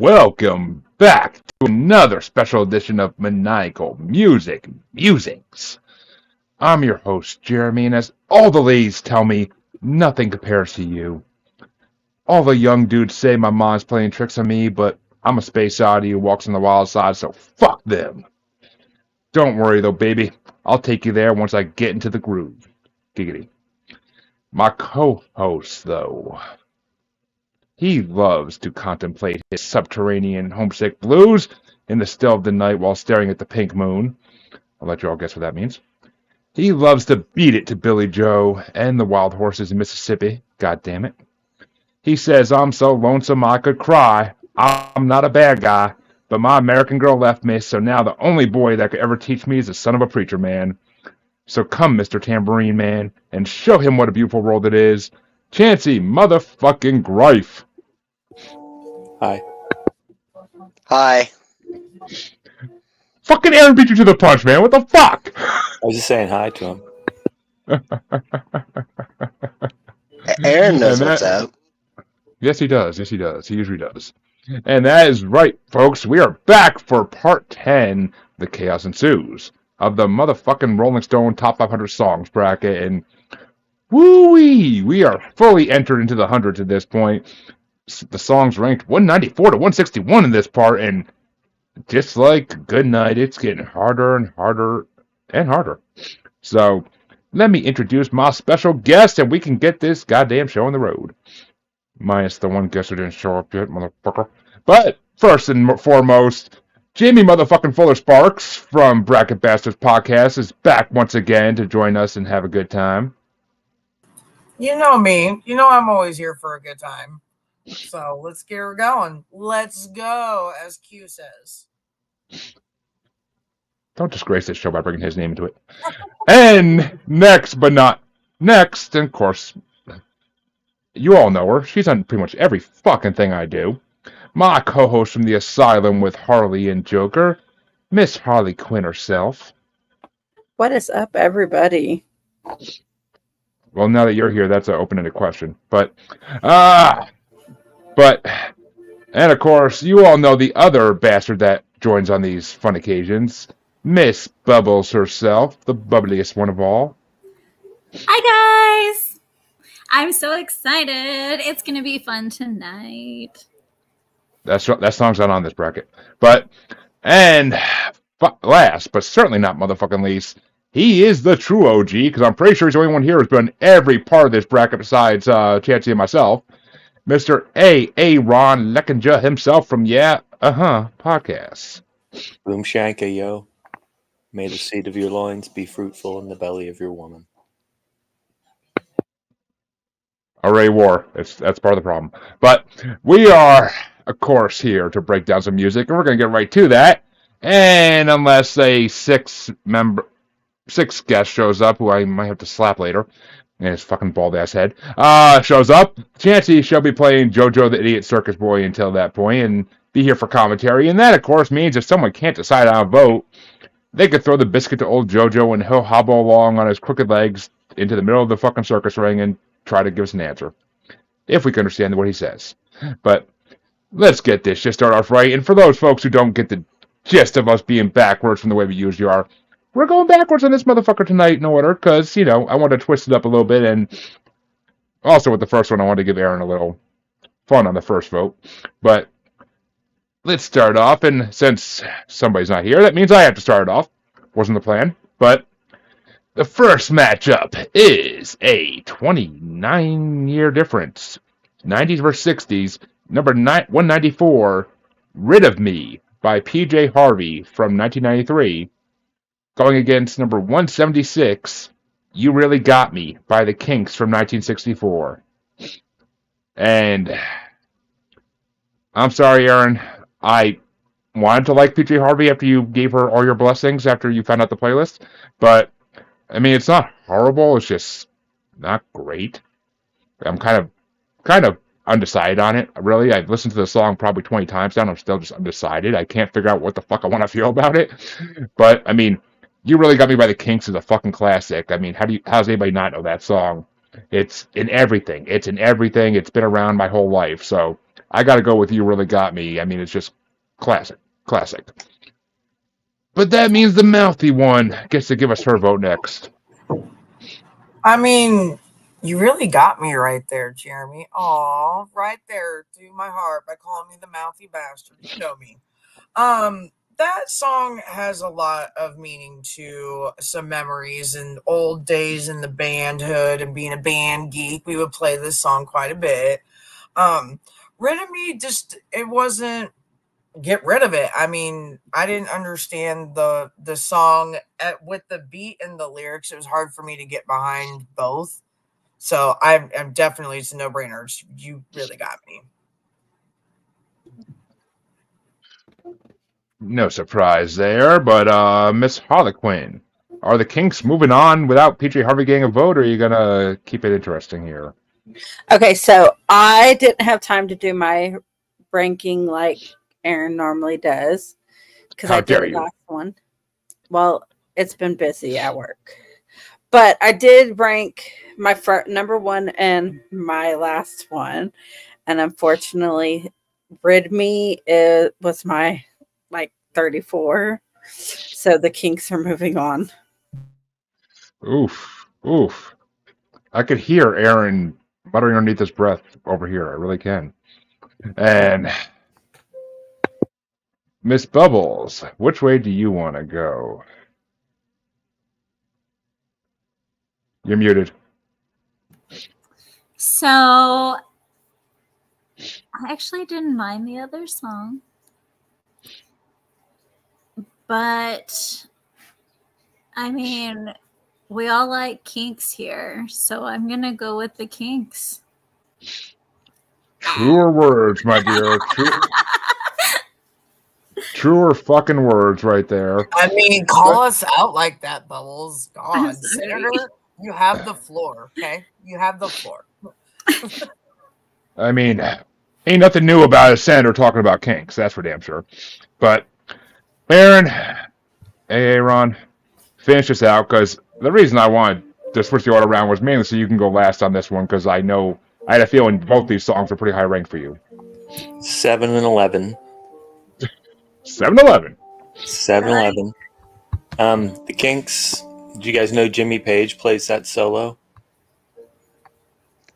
Welcome back to another special edition of Maniacal Musings. I'm your host, Jaimie, and as all the ladies tell me, nothing compares to you. All the young dudes say my mom's playing tricks on me, but I'm a space oddity who walks on the wild side, so fuck them. Don't worry though, baby. I'll take you there once I get into the groove. Giggity. My co-host, though, he loves to contemplate his subterranean homesick blues in the still of the night while staring at the pink moon. I'll let you all guess what that means. He loves to beat it to Billy Joe and the wild horses in Mississippi. God damn it. He says, I'm so lonesome I could cry. I'm not a bad guy, but my American girl left me, so now the only boy that could ever teach me is the son of a preacher man. So come, Mr. Tambourine Man, and show him what a beautiful world it is. Chancy motherfucking Greif. Hi. Hi. Fucking Aaron beat you to the punch, man. What the fuck? I was just saying hi to him. Aaron knows what's up. Yes, he does. Yes, he does. He usually does. And that is right, folks. We are back for part 10, The Chaos Ensues, of the motherfucking Rolling Stone Top 500 Songs bracket. And woo-wee! We are fully entered into the hundreds at this point. The songs ranked 194 to 161 in this part, and just like Goodnight, it's getting harder and harder and harder. So, let me introduce my special guest, and we can get this goddamn show on the road. Minus the one guest who didn't show up yet, motherfucker. But, first and foremost, Jaimie motherfucking Fuller Sparks from Bracket Bastards Podcast is back once again to join us and have a good time. You know me. You know I'm always here for a good time. So let's get her going. Let's go, as Q says. Don't disgrace this show by bringing his name into it. And next, but not next, and of course, you all know her. She's on pretty much every fucking thing I do. My co-host from the asylum with Harley and Joker, Miss Harley Quinn herself. What is up, everybody? Well, now that you're here, that's an open-ended question. And of course, you all know the other bastard that joins on these fun occasions, Miss Bubbles herself, the bubbliest one of all. Hi, guys! I'm so excited. It's going to be fun tonight. That song's not on this bracket. Last, but certainly not motherfucking least, he is the true OG, because I'm pretty sure he's the only one here who's been every part of this bracket besides Chancy and myself. Mr. Ron Leckinger himself from Podcasts. Boom shanka, yo. May the seed of your loins be fruitful in the belly of your woman. Already war. That's part of the problem. But we are, of course, here to break down some music, and we're going to get right to that. And unless a six guest shows up, who I might have to slap later, and his fucking bald-ass head, shows up, Chancy shall be playing JoJo the Idiot Circus Boy until that point, and be here for commentary. And that, of course, means if someone can't decide on a vote, they could throw the biscuit to old JoJo, and he'll hobble along on his crooked legs into the middle of the fucking circus ring and try to give us an answer, if we can understand what he says. But let's get this shit started off right. And for those folks who don't get the gist of us being backwards from the way we usually are, we're going backwards on this motherfucker tonight in order, because, I want to twist it up a little bit, and also with the first one, I want to give Aaron a little fun on the first vote. But let's start off, and since somebody's not here, that means I have to start it off. Wasn't the plan, but the first matchup is a 29-year difference. 90s versus 60s, number 194, Rid of Me by PJ Harvey from 1993. Going against number 176, You Really Got Me by the Kinks from 1964. And I'm sorry, Aaron. I wanted to like PJ Harvey after you gave her all your blessings after you found out the playlist. But, it's not horrible. It's just not great. I'm kind of undecided on it, really. I've listened to the song probably 20 times now, and I'm still just undecided. I can't figure out what the fuck I want to feel about it. But, You Really Got Me by the Kinks is a fucking classic. How does anybody not know that song? It's in everything. It's been around my whole life. So I got to go with You Really Got Me. I mean, it's just classic. But that means the mouthy one gets to give us her vote next. I mean, you really got me right there, Jeremy. Aw, right there through my heart by calling me the mouthy bastard. You know me. That song has a lot of meaning to some memories and old days in the bandhood and being a band geek. We would play this song quite a bit. Rid of Me, just, it wasn't get rid of it. I mean, I didn't understand the song with the beat and the lyrics. It was hard for me to get behind both. So I'm definitely, it's a no-brainer. You really got me. No surprise there, but Miss Harley Quinn, are the Kinks moving on without PJ Harvey getting a vote, or are you gonna keep it interesting here? Okay, so I didn't have time to do my ranking like Aaron normally does because I did the last one. Well, it's been busy at work, but I did rank my number one and my last one, and unfortunately, Rid Me was my 34. So the Kinks are moving on. Oof. I could hear Aaron muttering underneath his breath over here. I really can. And Miss Bubbles, which way do you want to go? You're muted. So, I actually didn't mind the other song. But, I mean, we all like Kinks here, so I'm going to go with the Kinks. Truer words, my dear. Truer fucking words right there. I mean, call us out like that, Bubbles. God, Senator, you have the floor, okay? You have the floor. I mean, ain't nothing new about a senator talking about Kinks, that's for damn sure. But Aaron, Aaron, finish this out, because the reason I wanted to switch the order around was mainly so you can go last on this one, because I know I had a feeling both these songs were pretty high ranked for you. 7 and 11. 7-11. 7-11. The Kinks. Did you guys know Jimmy Page plays that solo?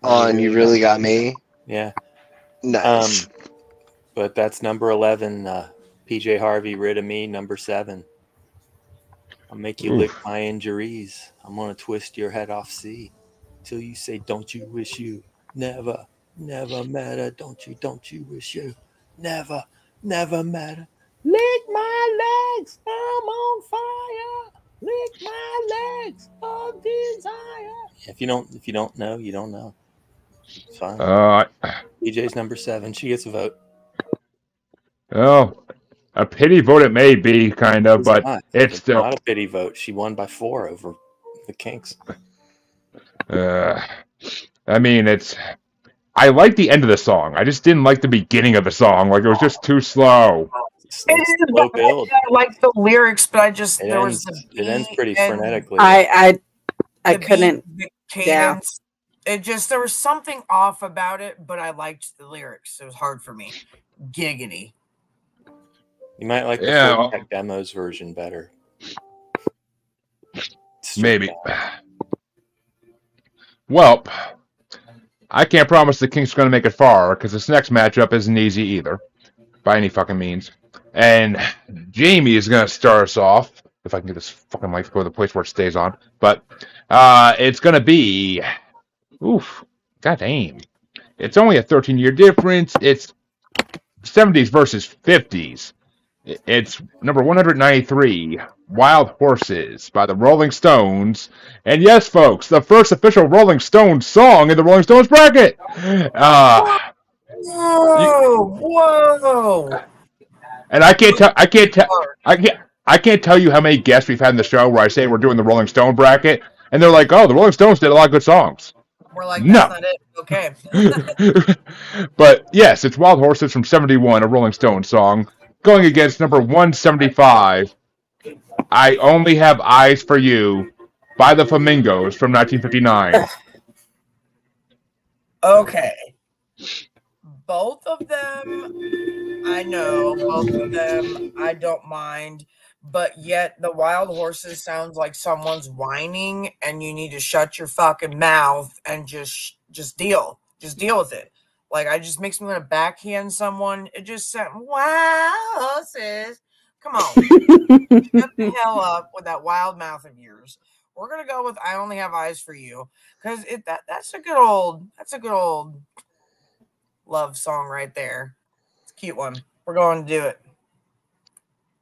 On You Really Got Me? Yeah. Nice. But that's number 11. PJ Harvey, Rid of Me, number 7. I'll make you lick my injuries. I'm going to twist your head off C till you say, don't you wish you never matter. Don't you wish you never matter. Lick my legs, I'm on fire. Lick my legs of desire. If you don't know, you don't know. It's fine. PJ's number 7. She gets a vote. Oh, a pity vote it may be, kind of, but it's still not a pity vote. She won by 4 over the Kinks. I mean, I like the end of the song. I just didn't like the beginning of the song. Like, it was just too slow. Slow build. I like the lyrics, but I just It ends pretty frenetically. I couldn't. The cadence. It just, there was something off about it, but I liked the lyrics. It was hard for me. Giggity. You might like the Full Tech Demos version better. Maybe. Well, I can't promise the Kinks are going to make it far, because this next matchup isn't easy either, by any fucking means. And Jaimie is going to start us off, if I can get this fucking mic to go to the place where it stays on. But it's going to be... Oof. God damn. It's only a 13-year difference. It's 70s versus 50s. It's number 193, Wild Horses by the Rolling Stones. And yes, folks, the first official Rolling Stones song in the Rolling Stones bracket. Whoa! And I can't tell you how many guests we've had in the show where I say we're doing the Rolling Stone bracket, and they're like, "Oh, the Rolling Stones did a lot of good songs." We're like, that's not it. Okay. But yes, it's Wild Horses from 71, a Rolling Stone song, going against number 175, I Only Have Eyes for You by the Flamingos from 1959. Okay. both of them, I know, both of them, I don't mind. But yet the wild horses sounds like someone's whining, and you need to shut your fucking mouth and just deal with it. Like, it just makes me want to backhand someone. It just said wild horses. Come on, shut the hell up with that wild mouth of yours. We're gonna go with "I Only Have Eyes for You" because that's a good old love song right there. It's a cute one. We're going to do it.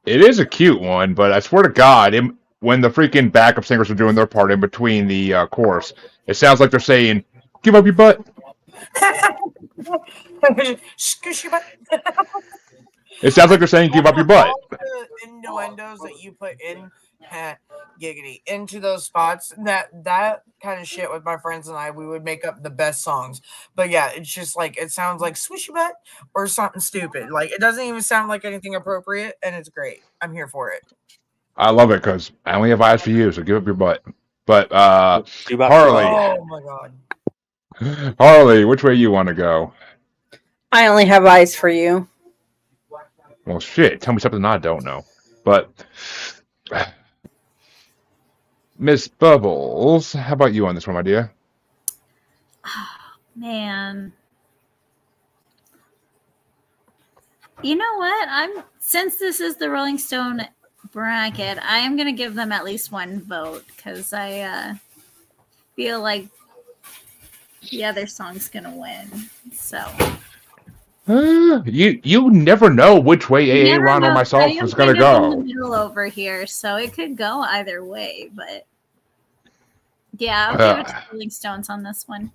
It is a cute one, but I swear to God, when the freaking backup singers are doing their part in between the chorus, it sounds like they're saying, "Give up your butt." It sounds like they're saying, "Give up your butt." All the innuendos that you put in, giggity, into those spots, that kind of shit with my friends and I, we would make up the best songs. But yeah, it's just like, it sounds like "swish your butt" or something stupid. Like, it doesn't even sound like anything appropriate, and it's great. I'm here for it. I love it because I only have eyes for you, so give up your butt. But Harley, oh my God, Harley, which way you want to go? I only have eyes for you. Well, shit. Tell me something I don't know. But Miss Bubbles, how about you on this one, my dear? Man. You know what? Since this is the Rolling Stone bracket, I am going to give them at least one vote because I feel like the other song's going to win. So you never know which way Ron or myself is going to go. In the middle over here, so it could go either way. But yeah, I'll give it to Rolling Stones on this one.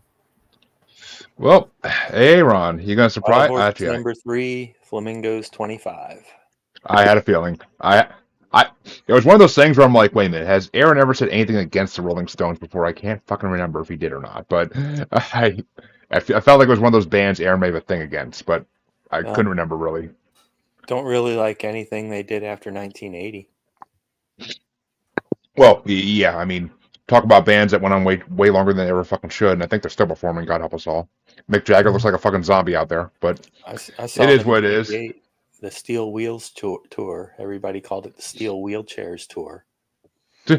Well, Ron, you going to surprise? Number 3, Flamingos 25. I had a feeling. It was one of those things where I'm like, wait a minute, has Aaron ever said anything against the Rolling Stones before? I can't fucking remember if he did or not. But I felt like it was one of those bands Aaron may have a thing against, but I couldn't remember really. Don't really like anything they did after 1980. Well, yeah, I mean, talk about bands that went on way longer than they ever fucking should, and I think they're still performing, God help us all. Mick Jagger looks like a fucking zombie out there, but I saw it is what it is. The Steel Wheels tour. Everybody called it the Steel Wheelchairs tour. I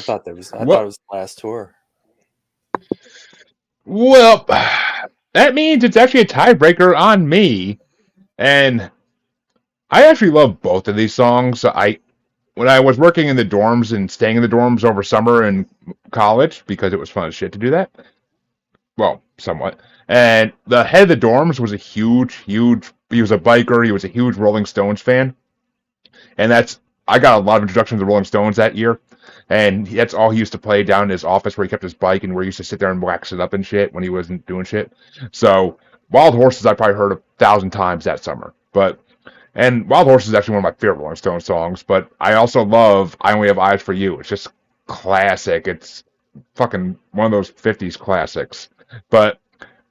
thought it was the last tour. Well, that means it's actually a tiebreaker on me, and I actually love both of these songs. When I was working in the dorms and staying in the dorms over summer in college, because it was fun as shit to do that. Well, somewhat. And the head of the dorms was he was a biker, he was a huge Rolling Stones fan. And I got a lot of introductions to the Rolling Stones that year. And that's all he used to play down in his office where he kept his bike and where he used to sit there and wax it up and shit when he wasn't doing shit. So, Wild Horses I probably heard 1,000 times that summer. And Wild Horses is actually one of my favorite Rolling Stones songs, but I also love I Only Have Eyes for You. It's just classic. It's fucking one of those 50s classics. But,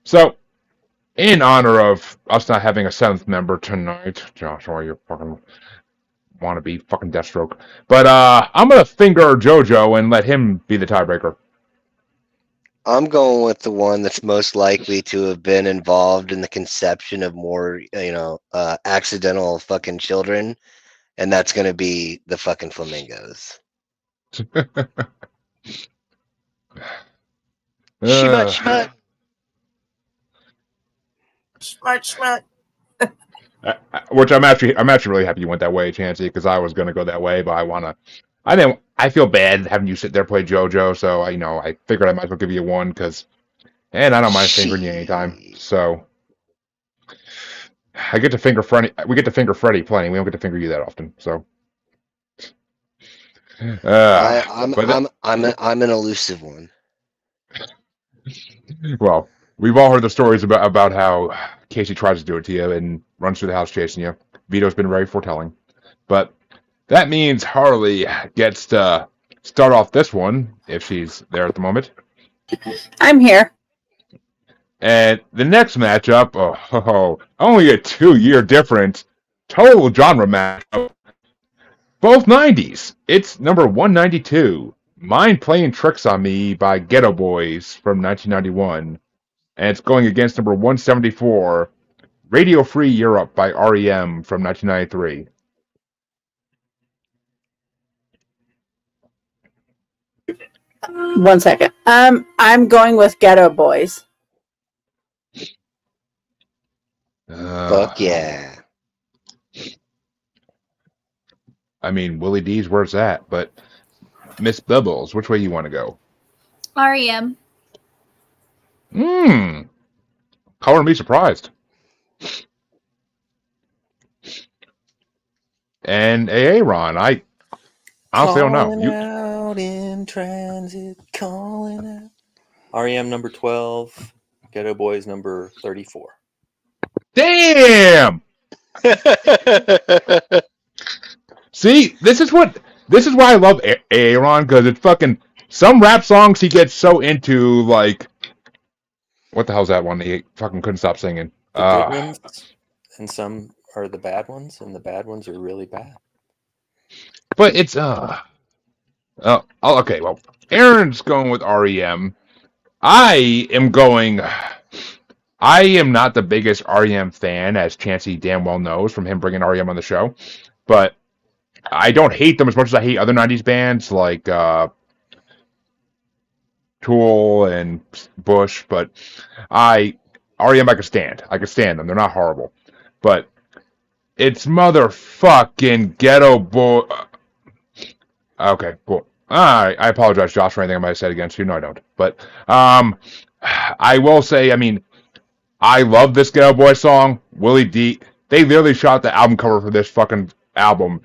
so, in honor of us not having a 7th member tonight, Joshua, you fucking wannabe fucking Deathstroke. But, I'm gonna finger JoJo and let him be the tiebreaker. I'm going with the one that's most likely to have been involved in the conception of more, accidental fucking children, and that's going to be the fucking Flamingos. Schmut. Which I'm actually really happy you went that way, Chancy, because I was gonna go that way, but I feel bad having you sit there play JoJo, so I figured I might as well give you one and I don't mind fingering you anytime. So I get to finger Freddie. We get to finger Freddie plenty. We don't get to finger you that often. So I'm an elusive one. Well, we've all heard the stories about how Casey tries to do it to you and runs through the house chasing you. Vito's been very foretelling, but that means Harley gets to start off this one if she's there at the moment. I'm here. And the next matchup, only a 2-year difference, total genre matchup, both 90s. It's number 192, Mind Playing Tricks on Me by Ghetto Boys from 1991. and it's going against number 174, Radio Free Europe by REM from 1993. One second. I'm going with Ghetto Boys. Fuck yeah. I mean, Willie D's, where's that? But Miss Bubbles, which way you want to go? REM. Color me surprised. And Aaron, I honestly don't know. Calling out in transit, calling out. REM number 12, Ghetto Boys number 34. Damn! See, this is why I love Aaron, because it's fucking some rap songs he gets so into, like, what the hell's that one he fucking couldn't stop singing? The good ones, and some are the bad ones, and the bad ones are really bad. But it's okay, well, Aaron's going with REM. I am not the biggest REM fan, as Chancy damn well knows from him bringing REM on the show, but I don't hate them as much as I hate other 90s bands like Tool and Bush, but REM I can stand. I can stand them. They're not horrible. But it's motherfucking Ghetto Boy. Okay, cool. I apologize, Josh, for anything I might have said against you. No, I don't. But I will say, I mean, I love this Ghetto Boy song. Willie D, they literally shot the album cover for this fucking album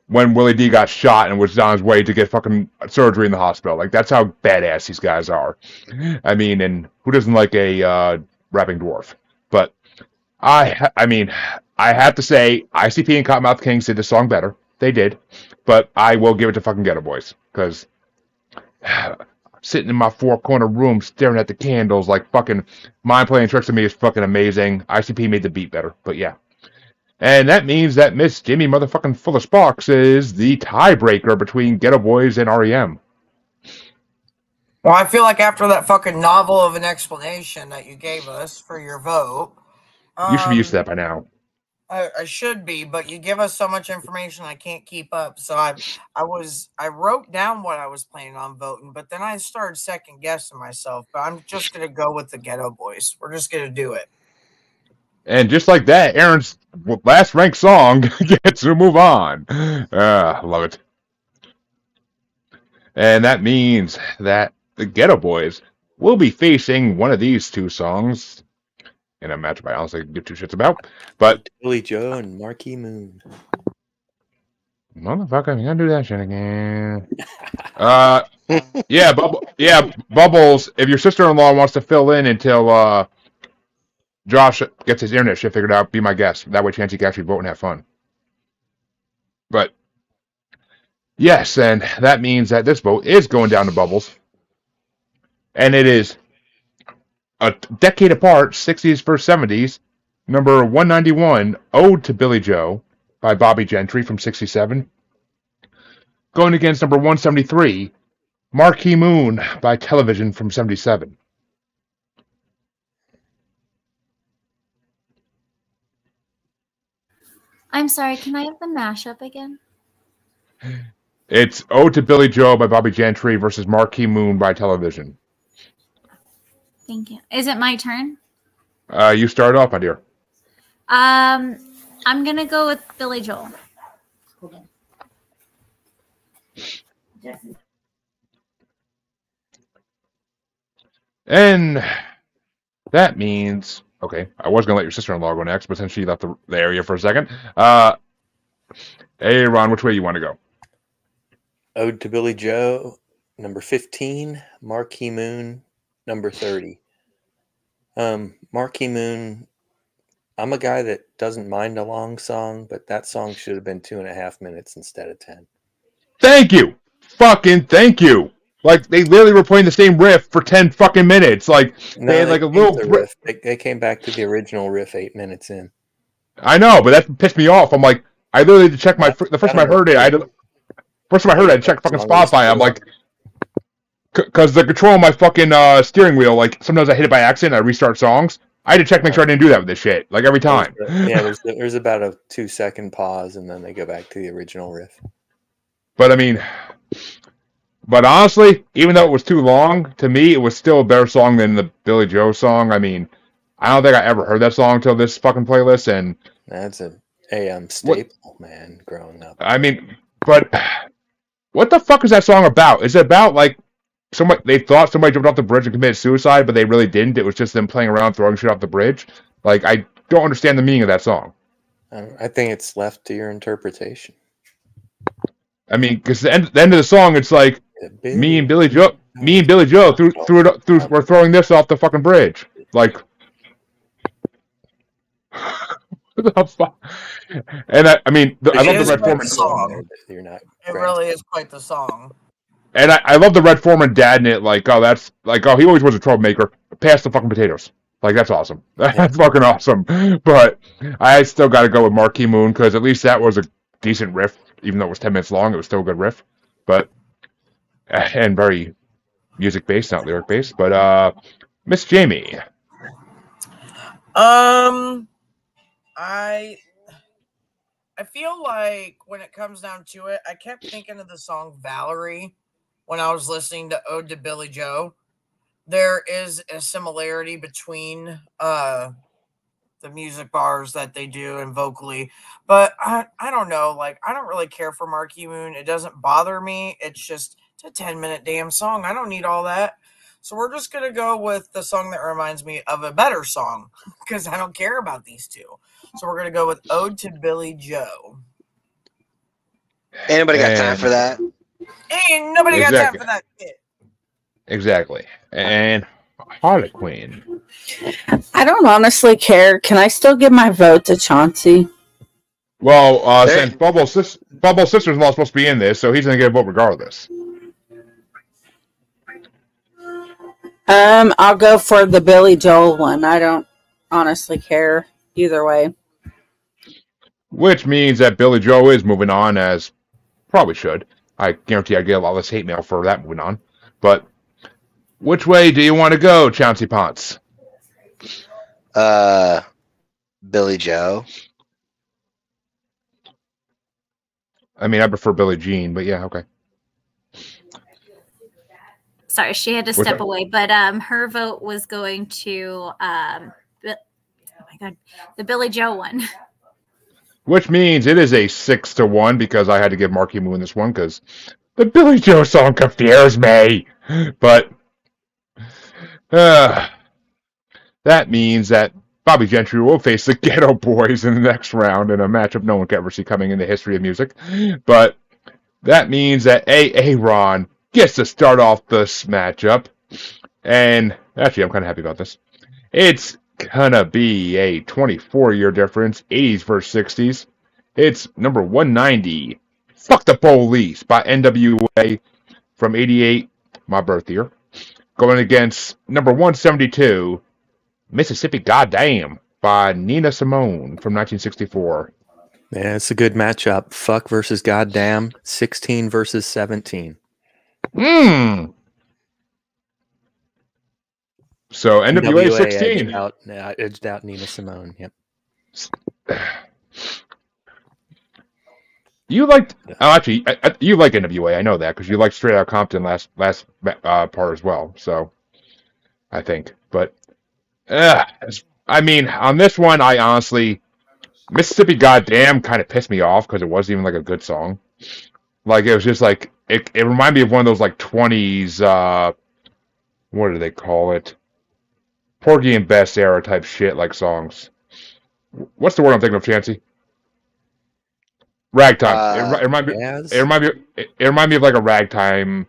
when Willie D got shot and was on his way to get fucking surgery in the hospital. Like, that's how badass these guys are. I mean, and who doesn't like a rapping dwarf? But I mean, I have to say, ICP and Cottonmouth Kings did the song better. They did. But I will give it to fucking Ghetto Boys, because sitting in my four-corner room staring at the candles like fucking mind playing tricks on me is fucking amazing. ICP made the beat better, but yeah. And that means that Miss Jaimie motherfucking Full of Sparks is the tiebreaker between Ghetto Boys and REM. Well, I feel like after that fucking novel of an explanation that you gave us for your vote, you should be used to that by now. I should be, but you give us so much information I can't keep up. So I wrote down what I was planning on voting, but then I started second guessing myself. But I'm just gonna go with the Ghetto Boys. We're just gonna do it. And just like that, Aaron's last ranked song gets to move on. Love it. And that means that the Ghetto Boys will be facing one of these two songs in a matchup I honestly give two shits about. But Billy Joe and Marquee Moon. Motherfucker, you're gonna do that shit again. Bubbles, if your sister-in-law wants to fill in until Josh gets his internet shit figured out, be my guest. That way Chancy can actually vote and have fun. But yes, and that means that this vote is going down to Bubbles. And it is a decade apart, 60s versus 70s, number 191, Ode to Billy Joe by Bobby Gentry from 67. Going against number 173, Marquee Moon by Television from 77. I'm sorry, can I have the mashup again? It's Ode to Billy Joe by Bobby Gentry versus Marquee Moon by Television. Thank you. Is it my turn? You start off, my dear. I'm gonna go with Billy Joel. Hold on. And that means, okay, I was going to let your sister-in-law go next, but since she left the area for a second, hey, Ron, which way you want to go? Ode to Billy Joe, number 15, Marquee Moon, number 30. Marquee Moon, I'm a guy that doesn't mind a long song, but that song should have been 2.5 minutes instead of 10. Thank you! Fucking thank you! Like, they literally were playing the same riff for 10 fucking minutes. Like, No, they had like a little riff. They came back to the original riff 8 minutes in. I know, but that pissed me off. I'm like, I literally had to check the first time I heard it, I had to check fucking Spotify. I'm like, because the control of my fucking steering wheel, like sometimes I hit it by accident, I restart songs. I had to check, make sure I didn't do that with this shit, like every time. There's about a 2-second pause, and then they go back to the original riff. But I mean, but honestly, even though it was too long, to me, it was still a better song than the Billy Joe song. I mean, I don't think I ever heard that song until this fucking playlist, and that's an AM staple, man, growing up. I mean, but what the fuck is that song about? Is it about, like, they thought somebody jumped off the bridge and committed suicide, but they really didn't? It was just them playing around, throwing shit off the bridge? Like, I don't understand the meaning of that song. I think it's left to your interpretation. I mean, because the end of the song, it's like, me and Billy Joe we're throwing this off the fucking bridge. Like, what the fuck? And I mean, I love the Red Foreman song. It really is quite the song. And I love the Red Foreman dad in it. Like, oh, that's like, oh, he always was a troublemaker. Pass the fucking potatoes. Like, that's awesome. That's fucking awesome. But I still got to go with Marquee Moon because at least that was a decent riff. Even though it was 10 minutes long, it was still a good riff. But and very music based, not lyric based. But Miss Jaimie. I feel like when it comes down to it, I kept thinking of the song Valerie when I was listening to Ode to Billy Joe. There is a similarity between the music bars that they do and vocally, but I don't know, like, I don't really care for Marquee Moon. It doesn't bother me. It's just a 10-minute damn song. I don't need all that. So we're just going to go with the song that reminds me of a better song because I don't care about these two. So we're going to go with Ode to Billy Joe. Anybody got time for that? Ain't nobody got time for that shit. Exactly. And Harley Quinn. I don't honestly care. Can I still give my vote to Chancy? Well, since Bubble's sister-in-law is supposed to be in this, so he's going to get a vote regardless. I'll go for the Billy Joel one. I don't honestly care either way. Which means that Billy Joe is moving on, as probably should. I guarantee I get a lot less hate mail for that moving on. But which way do you want to go, Chancy Ponce? Billy Joe. I mean, I prefer Billie Jean, but yeah, okay. Sorry, she had to step away, but her vote was going to the Billy Joe one. Which means it is a 6-1 because I had to give Marquee Moon this one because the Billy Joe song confused me. But that means that Bobby Gentry will face the Ghetto Boys in the next round in a matchup no one can ever see coming in the history of music. But that means that Aaron gets to start off this matchup. And actually, I'm kind of happy about this. It's gonna be a 24-year difference, 80s versus 60s. It's number 190, Fuck the Police by NWA from 88, my birth year. Going against number 172, Mississippi Goddamn by Nina Simone from 1964. Man, it's a good matchup. Fuck versus Goddamn, 16 versus 17. So NWA 16 edged out Nina Simone. Yep. You liked you like NWA. I know that because you liked Straight Outta Compton last part as well. So I think, but I mean, on this one, I honestly Mississippi Goddamn kind of pissed me off because it wasn't even like a good song. Like it was just like it reminded me of one of those like 20s. What do they call it? Porgy and Bess era type shit, like songs. What's the word I'm thinking of, Chancy? Ragtime. It reminded me of like a ragtime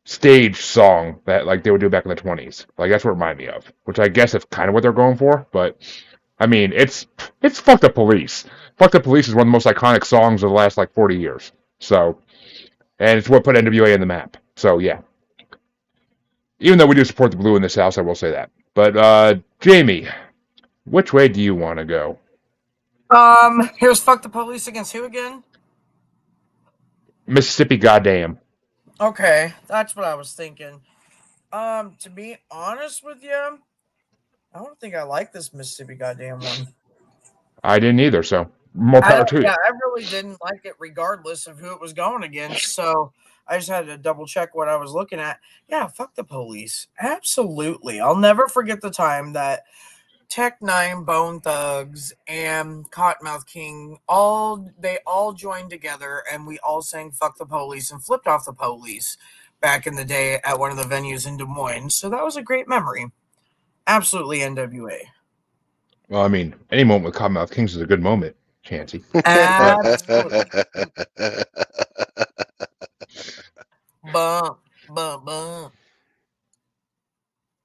stage song that like they would do back in the 20s. Like that's what it reminded me of, which I guess is kind of what they're going for. But I mean, it's Fuck the Police. Fuck the Police is one of the most iconic songs of the last like 40 years. So, and it's what put NWA in the map. So yeah. Even though we do support the blue in this house, I will say that. But Jaimie, which way do you want to go? Here's Fuck the Police against who again? Mississippi Goddamn. Okay, that's what I was thinking. To be honest with you, I don't think I like this Mississippi goddamn one. I didn't either, so more power to you. I really didn't like it regardless of who it was going against, so I just had to double check what I was looking at. Yeah, fuck the police. Absolutely. I'll never forget the time that Tech Nine, Bone Thugs, and Cottonmouth King they all joined together and we all sang "Fuck the Police" and flipped off the police back in the day at one of the venues in Des Moines. So that was a great memory. Absolutely NWA. Well, I mean, any moment with Cottonmouth Kings is a good moment, Chancy. Absolutely. Bump, bump, bump.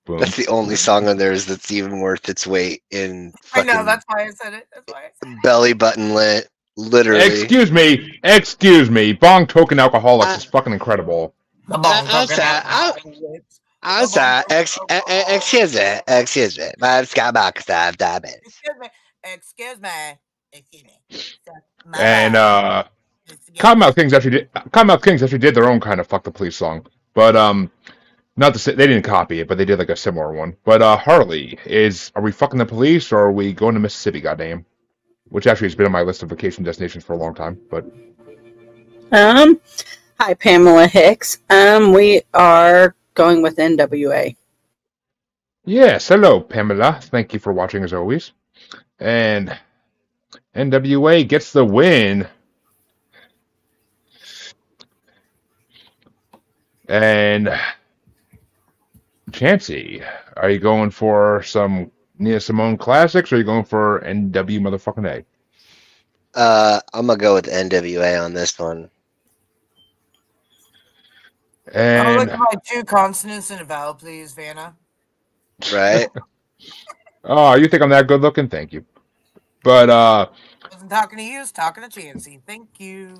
Boom. That's the only song on theirs that's even worth its weight in fucking I know, that's why I said it. That's why I said it. belly button lit. Literally. Excuse me. Bong Token Alcoholics is fucking incredible. The bong excuse me. I've got back diabetes. Excuse me. And Cottonmouth Kings actually did their own kind of "Fuck the Police" song, but not to say they didn't copy it, but they did like a similar one. But Harley, are we fucking the police or are we going to Mississippi? Goddamn, which actually has been on my list of vacation destinations for a long time. But hi Pamela Hicks. We are going with NWA. Yes, hello Pamela. Thank you for watching as always. And NWA gets the win. And Chancy, are you going for some Nina Simone classics or are you going for NW motherfucking A? I'm gonna go with NWA on this one. I'll And look at my 2 consonants and a vowel, please, Vanna. Right? oh, you think I'm that good looking? Thank you. But I wasn't talking to you, I was talking to Chancy. Thank you.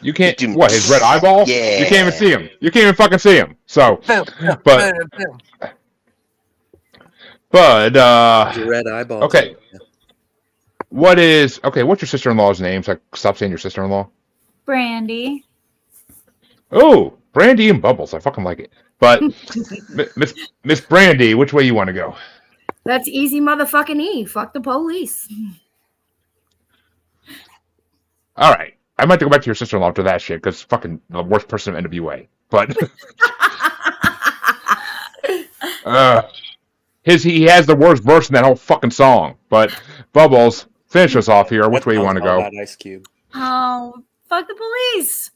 you can't. What, his red eyeball? Yeah. You can't even see him. You can't even fucking see him. So, Boom, but boom. Your red eyeball. Okay. What's your sister-in-law's name? So I stop saying your sister-in-law. Brandi. Oh, Brandi and Bubbles. I fucking like it. But Miss Brandi, which way you want to go? That's easy motherfucking E. Fuck the police. All right. I might have to go back to your sister-in-law after that shit because fucking the worst person in NWA. But he has the worst verse in that whole fucking song. But Bubbles, finish us off here. Which way you want to go? Ice Cube. Oh, fuck the police.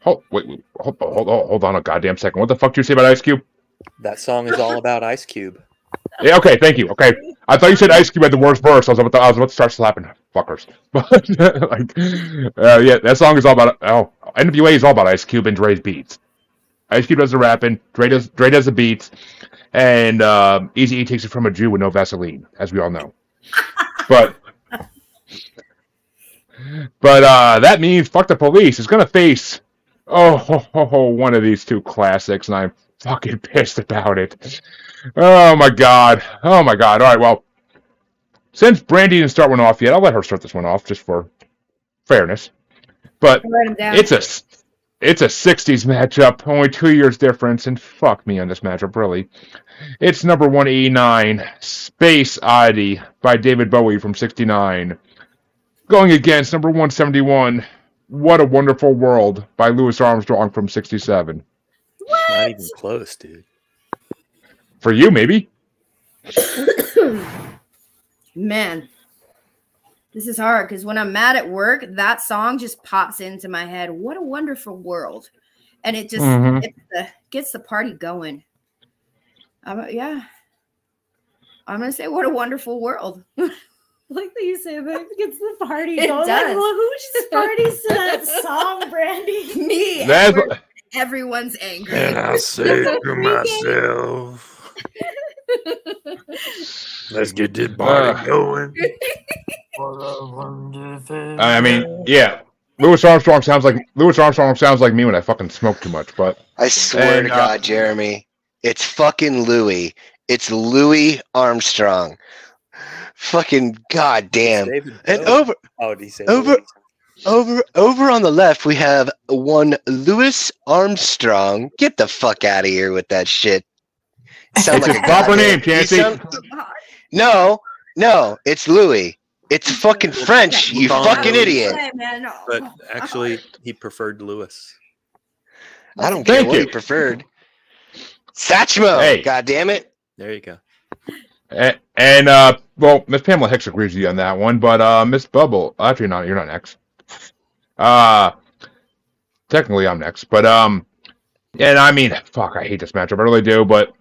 Hold on a goddamn second. What the fuck did you say about Ice Cube? That song is all about Ice Cube. Yeah, okay, thank you. Okay, I thought you said Ice Cube had the worst verse. I was about to start slapping fuckers. But yeah, that song is all about. NWA is all about Ice Cube and Dre's beats. Ice Cube does the rapping, Dre does the beats, and Eazy-E takes it from a Jew with no Vaseline, as we all know. But that means Fuck the Police is gonna face one of these 2 classics, and I'm fucking pissed about it. Oh my god. All right, well, since Brandi didn't start one off yet, I'll let her start this one off just for fairness. But it's a 60s matchup, only 2 years difference, and fuck me on this matchup, really. It's number 189, Space Oddity by David Bowie from 69, going against number 171, What a Wonderful World by Louis Armstrong from 67. What? Not even close, dude. For you, maybe. Man, this is hard because when I'm mad at work, that song just pops into my head. What a wonderful world. And it just gets the party going. Yeah. I'm going to say what a wonderful world. Like that you say that gets the party It going. does. Like, well, who just parties to that song, Brandi? Me. That's Everyone's angry. And I say to myself, let's get this party going. I mean, yeah. Louis Armstrong sounds like me when I fucking smoke too much. But I swear to God, Jeremy, it's fucking Louis. It's Louis Armstrong. Fucking goddamn. David And Bowie. over. Oh, did he say Over. Louis? Over on the left, we have one Louis Armstrong. Get the fuck out of here with that shit. Sound It's like his a proper goddamn- name, Chancy. No, it's Louis. It's fucking French, you Call him fucking Louis. idiot. Hey, man, no. But actually, he preferred Lewis. I don't care Thank what you. he preferred. Satchmo, Hey. God damn it. There you go. And well, Miss Pamela Hicks agrees with you on that one, but Miss Bubble, actually, you're not next. Technically, I'm next, but and I mean, fuck, I hate this matchup, I really do, but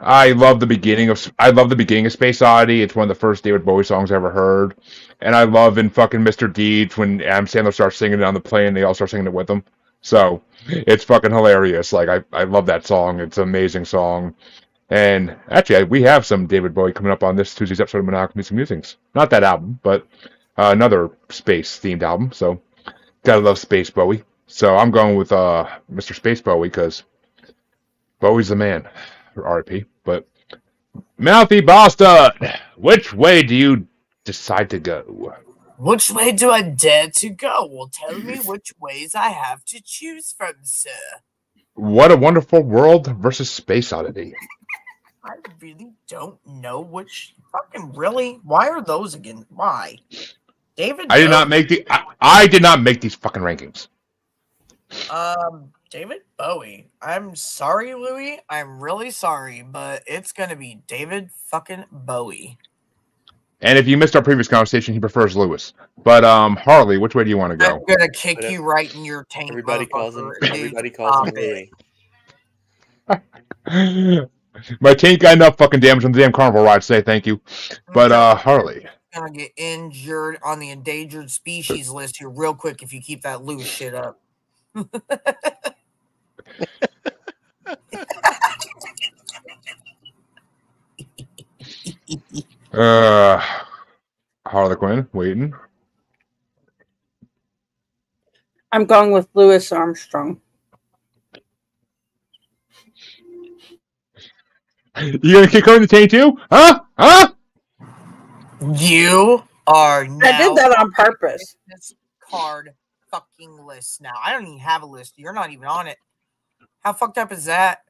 I love the beginning of Space Oddity. It's one of the first David Bowie songs I ever heard, and I love in fucking Mr. Deeds when Adam Sandler starts singing it on the plane, and they all start singing it with him. So it's fucking hilarious. Like I love that song. It's an amazing song. And actually, we have some David Bowie coming up on this Tuesday's episode of Monogamous Musings. Not that album, but another space-themed album. So gotta love Space Bowie. So I'm going with Mr. Space Bowie because Bowie's the man. R.I.P. But Mouthy Bastard, which way do you decide to go? Which way do I dare to go? Well, tell me which ways I have to choose from, sir. What a Wonderful World versus Space Oddity. I really don't know which fucking really. Why are those again? Why? David. I did not make I did not make these fucking rankings. David Bowie. I'm sorry, Louis. I'm really sorry, but it's gonna be David fucking Bowie. And if you missed our previous conversation, he prefers Lewis. But Harley, which way do you want to go? I'm gonna kick you right in your taint. Everybody calls him Stop Louis. My taint got enough fucking damage on the damn carnival ride today, thank you. But Harley. Gonna get injured on the endangered species list here real quick if you keep that loose shit up. Harley Quinn, waiting. I'm going with Louis Armstrong. You gonna kick her in the taint too? Huh? Huh? You are now. I did that on purpose. This card fucking list now. I don't even have a list. You're not even on it. How fucked up is that?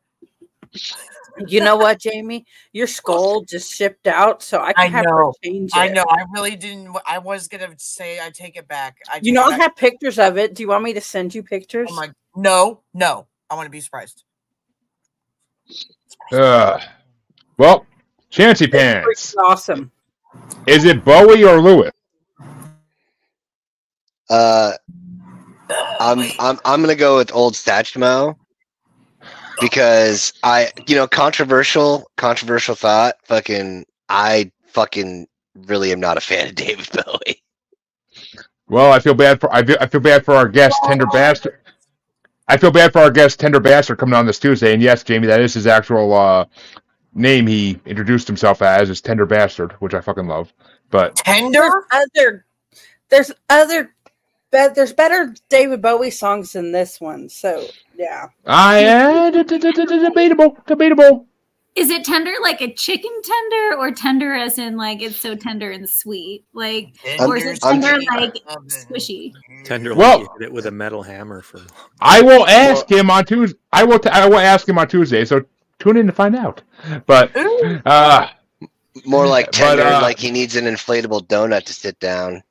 You know what, Jaimie? Your skull just shipped out, so I can have her change it. I know. I really didn't. I was gonna say I take it back. I have pictures of it. Do you want me to send you pictures? Oh my! No. I want to be surprised. Well, Chancy Pants. Awesome. Is it Bowie or Lewis? I'm gonna go with old Satchmo because controversial thought. I really am not a fan of David Bowie. Well, I feel bad for our guest Tender Bastard. I feel bad for our guest Tender Bastard coming on this Tuesday. And yes, Jaimie, that is his actual name. He introduced himself as is Tender Bastard, which I fucking love. But Tender. There's better David Bowie songs than this one. So yeah. Debatable. Is it tender like a chicken tender, or tender as in like it's so tender and sweet? Like, or is it tender like squishy? Tender like you hit it with a metal hammer for. I will ask him on Tuesday. I will ask him on Tuesday. So tune in to find out. But more like tender, like he needs an inflatable donut to sit down.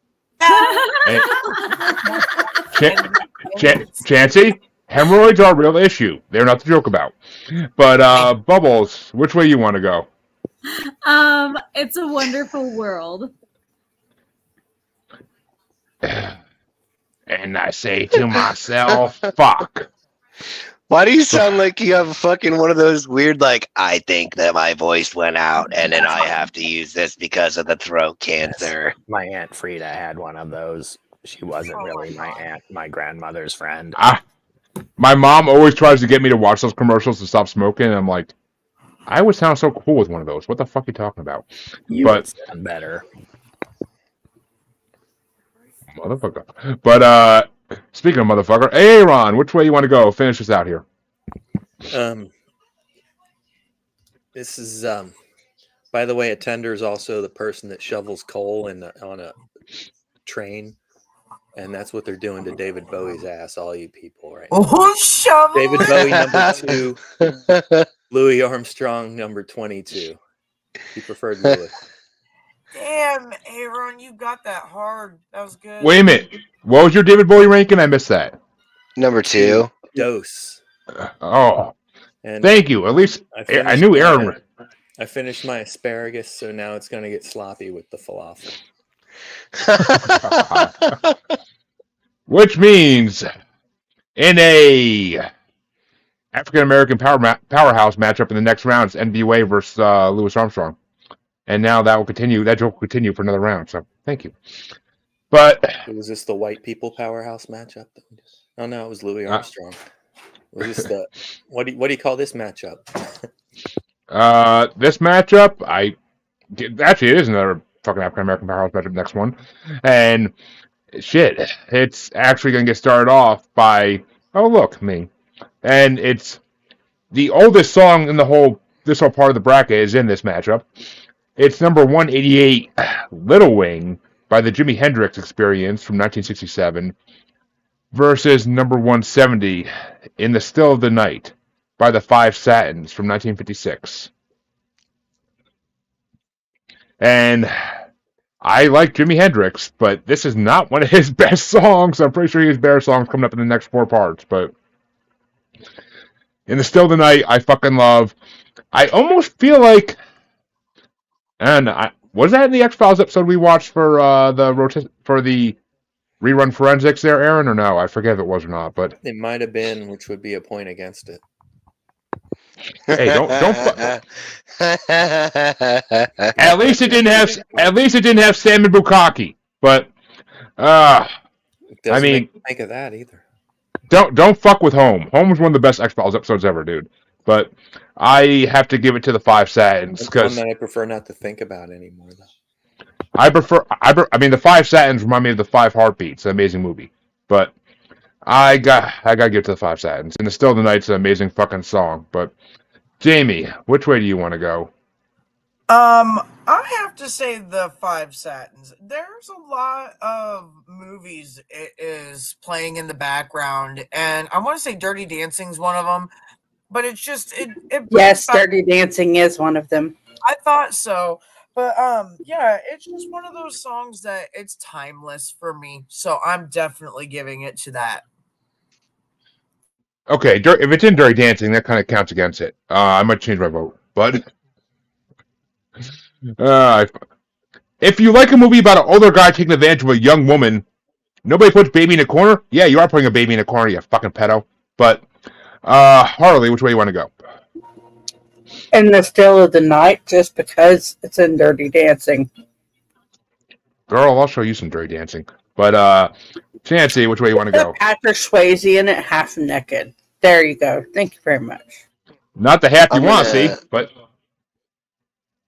Chancy, hemorrhoids are a real issue. They're not to joke about. But Bubbles, which way you want to go? It's a Wonderful World. And I say to myself, fuck. Why do you sound like you have fucking one of those weird, like, I think that my voice went out and then I have to use this because of the throat cancer? My Aunt Frida had one of those. She wasn't really my grandmother's friend. My mom always tries to get me to watch those commercials to stop smoking, and I'm like, I would sound so cool with one of those. What the fuck are you talking about? You would sound better. Motherfucker. But speaking of motherfucker, Aaron, which way you want to go? Finish us out here. This is by the way, a tender is also the person that shovels coal on a train, and that's what they're doing to David Bowie's ass, all you people right now. Oh, shovel David it. Bowie number 2, Louis Armstrong number 22. He preferred Louis. Damn, Aaron, you got that hard. That was good. Wait a minute. What was your David Bowie ranking? I missed that. Number 2. Dose. Oh, And thank you. At least I knew Aaron. I finished my asparagus, so now it's going to get sloppy with the falafel. Which means in a African American powerhouse matchup in the next round, it's NBWA versus Louis Armstrong, and now that will continue. That joke will continue for another round. So thank you. But was this the white people powerhouse matchup? Oh no, it was Louis Armstrong. Was this the what do you call this matchup? This matchup, actually it is another fucking African American powerhouse matchup. Next one, and shit, it's actually gonna get started off by me, and it's the oldest song in this whole part of the bracket is in this matchup. It's number 188, Little Wing by the Jimi Hendrix Experience from 1967 versus number 170, In the Still of the Night by the Five Satins from 1956. And I like Jimi Hendrix, but this is not one of his best songs. I'm pretty sure he has better songs coming up in the next 4 parts, but In the Still of the Night, I fucking love. I almost feel like, and was that in the X-Files episode we watched for the rerun forensics there, Aaron, or no? I forget if it was or not, but it might have been, which would be a point against it. Hey, don't. At least it didn't have Salmon Bukkake, but I mean, make of that either. Don't fuck with Home. Home was one of the best X-Files episodes ever, dude. But I have to give it to the Five Satins because one that I prefer not to think about anymore, though. I mean, the Five Satins remind me of the Five Heartbeats, an amazing movie. But I gotta give it to the Five Satins, and the Still of the Night's an amazing fucking song. But Jaimie, which way do you want to go? I have to say the Five Satins. There's a lot of movies it is playing in the background, and I want to say Dirty Dancing's one of them, but it's just yes, Dirty Dancing is one of them. I thought so, but yeah, it's just one of those songs that it's timeless for me, so I'm definitely giving it to that. Okay, if it's in Dirty Dancing, that kind of counts against it. I might change my vote, but if you like a movie about an older guy taking advantage of a young woman, nobody puts baby in a corner. Yeah, you are putting a baby in a corner, you fucking pedo. But Harley, which way you want to go? In the Still of the Night, just because it's in Dirty Dancing. Girl, I'll show you some Dirty Dancing. But Chancy, which way you want to go? Patrick Swayze in it, half naked. There you go. Thank you very much. Not the half you want to see, but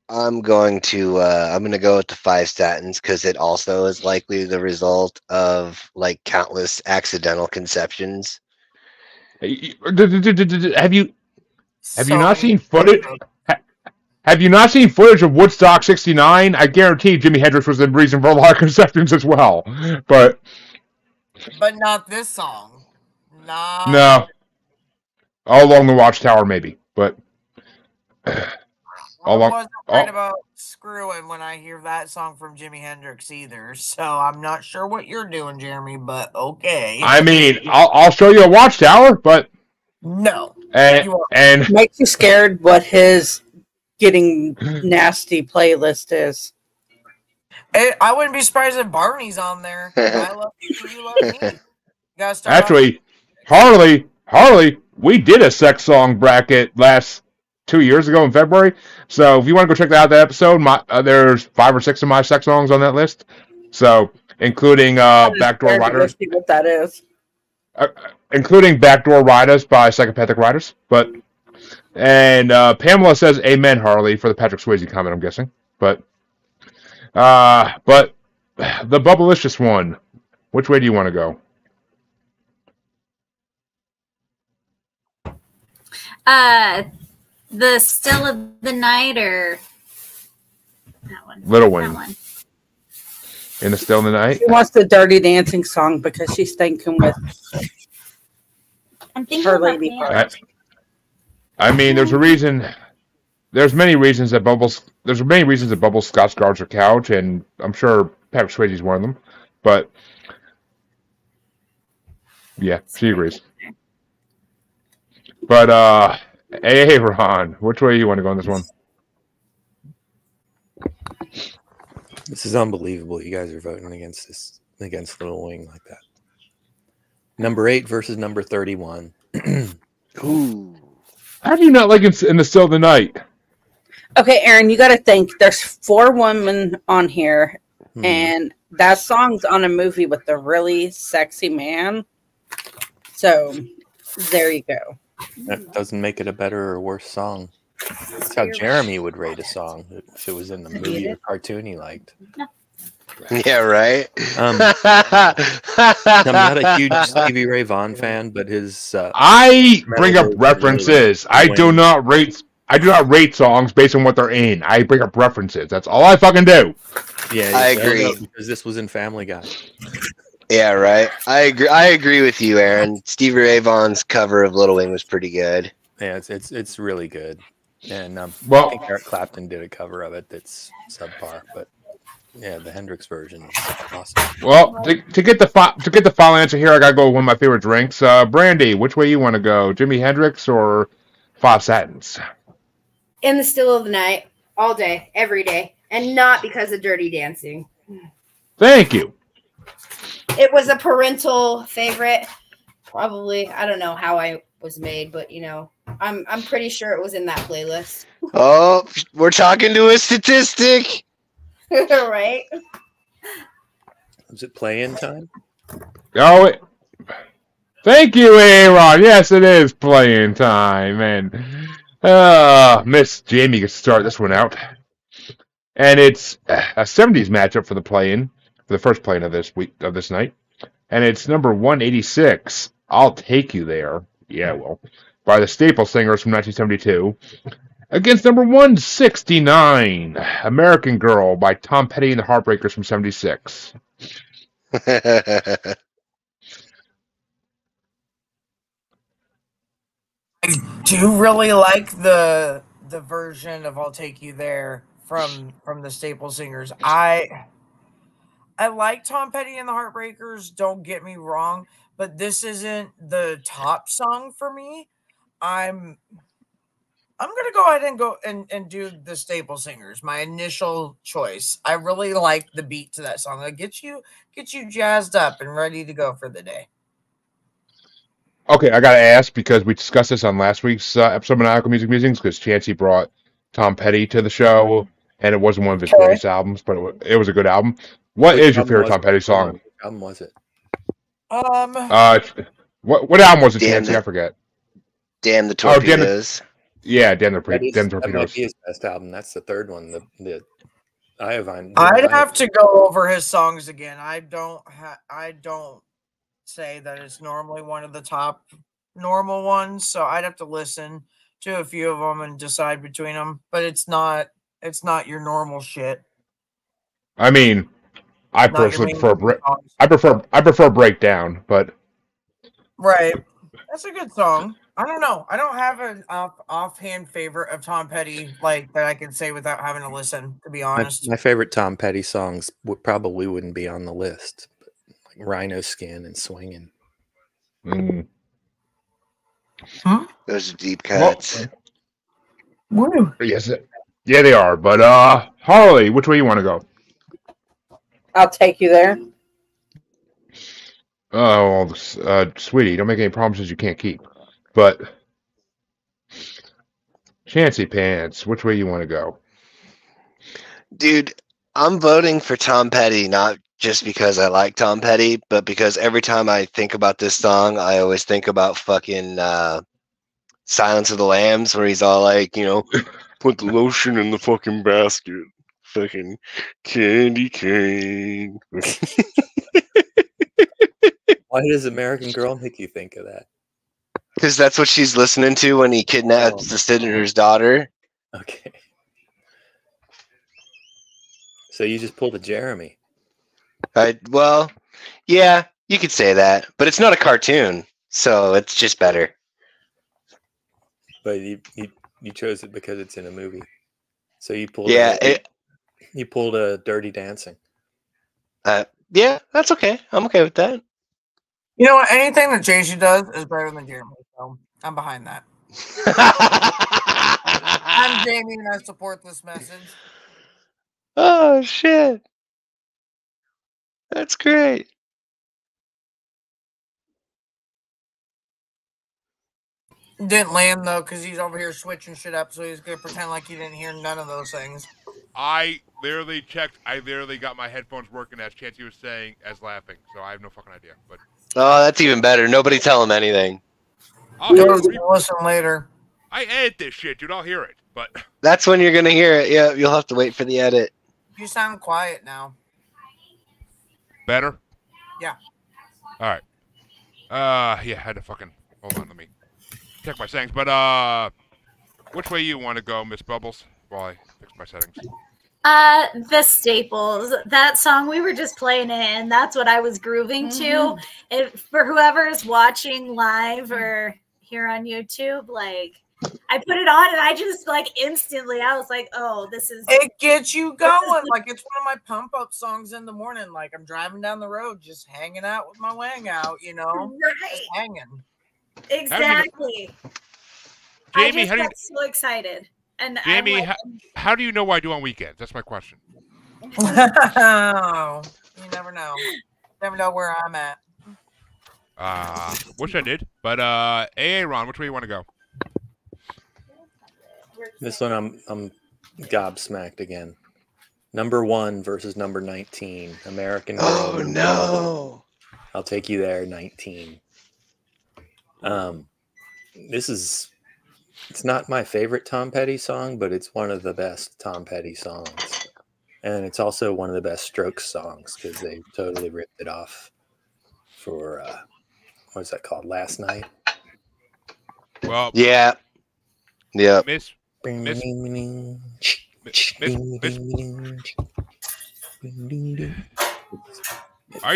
I'm going to go with the Five Satins because it also is likely the result of like countless accidental conceptions. Have you not seen footage? Have you not seen footage of Woodstock '69? I guarantee Jimi Hendrix was the reason for a lot of conceptions as well. But not this song. No. All Along the Watchtower, maybe. But I wasn't right about screwing when I hear that song from Jimi Hendrix either. So I'm not sure what you're doing, Jeremy, but okay. I mean, I'll show you a Watchtower, but no. And makes you scared what his getting nasty playlist is. I wouldn't be surprised if Barney's on there. I love you, you love me. Actually, Harley, we did a sex song bracket last 2 years ago in February. So if you want to go check that episode, there's 5 or 6 of my sex songs on that list. So including Backdoor Riders. See what that is. Including Backdoor Riders by Psychopathic Riders. And Pamela says amen, Harley, for the Patrick Swayze comment, I'm guessing. But the Bubblicious one, which way do you want to go? The Still of the Night or that one? Little Wing. That one. In the Still in the Night? She wants the Dirty Dancing song because she's thinking with I'm thinking her of my lady parents. part. I mean, there's a reason. There's many reasons that Bubbles Scotch guards her couch, and I'm sure Patrick Swayze's one of them. But yeah, she agrees. But hey, Ron, which way you want to go on this one? This is unbelievable. You guys are voting against Little Wing like that. Number 8 versus number 31. Ooh. How do you not like In the Still of the Night? Okay, Aaron, you got to think. There's 4 women on here, and that song's on a movie with a really sexy man. So there you go. That doesn't make it a better or worse song. That's how Jaimie would rate a song if it was in the movie or cartoon he liked. Yeah, right. I'm not a huge Stevie Ray Vaughan fan, but his I bring up references. I do not rate songs based on what they're in. I bring up references. That's all I fucking do. Yeah, I agree. Because this was in Family Guy. Yeah, right. I agree with you, Aaron. Stevie Ray Vaughan's cover of Little Wing was pretty good. Yeah, it's really good. And I think Eric Clapton did a cover of it that's subpar, but yeah, the Hendrix version is awesome. Well, to get the final answer here, I gotta go with one of my favorite drinks. Brandi, which way you want to go? Jimi Hendrix or Five Satins? In the Still of the Night, all day, every day, and not because of Dirty Dancing. Thank you. It was a parental favorite. Probably, I don't know how I was made, but you know, I'm pretty sure it was in that playlist. Oh, we're talking to a statistic. Right? Was it play-in time? Oh, thank you, Aaron. Yes, it is playing time, and Miss Jaimie gets to start this one out, and it's a '70s matchup for the play-in, for the first play-in of this night, and it's number 186. I'll Take You There. Yeah, well, by the Staple Singers from 1972. Against number 169, American Girl by Tom Petty and the Heartbreakers from 76. I do really like the version of I'll Take You There from the Staple Singers. I like Tom Petty and the Heartbreakers, don't get me wrong, but this isn't the top song for me. I'm gonna go ahead and do the Staple Singers, my initial choice. I really like the beat to that song. It gets you jazzed up and ready to go for the day. Okay, I gotta ask because we discussed this on last week's episode of Maniacal Music Musings because Chancy brought Tom Petty to the show, and it wasn't one of his greatest albums, but it was a good album. What is your favorite Tom Petty song? What album was it? What album was it, Chancy? I forget. Damn the Torpedoes. Yeah, Damn the Torpedoes. That might be his best album. That's the third one. The Iovine. I'd have to go over his songs again. I don't say that it's normally one of the top normal ones, so I'd have to listen to a few of them and decide between them. But it's not your normal shit. I mean, I personally prefer Breakdown, but right. That's a good song. I don't know. I don't have an offhand favorite of Tom Petty like that I can say without having to listen, to be honest. My favorite Tom Petty songs probably wouldn't be on the list. Like Rhino Skin and Swingin'. Those are deep cuts. Woo. Yes, yeah, they are. But Harley, which way you want to go? I'll Take You There. Oh, sweetie, don't make any promises you can't keep. But Chancy Pants, which way you want to go? Dude, I'm voting for Tom Petty, not just because I like Tom Petty, but because every time I think about this song, I always think about fucking Silence of the Lambs, where he's all like, you know, put the lotion in the fucking basket. Fucking candy cane. Why does American Girl make you think of that? Because that's what she's listening to when he kidnaps the senator's daughter. Okay. So you just pulled a Jaimie. Well, yeah, you could say that, but it's not a cartoon, so it's just better. But you chose it because it's in a movie. So you pulled you pulled a Dirty Dancing. Yeah, that's okay. I'm okay with that. You know what? Anything that Chancy does is better than Jaimie, so I'm behind that. I'm Jaimie and I support this message. Oh shit. That's great. Didn't land though, because he's over here switching shit up, so he's gonna pretend like he didn't hear none of those things. I literally checked. I literally got my headphones working as Chancy was saying, as laughing. So I have no fucking idea. But that's even better. Nobody tell him anything. I'll listen later. I edit this shit, dude. I'll hear it. But that's when you're gonna hear it. Yeah, you'll have to wait for the edit. You sound quiet now. Better? Yeah. All right. Yeah, I had to fucking hold on. Let me check my settings. But which way you want to go, Miss Bubbles? While I fix my settings. The Staples. That song we were just playing it, and that's what I was grooving to. For whoever is watching live or here on YouTube, like I put it on and I just like instantly I was like, oh, this is it gets you going. Like it's one of my pump up songs in the morning. Like I'm driving down the road, just hanging out with my wang out, you know. Right. Just hanging. Exactly. Jaimie, I just got so excited. And Jaimie, how do you know what I do on weekends? That's my question. Oh, you never know. Never know where I'm at. Wish I did. But Ron, which way you want to go? This one I'm gobsmacked again. Number 1 versus number 19. American Girl. Oh no. I'll take you there, 19. It's not my favorite Tom Petty song, but it's one of the best Tom Petty songs. And it's also one of the best Strokes songs because they totally ripped it off for, what's that called? Last Night? Well, yeah. Yeah. Miss. Are you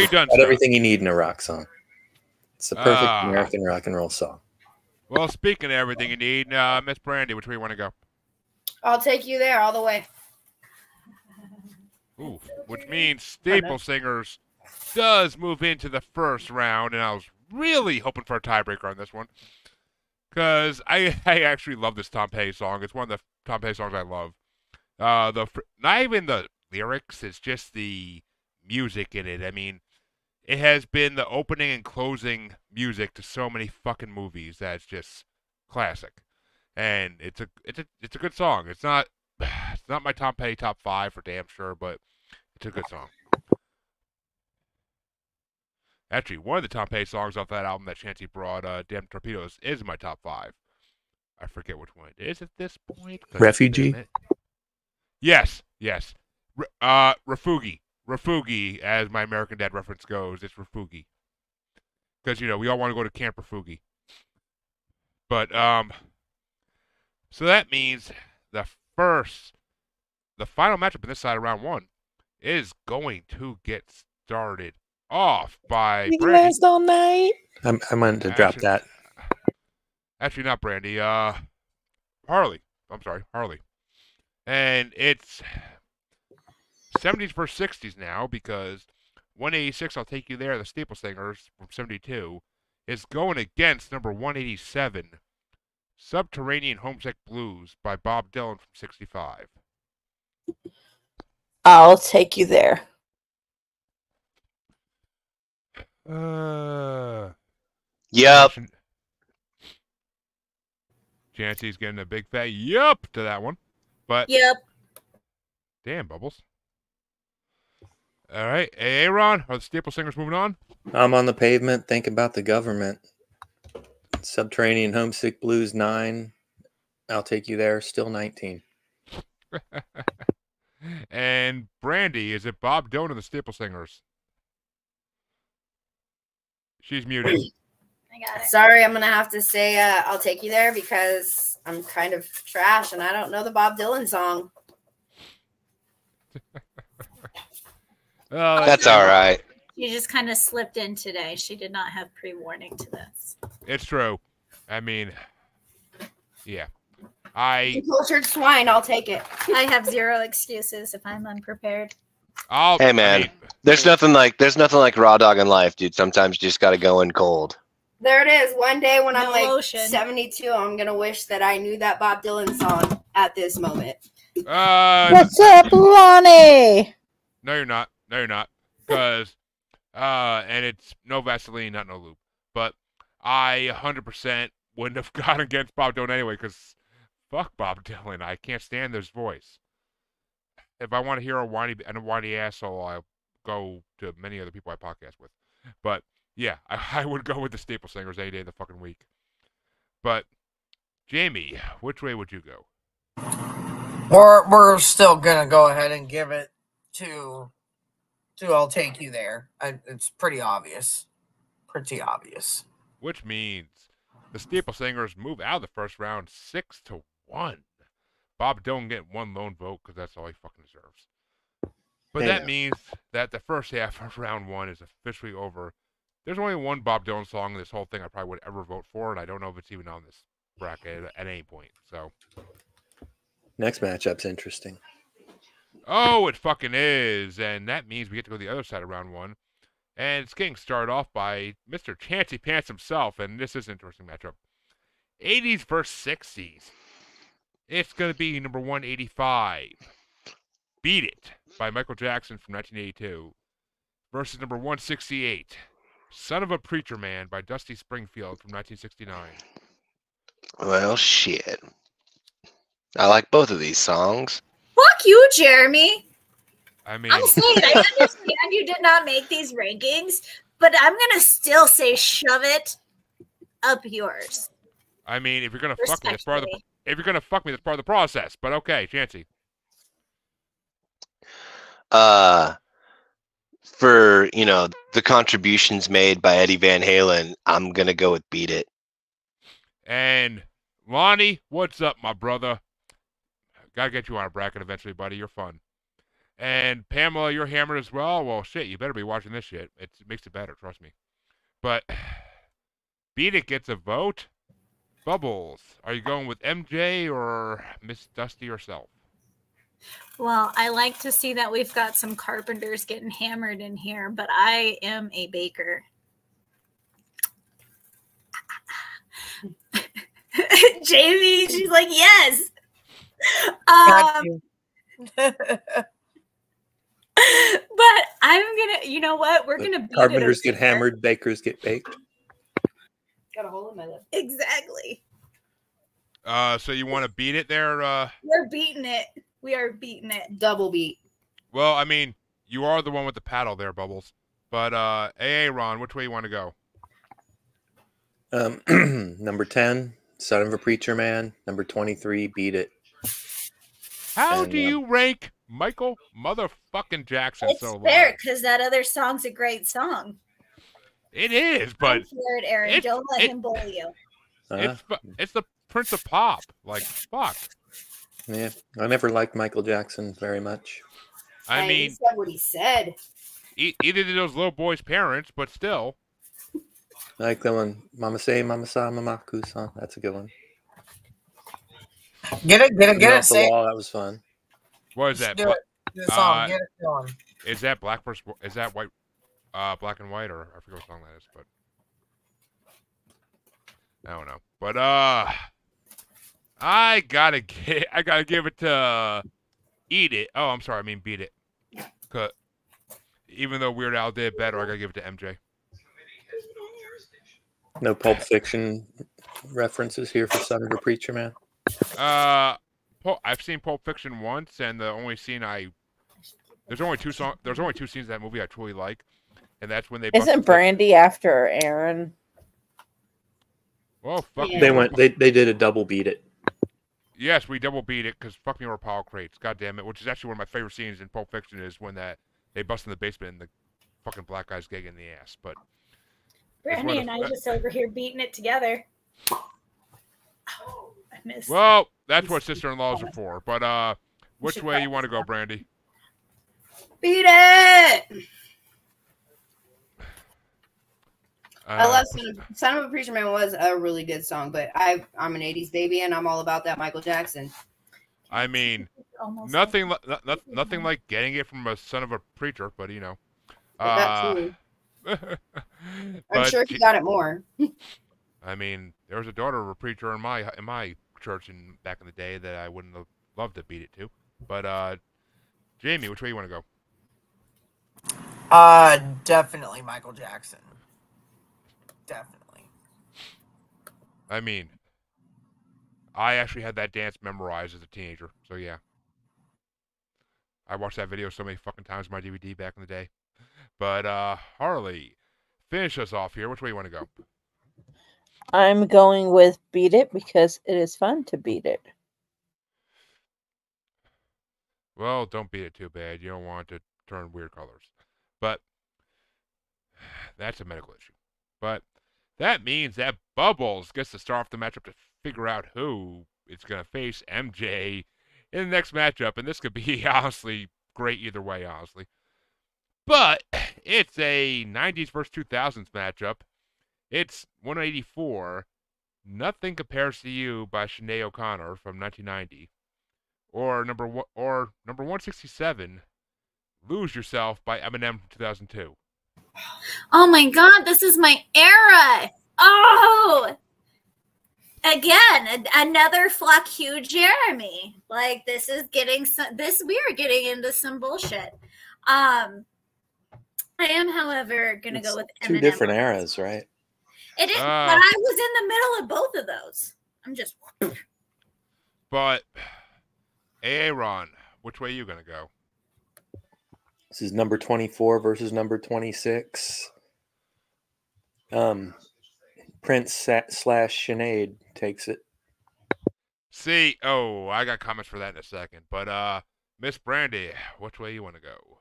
done? Got everything you need in a rock song. It's the perfect American rock and roll song. Well, speaking of everything you need, Miss Brandi, which way you want to go? I'll take you there all the way. Ooh, which means Staple Singers does move into the first round, and I was really hoping for a tiebreaker on this one. Because I actually love this Tom Petty song. It's one of the Tom Petty songs I love. Not even the lyrics, it's just the music in it. I mean, it has been the opening and closing music to so many fucking movies that's just classic. And it's a good song. It's not my Tom Petty top 5 for damn sure, but it's a good song. Actually, one of the Tom Petty songs off that album that Chancy brought, Damn Torpedoes, is in my top 5. I forget which one it is at this point. Refugee? Yes. Refugi. Refugi, as my American Dad reference goes, it's Refugi. Because, we all want to go to Camp Refugi. But, so that means the final matchup on this side of round 1 is going to get started off by Brandi. Last all night. I meant to drop that. Actually, not Brandi. Harley. I'm sorry, Harley. And it's 70s versus 60s now because 186, I'll Take You There, the Staple Singers from 72, is going against number 187, Subterranean Homesick Blues by Bob Dylan from 65. I'll Take You There. Yep. Chancy's getting a big fat yup to that one. But yep. Damn, Bubbles. All right. Hey, Ron, are the Staple Singers moving on? I'm on the pavement. Think about the government. Subterranean Homesick Blues 9. I'll Take You There. Still 19. And Brandi, is it Bob Dylan or the Staple Singers? She's muted. I got it. Sorry, I'm going to have to say I'll Take You There because I'm kind of trash and I don't know the Bob Dylan song. That's all right. She just kind of slipped in today. She did not have pre-warning to this. It's true. I mean, yeah. Cultured swine, I'll take it. I have zero excuses if I'm unprepared. Hey man, there's nothing like raw dog in life, dude. Sometimes you just gotta go in cold. There it is. One day when I'm No like lotion. 72, I'm gonna wish that I knew that Bob Dylan song at this moment. What's up, Lonnie? No, you're not. No, you're not. Because, and it's no Vaseline, not no lube. But I 100% wouldn't have gone against Bob Dylan anyway, because fuck Bob Dylan. I can't stand his voice. If I want to hear a whiny asshole, I'll go to many other people I podcast with. But yeah, I would go with the Staple Singers any day of the fucking week. But Jaimie, which way would you go? We're still gonna go ahead and give it to I'll Take You There. It's pretty obvious. Pretty obvious. Which means the Staple Singers move out of the first round 6-1. Bob Dylan getting one lone vote because that's all he fucking deserves. But that means that the first half of round 1 is officially over. There's only one Bob Dylan song in this whole thing I probably would ever vote for, and I don't know if it's even on this bracket at any point. So next matchup's interesting. Oh, it fucking is. And that means we get to go to the other side of round 1. And it's getting started off by Mr. Chancy Pants himself, and this is an interesting matchup. 80s versus 60s. It's going to be number 185. Beat It by Michael Jackson from 1982 versus number 168. Son of a Preacher Man by Dusty Springfield from 1969. Well, shit. I like both of these songs. Fuck you, Jeremy. I mean, I'm saying I understand you did not make these rankings, but I'm gonna still say shove it up yours. I mean, if you're gonna fuck me, that's part of the process. But okay, Chancy. For the contributions made by Eddie Van Halen, I'm gonna go with Beat It. And Lonnie, what's up, my brother? Gotta get you on a bracket eventually, buddy. You're fun. And Pamela, you're hammered as well. Well, shit, you better be watching this shit. It makes it better, trust me. But Beat It gets a vote. Bubbles, are you going with MJ or Miss Dusty herself? Well, I like to see that we've got some carpenters getting hammered in here, but I am a baker. Jaimie, she's like, yes. But I'm gonna, you know what? We're gonna beat Carpenters it get hammered, bakers get baked. Got a hole in my lip. Exactly. So you want to beat it there? We're beating it. We are beating it. Double beat. Well, I mean, you are the one with the paddle there, Bubbles. But AA Ron, which way you want to go? Number 10, Son of a Preacher Man. Number 23, Beat It. How do you rank Michael motherfucking Jackson it's so low? fair because that other song's a great song. It is, but I'm for it, Aaron. Don't let him bully you. It's the Prince of Pop. Like, fuck. Yeah, I never liked Michael Jackson very much. I mean, he said what he said. Either did those little boys' parents, but still. I like that one. Mama say, Mama sa, Mama kusan. That's a good one. Get it. Say wall, that was fun. What is that? Do the song. Get it going. Is that black versus? Is that white? Black and white, or I forget what song that is, but I don't know. But I gotta give it to Eat It. Oh, I'm sorry, I mean Beat It. 'Cause even though Weird Al did better, I gotta give it to MJ. No Pulp Fiction references here for Son of a Preacher Man. I've seen Pulp Fiction once, and the only scene there's only two scenes in that movie I truly like, and that's when they isn't Brandi after Aaron? Oh fuck! Yeah. They did a double Beat It. Yes, we double beat it because fuck me or Powell crates. God damn it! Which is actually one of my favorite scenes in Pulp Fiction is when they bust in the basement and the fucking black guy's getting in the ass. But Brandi and I just over here beating it together. Oh, I missed. Well, that's what sister-in-laws are for. But which way you want to go, Brandi? Beat it. I love Son of a Preacher Man was a really good song, but I'm an 80s baby and I'm all about that Michael Jackson. I mean, nothing like getting it from a son of a preacher, but you know. That too. I'm sure he got it more. I mean, there was a daughter of a preacher in my church back in the day that I wouldn't have loved to beat it to. But Jaimie, which way you want to go? Definitely Michael Jackson. Definitely. I mean, I actually had that dance memorized as a teenager, so yeah. I watched that video so many fucking times on my DVD back in the day. But Harley, finish us off here. Which way you want to go? I'm going with Beat It because it is fun to beat it. Well, don't beat it too bad. You don't want it to turn weird colors. But that's a medical issue. But that means that Bubbles gets to start off the matchup to figure out who is going to face MJ in the next matchup. And this could be, honestly, great either way, honestly. But it's a 90s versus 2000s matchup. It's 184. Nothing Compares to You by Sinead O'Connor from 1990. Or number 167, Lose Yourself by Eminem from 2002. Oh my God, this is my era. Oh, again, another fuck you, Jeremy. Like this is getting we are getting into some bullshit. I am, however, gonna go with Eminem. Two different eras, right? It is, but I was in the middle of both of those. I'm just. But, Aaron, which way are you gonna go? This is number 24 versus number 26. Prince / Sinead takes it. See, I got comments for that in a second. But Miss Brandi, which way you want to go?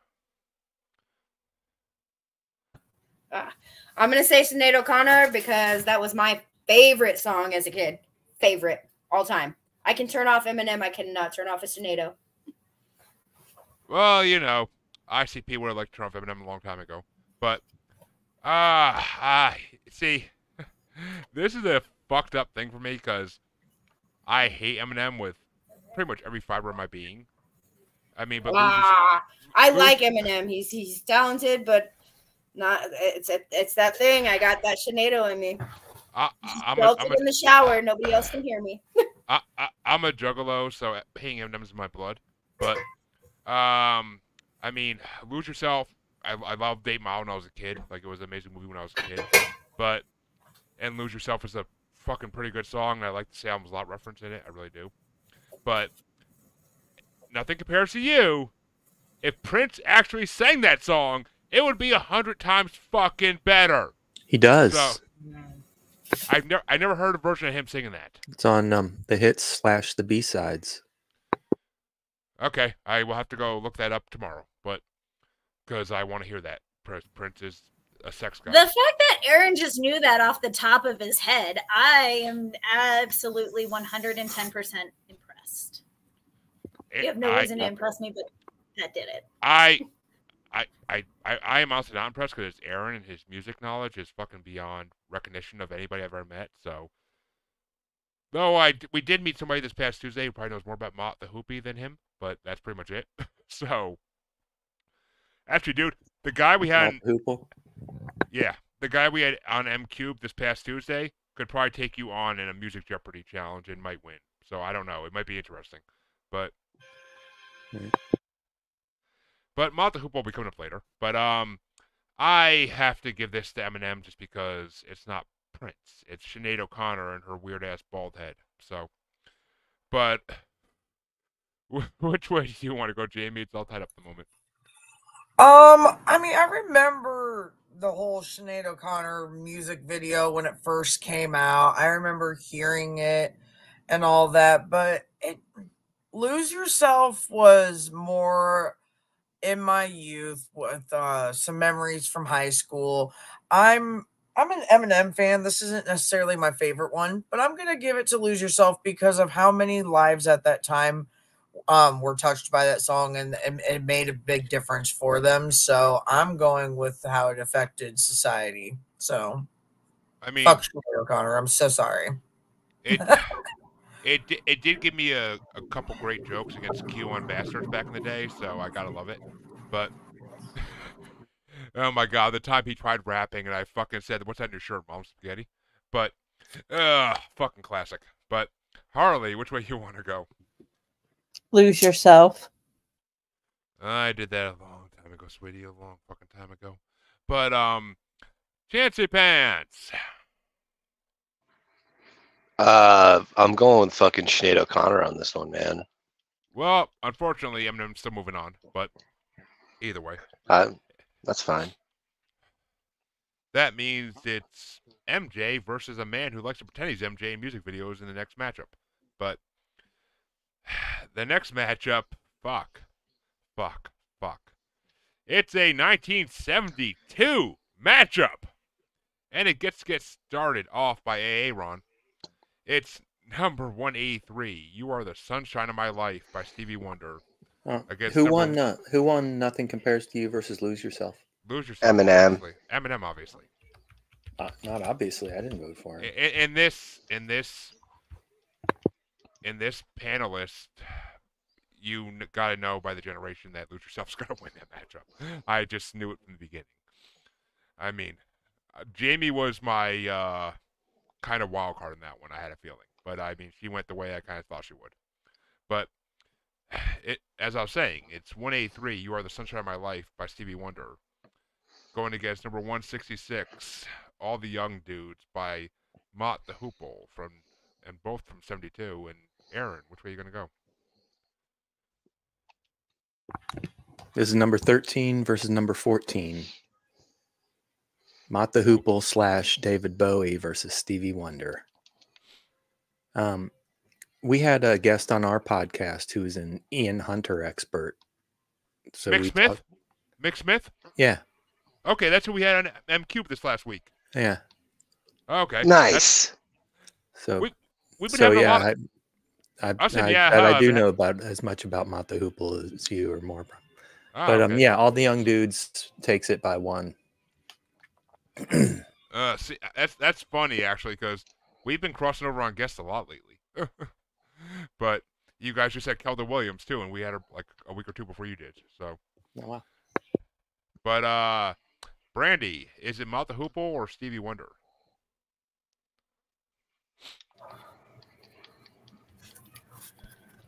I'm gonna say Sinead O'Connor because that was my favorite song as a kid. Favorite all time. I can turn off Eminem. I cannot turn off a Sinead. Well, you know, ICP would have liked to turn off Eminem a long time ago. But see, this is a fucked up thing for me because I hate Eminem with pretty much every fiber of my being. I mean, but I like Eminem. He's talented, but not. It's that thing. I got that Sinead in me. I'm in the shower. Nobody else can hear me. I'm a juggalo, so hating Eminem is in my blood. But I mean, Lose Yourself. I loved 8 Mile when I was a kid. Like, it was an amazing movie when I was a kid. And Lose Yourself is a fucking pretty good song. And I like the Salem's Lot reference in it. I really do. But Nothing Compares to You. If Prince actually sang that song, it would be 100 times fucking better. He does. So, I never heard a version of him singing that. It's on the hits / the B-sides. Okay, I will have to go look that up tomorrow, but because I want to hear that. Prince is a sex guy. The fact that Aaron just knew that off the top of his head, I am absolutely 110% impressed. You have no reason to impress me, but that did it. I am also not impressed because it's Aaron and his music knowledge is fucking beyond recognition of anybody I've ever met. So, though we did meet somebody this past Tuesday who probably knows more about Mott the Hoopy than him, but that's pretty much it. So, actually, dude, the guy we had, the guy we had on M Cube this past Tuesday could probably take you on in a Music Jeopardy challenge and might win. So I don't know, it might be interesting, but. But Mott the Hoop will be coming up later. But I have to give this to Eminem just because it's not Prince. It's Sinead O'Connor and her weird-ass bald head. So, but which way do you want to go, Jaimie? It's all tied up at the moment. I mean, I remember the whole Sinead O'Connor music video when it first came out. I remember hearing it and all that, but Lose Yourself was more in my youth with some memories from high school. I'm an Eminem fan. This isn't necessarily my favorite one, but I'm going to give it to Lose Yourself because of how many lives at that time were touched by that song, and it made a big difference for them. So I'm going with how it affected society. So, I mean, fuck Sinead O'Connor. I'm so sorry. It did give me a couple great jokes against Q1 bastards back in the day, so I gotta love it. But oh my god, the time he tried rapping and I fucking said, "What's that in your shirt, Mom? Spaghetti?" But fucking classic. But Harley, which way you want to go? Lose yourself. I did that a long time ago, sweetie, a long fucking time ago. But Chancy Pants. I'm going with fucking Sinead O'Connor on this one, man. Well, unfortunately, I'm still moving on, but either way. That's fine. That means it's MJ versus a man who likes to pretend he's MJ in music videos in the next matchup. But the next matchup, fuck. It's a 1972 matchup. And it gets started off by AA Ron. It's number 183. You Are the Sunshine of My Life by Stevie Wonder. Who won Nothing Compares to You versus Lose Yourself? Lose Yourself. Eminem. Obviously. Eminem, obviously. Not obviously. I didn't vote for him. In this panelist, you got to know by the generation that Lose Yourself's going to win that matchup. I just knew it from the beginning. I mean, Jaimie was my kind of wild card in that one. I had a feeling, but I mean, she went the way I kind of thought she would. But as I was saying, it's 183. You Are the Sunshine of My Life by Stevie Wonder, going against number 166. All the Young Dudes by Mott the Hoople both from 72. And Aaron, which way are you gonna go? This is number 13 versus number 14. Mott the Hoople / David Bowie versus Stevie Wonder. We had a guest on our podcast who is an Ian Hunter expert. So Mick Smith? Yeah. Okay, that's who we had on M Cube this last week. Yeah. Okay. Nice. We've been having a lot. I do know about as much about Mott the Hoople as you or more. Okay. All the Young Dudes takes it by one. See, that's funny actually, because we've been crossing over on guests a lot lately. But you guys just had Kelda Williams too, and we had her like a week or two before you did. So. Oh, wow. But Brandi, is it Mott the Hoople or Stevie Wonder?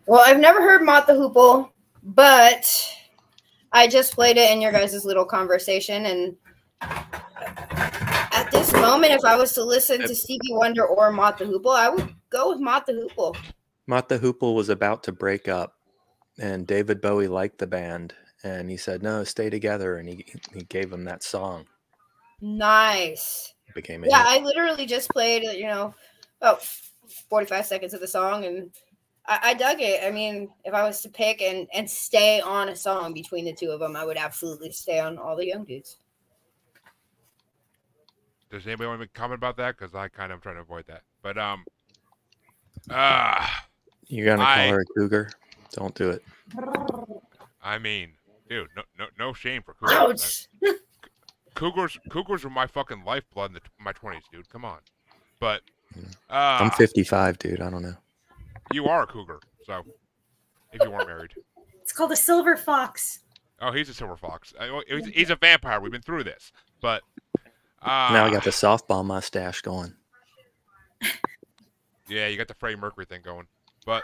Well, I've never heard Mott the Hoople, but I just played it in your guys' little conversation, and at this moment, if I was to listen to Stevie Wonder or Mott the Hoople, I would go with Mott the Hoople. Mott the Hoople was about to break up, and David Bowie liked the band, and he said, "No, stay together," and he gave him that song. Nice. It became hit. I literally just played, 45 seconds of the song, and I dug it. I mean, if I was to pick and stay on a song between the two of them, I would absolutely stay on All the Young Dudes. Does anybody want to comment about that? Because I kind of am trying to avoid that. But you're gonna call her a cougar? Don't do it. I mean, dude, no shame for cougars. Cougars were my fucking lifeblood in my 20s, dude. Come on. But I'm 55, dude. I don't know. You are a cougar, so if you weren't married. It's called a silver fox. Oh, he's a silver fox. He's a vampire. We've been through this, but now I got the softball mustache going. Yeah, you got the Freddie Mercury thing going. But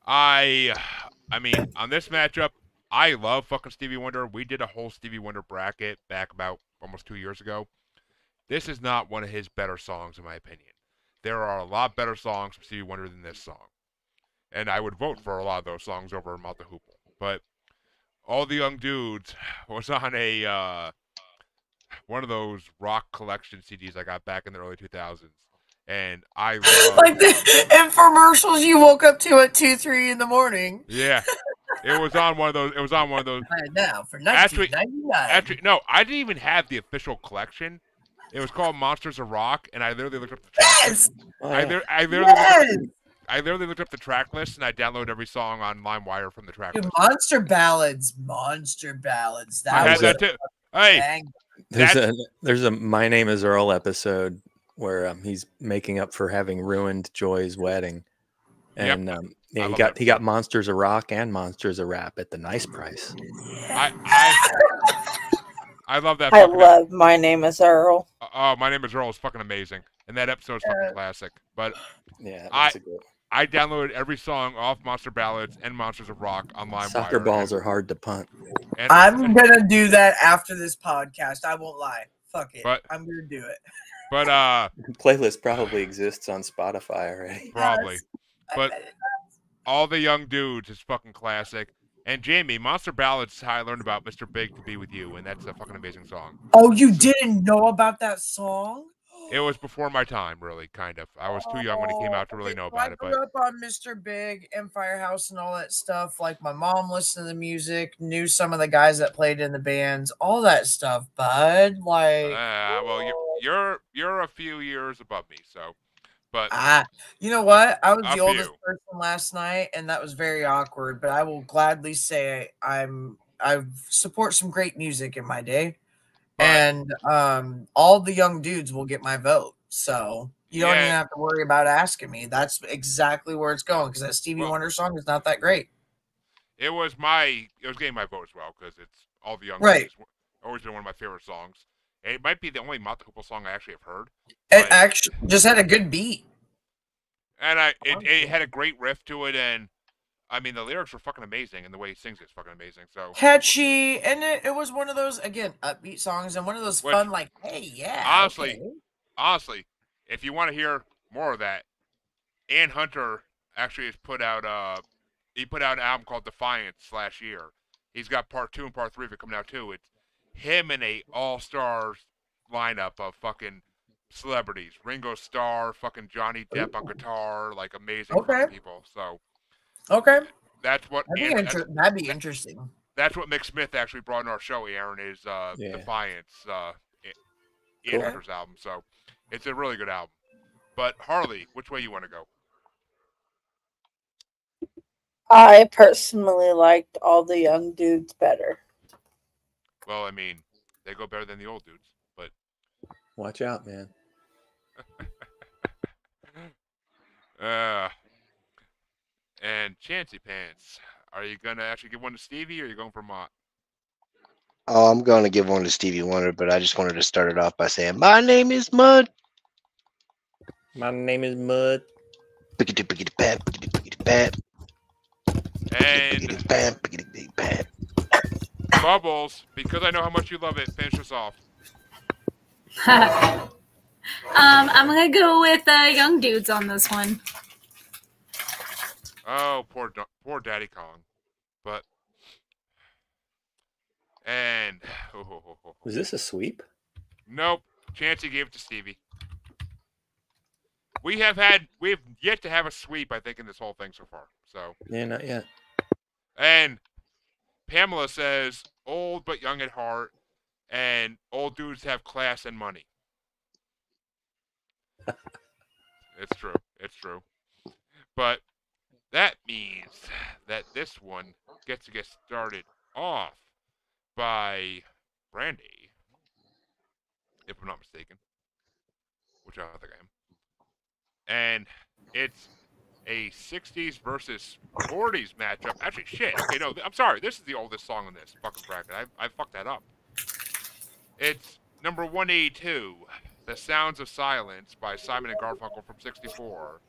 I mean, on this matchup, I love fucking Stevie Wonder. We did a whole Stevie Wonder bracket back about almost 2 years ago. This is not one of his better songs, in my opinion. There are a lot better songs from Stevie Wonder than this song. And I would vote for a lot of those songs over Mott the Hoople. But All the Young Dudes was on a one of those rock collection CDs I got back in the early 2000s. And I love... like the infomercials you woke up to at 2-3 in the morning. Yeah. It was on one of those. Right now for $19.99. Actually, no, I didn't even have the official collection. It was called Monsters of Rock, and I literally looked up the track. Yes. I literally I literally looked up the track list and I downloaded every song on LimeWire from the track Dude, list. Monster Ballads. I had that too. Hey, bang. There's a My Name Is Earl episode where he's making up for having ruined Joy's wedding, and he got Monsters of Rock and Monsters of Rap at the nice price. I love that. I love My Name Is Earl. Oh, My Name Is Earl is fucking amazing, and that episode's fucking classic. But yeah, that's a good. I downloaded every song off Monster Ballads and Monsters of Rock on LimeWire. Soccer balls are hard to punt. I'm gonna do that after this podcast. I won't lie. Fuck it. I'm gonna do it. But playlist probably exists on Spotify already. Probably. But All the Young Dudes is fucking classic. And Jaimie, Monster Ballads is how I learned about Mr. Big to Be With You, and that's a fucking amazing song. Oh, you didn't know about that song? It was before my time, really, kind of. I was too young when it came out to really know about it. I grew up on Mr. Big and Firehouse and all that stuff. Like, my mom listened to the music, knew some of the guys that played in the bands, all that stuff, bud. Like, well, you're a few years above me, so. But you know what? I was the oldest person last night, and that was very awkward. But I will gladly say I support some great music in my day. And all the young dudes will get my vote. So you don't even have to worry about asking me. That's exactly where it's going, because that Stevie Wonder song is not that great. It was getting my vote as well, because it's All the Young Dudes. Always been one of my favorite songs. It might be the only Mott the Hoople song I actually have heard. It actually just had a good beat. And it had a great riff to it, and I mean, the lyrics were fucking amazing, and the way he sings it's fucking amazing. So catchy, and it was one of those, again, upbeat songs, and one of those fun, like, hey, yeah. Honestly, if you want to hear more of that, Ann Hunter actually has put out an album called Defiance last year. He's got part 2 and part 3 of it coming out too. It's him and a all-star lineup of fucking celebrities. Ringo Starr, fucking Johnny Depp on guitar, like amazing people. So that's what that'd be interesting. That's what Mick Smith actually brought in our show, Aaron, is Defiance, Ann Hunter's album. So it's a really good album. But Harley, which way you want to go? I personally liked All the Young Dudes better. Well, I mean, they go better than the old dudes, but watch out, man. And Chancy Pants, are you gonna actually give one to Stevie, or are you going for Mott? Oh, I'm going to give one to Stevie Wonder, but I just wanted to start it off by saying, my name is Mud. My name is Mud. And Bubbles, because I know how much you love it, finish us off. I'm gonna go with Young Dudes on this one. Oh, poor Daddy Kong. But was this a sweep? Nope. Chancy gave it to Stevie. We've yet to have a sweep, I think, in this whole thing so far. So yeah, not yet. And Pamela says, old but young at heart, and old dudes have class and money. It's true. It's true. But that means that this one gets to get started off by Brandi, if I'm not mistaken, which I don't think I am. And it's a 60s versus 40s matchup. Actually, shit. Okay, no, I'm sorry. This is the oldest song in this fucking bracket. I fucked that up. It's number 182, The Sounds of Silence by Simon and Garfunkel from 64,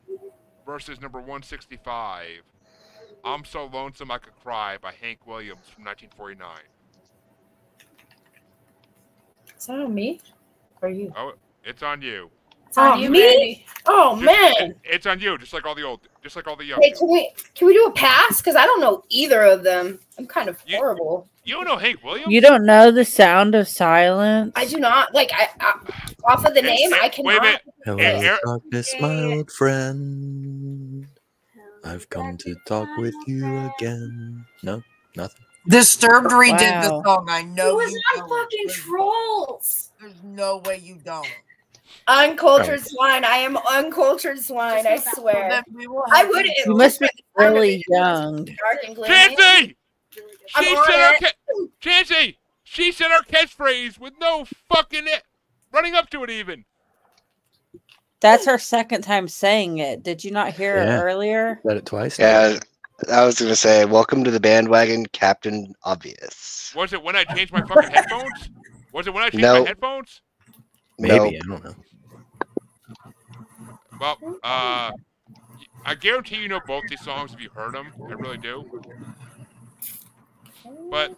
versus number 165, I'm So Lonesome I Could Cry by Hank Williams from 1949. Is that on me? Or you? Oh, it's on you. It's on you, me? Oh, man. It's on you, just like all the young. Hey, can we do a pass? Because I don't know either of them. I'm kind of horrible. You don't know Hank Williams? You don't know The Sound of Silence? I do not. Like, I off of the name, I cannot. Wait a minute. Hello, darkness, my old friend. I've come to talk with you again. No, nothing. Disturbed redid the song. I know it was on fucking Trolls. There's no way you don't. Uncultured swine. I am uncultured swine. I swear. I would. You must be really young. Dark and gloomy. Chancey! I'm She on said our it. Chancey! She said our catchphrase with no fucking running up to it even. That's her second time saying it. Did you not hear it earlier? Said it twice. Yeah, I was gonna say, welcome to the bandwagon, Captain Obvious. Was it when I changed my fucking headphones? Was it when I changed my headphones? Maybe, I don't know. Well, I guarantee you know both these songs if you heard them. I really do. But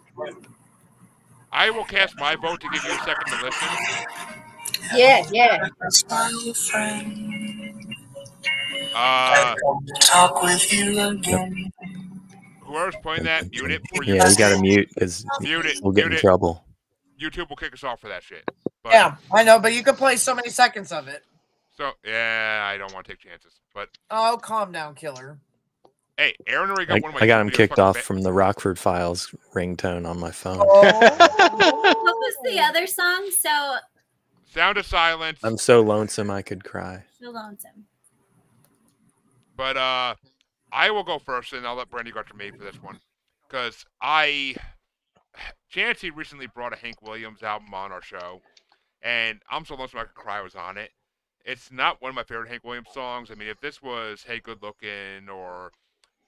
I will cast my vote to give you a second to listen. Yeah, yeah. Talk with you again. Whoever's playing that, mute it before Yeah, you gotta mute because we'll get in trouble. YouTube will kick us off for that shit. But, yeah, I know, but you could play so many seconds of it. So, yeah, I don't want to take chances. But oh, calm down, killer. Hey, Aaron already got one of my I got him videos kicked fucking off from the Rockford Files ringtone on my phone. What was the other song? So Sound of Silence. I'm so lonesome I could cry. So lonesome. But I will go first, and I'll let Brandi go after me for this one. Because Chancy recently brought a Hank Williams album on our show, and I'm So Lonesome I Could Cry was on it. It's not one of my favorite Hank Williams songs. I mean, if this was Hey Good Looking or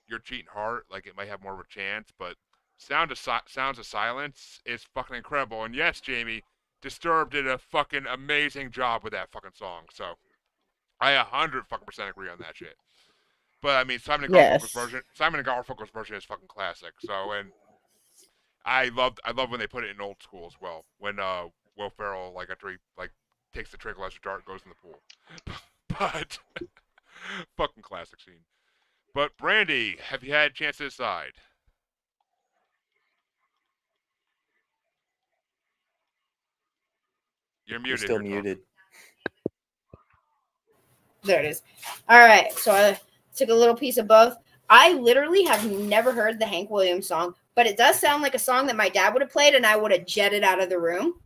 Your Cheating Heart, like, it might have more of a chance, but Sounds of Silence is fucking incredible. And yes, Jaimie, Disturbed did a fucking amazing job with that fucking song. So I 100% agree on that shit. But I mean, Simon and Garfunkel's version is fucking classic. So, and I love when they put it in old school as well. When Will Ferrell, like, after he takes the tranquilizer dart, goes in the pool. But fucking classic scene. But Brandi, have you had a chance to decide? You're muted. You're still muted. There it is. All right, so I took a little piece of both. I literally have never heard the Hank Williams song, but it does sound like a song that my dad would have played, and I would have jetted out of the room.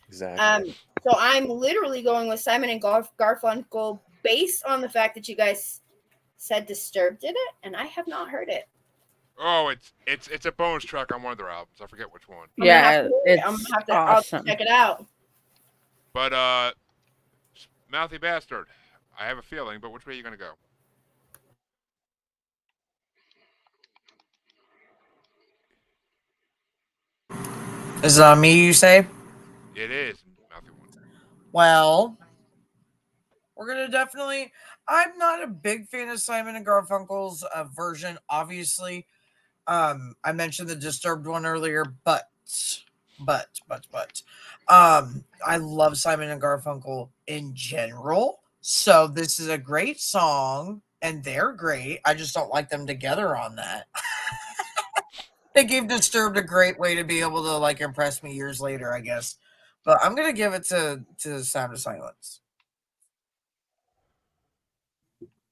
Exactly. So I'm literally going with Simon and Garfunkel based on the fact that you guys said Disturbed did it, and I have not heard it. Oh, it's a bonus track on one of their albums. I forget which one. Yeah, it's I'm gonna have to awesome. I'll check it out. But Mouthy Bastard, I have a feeling, but which way are you gonna go? Is it on me, you say? It is, Mouthy one. Well, we're gonna definitely. I'm not a big fan of Simon and Garfunkel's version. Obviously, I mentioned the Disturbed one earlier, but I love Simon and Garfunkel in general. So this is a great song, and they're great. I just don't like them together on that. They gave Disturbed a great way to be able to like impress me years later, I guess. But I'm gonna give it to Sound of Silence.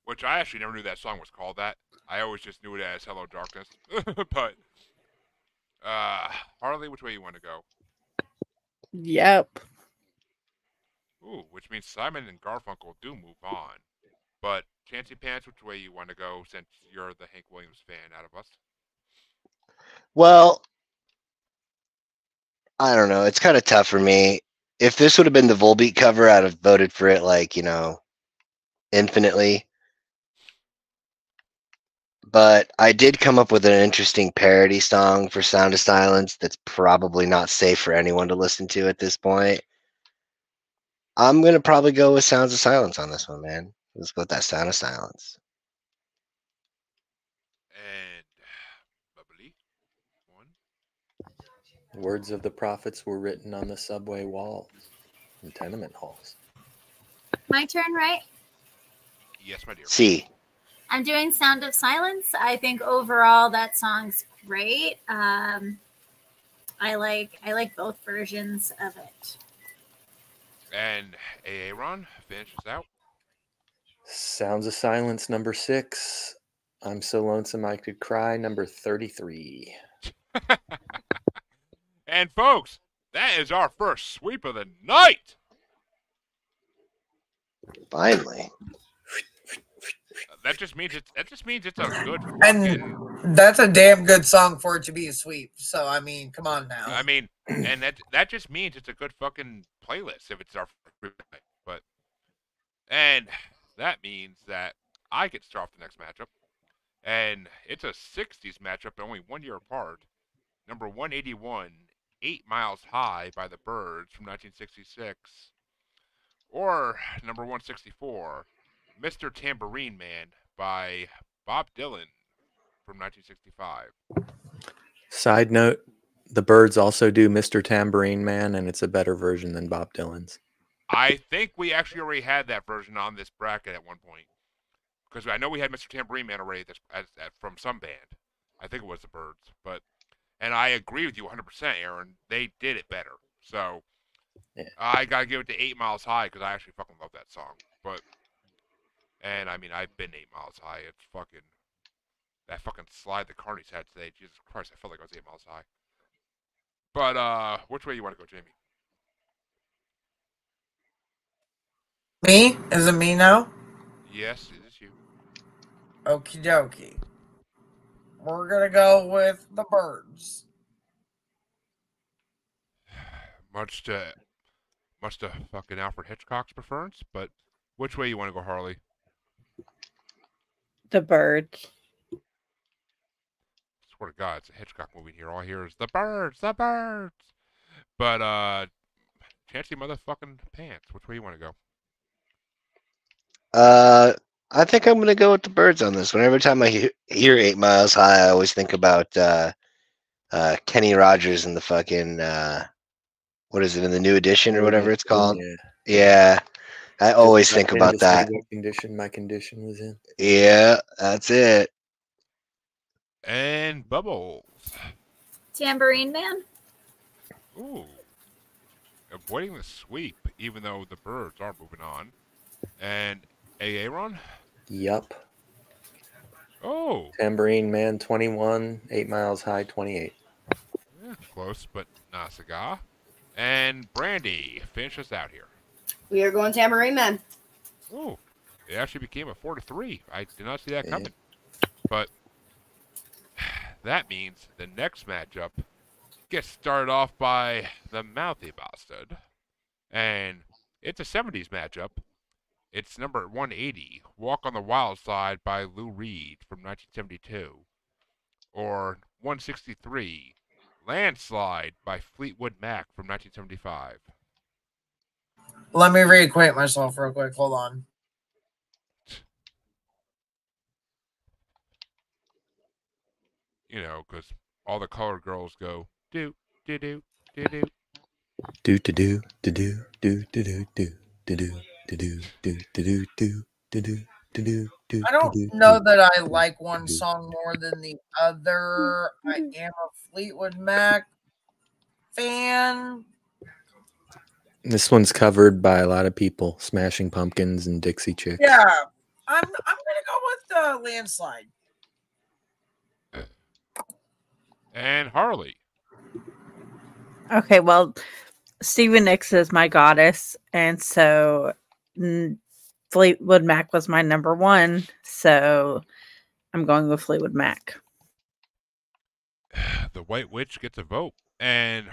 Which I actually never knew that song was called that. I always just knew it as Hello Darkness. But Harley, which way you want to go? Yep. Ooh, which means Simon and Garfunkel do move on. But Chancy Pants, which way you want to go since you're the Hank Williams fan out of us? Well, I don't know. It's kind of tough for me. If this would have been the Volbeat cover, I'd have voted for it, like, infinitely. But I did come up with an interesting parody song for Sound of Silence that's probably not safe for anyone to listen to at this point. I'm going to probably go with Sounds of Silence on this one, man. Let's go with that Sound of Silence. And Bubbly, one. Words of the prophets were written on the subway walls and tenement halls. My turn, right? Yes, my dear. C. I'm doing Sound of Silence. I think overall that song's great. I like both versions of it. And Aaron finishes out. Sounds of Silence, number 6. I'm So Lonesome I Could Cry, number 33. And folks, that is our first sweep of the night. Finally. That just means it's a good And fucking. that's a damn good song for it to be a sweep. So I mean, come on now. I mean, and that just means it's a good fucking playlist if it's our first night. But and that means that I get to start off the next matchup, and it's a '60s matchup, only 1 year apart. Number 181, 8 Miles High by the Byrds from 1966, or number 164, Mr. Tambourine Man by Bob Dylan from 1965. Side note, the Byrds also do Mr. Tambourine Man, and it's a better version than Bob Dylan's. I think we actually already had that version on this bracket at one point. Because I know we had Mr. Tambourine Man already from some band. I think it was the Byrds. And I agree with you 100%, Aaron. They did it better. So yeah. I got to give it to 8 Miles High because I actually fucking love that song. And I mean, I've been 8 Miles High. It's fucking... That fucking slide the Carnies had today. Jesus Christ, I felt like I was 8 Miles High. But, which way you want to go, Jaimie? Me? Is it me now? Yes, it is you. Okie dokie. We're going to go with the Byrds. Much to fucking Alfred Hitchcock's preference, but which way you want to go, Harley? The Byrds. Swear to God, it's a Hitchcock movie here. All I hear is the Byrds, the Byrds. But Chancy motherfucking pants. Which way you want to go? I think I'm gonna go with the Byrds on this one. Every time I hear 8 Miles High, I always think about Kenny Rogers and the fucking what is it, in the New Edition or whatever it's called? Yeah. I always think about that. What condition my condition was in. Yeah, that's it. And Bubbles. Tambourine Man. Ooh. Avoiding the sweep, even though the Byrds are moving on. And Aaron? Yup. Oh. Tambourine Man 21, 8 Miles High 28. Yeah, close, but not a cigar. And Brandi, finish us out here. We are going Tambourine Man. Oh, it actually became a 4-3. I did not see that coming. But that means the next matchup gets started off by the Mouthy Bastard. And it's a 70s matchup. It's number 180, Walk on the Wild Side by Lou Reed from 1972. Or 163, Landslide by Fleetwood Mac from 1975. Let me reacquaint myself real quick. Hold on. You know, because all the colored girls go do do do do do do do do do do do do do do do I don't know that I like one song more than the other. I am a Fleetwood Mac fan. This one's covered by a lot of people, Smashing Pumpkins and Dixie Chicks. Yeah, I'm gonna go with Landslide. And Harley. Okay, well, Stevie Nicks is my goddess, and so Fleetwood Mac was my number one, so I'm going with Fleetwood Mac. The White Witch gets a vote. And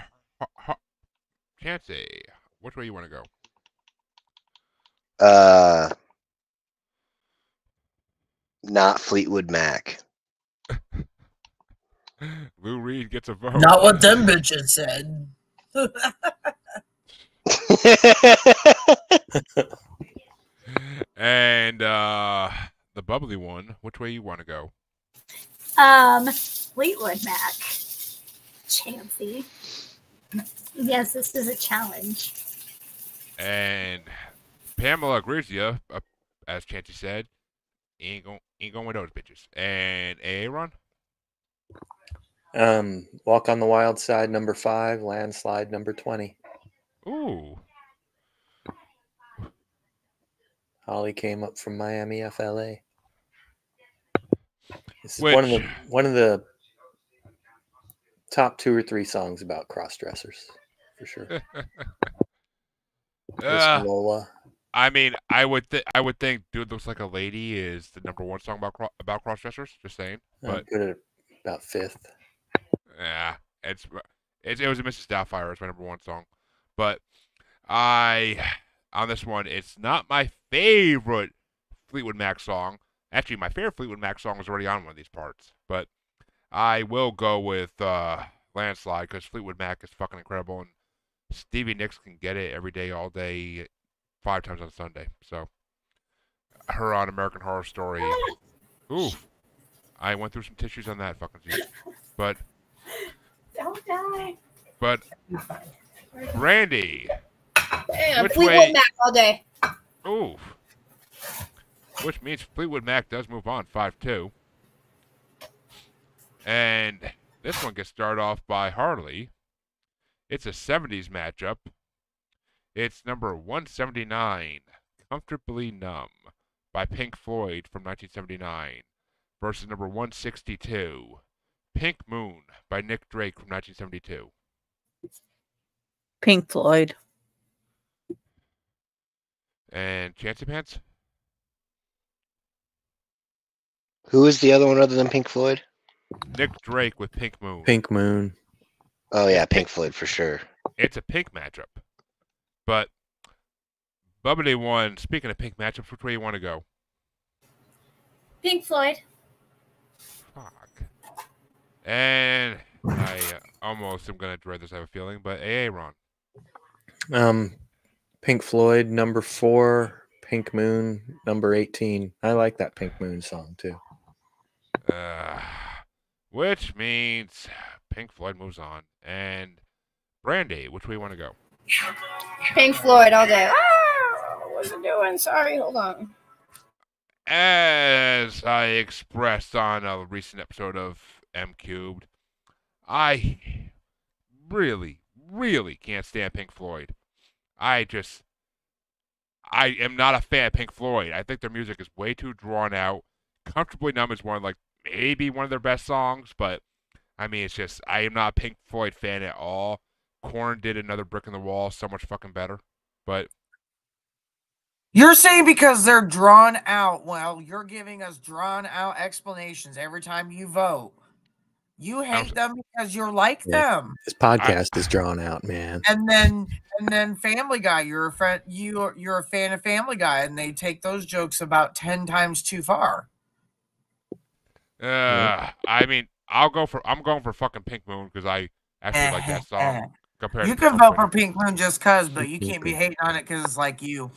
Chancy, which way you want to go? Not Fleetwood Mac. Lou Reed gets a vote. Not what them bitches said. And the bubbly one, which way you want to go? Fleetwood Mac. Chancy. Yes, this is a challenge. And Pamela agrees with you, as Chancy said. Ain't going with those bitches. And Aaron? Walk on the Wild Side, number 5. Landslide, number 20. Ooh. Holly came up from Miami, FLA. This is one of the top 2 or 3 songs about cross dressers, for sure. Lola. I mean, I would think "Dude Looks Like a Lady" is the #1 song about cross-dressers. Just saying, but put it about 5th. yeah, it was a Mrs. Doubtfire. It's my #1 song, but on this one, it's not my favorite Fleetwood Mac song. Actually, my favorite Fleetwood Mac song was already on one of these parts, but I will go with Landslide because Fleetwood Mac is fucking incredible, and Stevie Nicks can get it every day, all day, 5 times on Sunday. So, her on American Horror Story. Ooh, I went through some tissues on that fucking shit. But, Don't die. but, Brandi. Damn, Fleetwood Mac all day. Ooh. Which means Fleetwood Mac does move on 5-2. And this one gets started off by Harley. It's a 70s matchup. It's number 179, Comfortably Numb, by Pink Floyd from 1979, versus number 162, Pink Moon, by Nick Drake from 1972. Pink Floyd. And Chancy Pants? Who is the other one other than Pink Floyd? Nick Drake with Pink Moon. Pink Moon. Oh yeah, Pink Floyd for sure. It's a Pink matchup. But Bubbly One, speaking of Pink matchups, which way you want to go? Pink Floyd. Fuck. And I almost am going to dread this, I have a feeling, but Ron. Pink Floyd, number 4. Pink Moon, number 18. I like that Pink Moon song, too. Which means Pink Floyd moves on. And Brandi, which way you want to go? Pink Floyd all day. What's it doing? Sorry, hold on. As I expressed on a recent episode of M Cubed, I really, really can't stand Pink Floyd. I am not a fan of Pink Floyd. I think their music is way too drawn out. Comfortably Numb is maybe one of their best songs, but I mean, it's just, I am not a Pink Floyd fan at all. Korn did Another Brick in the Wall so much fucking better, but you're saying because they're drawn out. Well, you're giving us drawn out explanations every time you vote. You hate them because you're like them. This podcast is drawn out, man. And then Family Guy, you're a friend. You're a fan of Family Guy, and they take those jokes about 10 times too far. I mean, I'm going for fucking Pink Moon because I actually like that song. You can vote for Pink Moon just cause, but you can't be hating on it because it's like you.